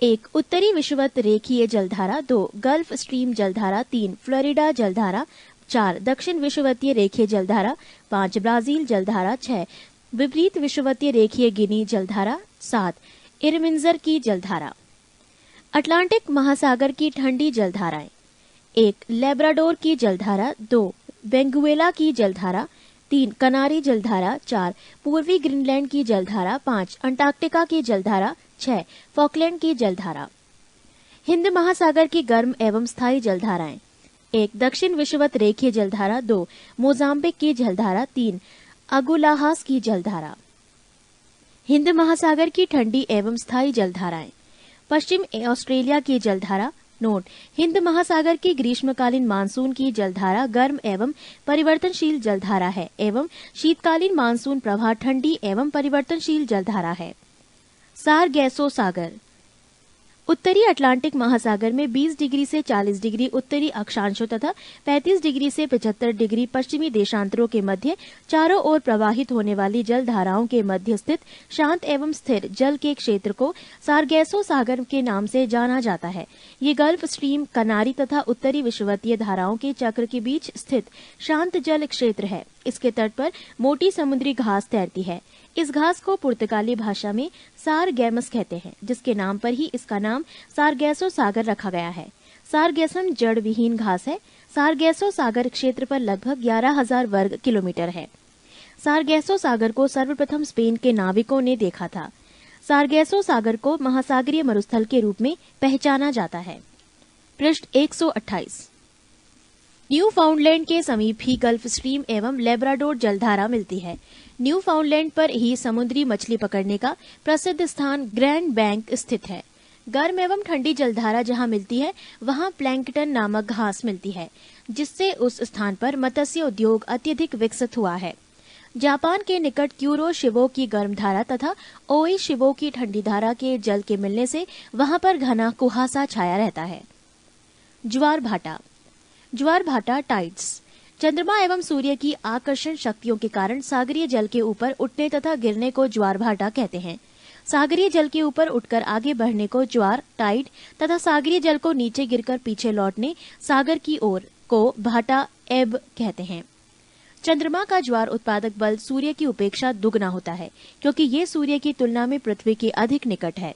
1 उत्तरी विषुवत रेखीय जलधारा। 2 गल्फ स्ट्रीम जलधारा। 3 फ्लोरिडा जलधारा। 4 दक्षिण विषुवतीय रेखीय जलधारा। 5 ब्राजील जलधारा। 6 विपरीत विषुवतीय रेखीय गिनी जलधारा। 7 इरमिंजर की जलधारा। अटलांटिक महासागर की ठंडी जलधाराएं। 1 लेब्राडोर की जलधारा। 2 बेंगुएला की जलधारा। 3 कनारी जलधारा। 4 पूर्वी ग्रीनलैंड की जलधारा। 5 अंटार्कटिका की जलधारा। 6 फॉकलैंड की जलधारा। हिंद महासागर की गर्म एवं स्थायी जलधाराएं। 1 दक्षिण विषुवत रेखीय जलधारा। 2 मोजाम्बिक की जलधारा। 3 अगुलाहास की जलधारा। हिंद महासागर की ठंडी एवं स्थायी जलधाराएं। पश्चिम ऑस्ट्रेलिया की जलधारा। नोट हिंद महासागर की ग्रीष्मकालीन मानसून की जलधारा गर्म एवं परिवर्तनशील जलधारा है एवं शीतकालीन मानसून प्रवाह ठंडी एवं परिवर्तनशील जलधारा है। सारगैसो सागर उत्तरी अटलांटिक महासागर में 20 डिग्री से 40 डिग्री उत्तरी अक्षांशों तथा 35 डिग्री से 75 डिग्री पश्चिमी देशांतरों के मध्य चारों ओर प्रवाहित होने वाली जल धाराओं के मध्य स्थित शांत एवं स्थिर जल के क्षेत्र को सारगैसो सागर के नाम से जाना जाता है। ये गल्फ स्ट्रीम, कनारी तथा उत्तरी विषुवतीय धाराओं के चक्र के बीच स्थित शांत जल क्षेत्र है। इसके तट पर मोटी समुद्री घास तैरती है। इस घास को पुर्तगाली भाषा में सारगैमस कहते हैं, जिसके नाम पर ही इसका नाम सारगैसो सागर रखा गया है। सारगैसम जड़ विहीन घास है। सारगैसो सागर क्षेत्र पर लगभग 11,000 वर्ग किलोमीटर है। सारगैसो सागर को सर्वप्रथम स्पेन के नाविकों ने देखा था। सारगैसो सागर को महासागरीय मरुस्थल के रूप में पहचाना जाता है। पृष्ठ 128। न्यू फाउंडलैंड के समीप ही गल्फ स्ट्रीम एवं लेब्राडोर जलधारा मिलती है। न्यूफाउंडलैंड पर ही समुद्री मछली पकड़ने का प्रसिद्ध स्थान ग्रैंड बैंक स्थित है। गर्म एवं ठंडी जलधारा जहां मिलती है वहां प्लैंकटन नामक घास मिलती है, जिससे उस स्थान पर मत्स्य उद्योग अत्यधिक विकसित हुआ है। जापान के निकट क्यूरो शिवो की गर्म धारा तथा ओई शिवो की ठंडी धारा के जल के मिलने से वहां पर घना कुहासा छाया रहता है। ज्वार भाटा। ज्वार भाटा टाइड्स चंद्रमा एवं सूर्य की आकर्षण शक्तियों के कारण सागरीय जल के ऊपर उठने तथा गिरने को ज्वार भाटा कहते हैं। सागरीय जल के ऊपर उठकर आगे बढ़ने को ज्वार टाइड तथा सागरीय जल को नीचे गिरकर पीछे लौटने सागर की ओर को भाटा एब कहते हैं। चंद्रमा का ज्वार उत्पादक बल सूर्य की उपेक्षा दुगना होता है, क्योंकि ये सूर्य की तुलना में पृथ्वी के अधिक निकट है।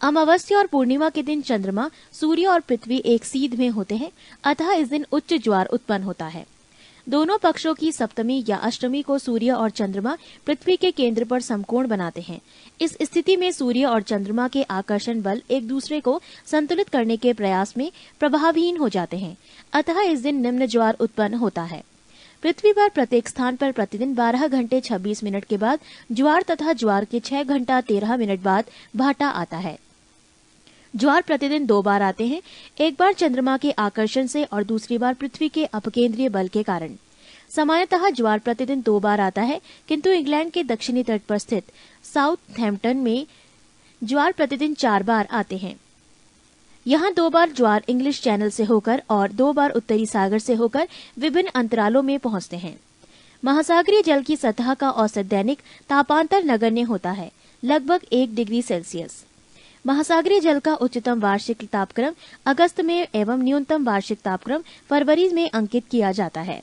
अमावस्या और पूर्णिमा के दिन चंद्रमा, सूर्य और पृथ्वी एक सीध में होते हैं, अतः इस दिन उच्च ज्वार उत्पन्न होता है। दोनों पक्षों की सप्तमी या अष्टमी को सूर्य और चंद्रमा पृथ्वी के केंद्र पर समकोण बनाते हैं। इस स्थिति में सूर्य और चंद्रमा के आकर्षण बल एक दूसरे को संतुलित करने के प्रयास में प्रभावहीन हो जाते हैं, अतः इस दिन निम्न ज्वार उत्पन्न होता है। पृथ्वी पर प्रत्येक स्थान पर प्रतिदिन 12 घंटे 26 मिनट के बाद ज्वार तथा ज्वार के 6 घंटा 13 मिनट बाद भाटा आता है। ज्वार प्रतिदिन 2 बार आते हैं, एक बार चंद्रमा के आकर्षण से और दूसरी बार पृथ्वी के अपकेंद्रीय बल के कारण। सामान्यतः ज्वार प्रतिदिन 2 बार आता है, किंतु इंग्लैंड के दक्षिणी तट पर स्थित साउथहैम्पटन में ज्वार प्रतिदिन 4 बार आते हैं। यहाँ 2 बार ज्वार इंग्लिश चैनल से होकर और 2 बार उत्तरी सागर से होकर विभिन्न अंतरालों में पहुंचते हैं। महासागरीय जल की सतह का औसत दैनिक तापांतर नगण्य होता है, लगभग 1 डिग्री सेल्सियस। महासागरीय जल का उच्चतम वार्षिक तापक्रम अगस्त में एवं न्यूनतम वार्षिक तापक्रम फरवरी में अंकित किया जाता है।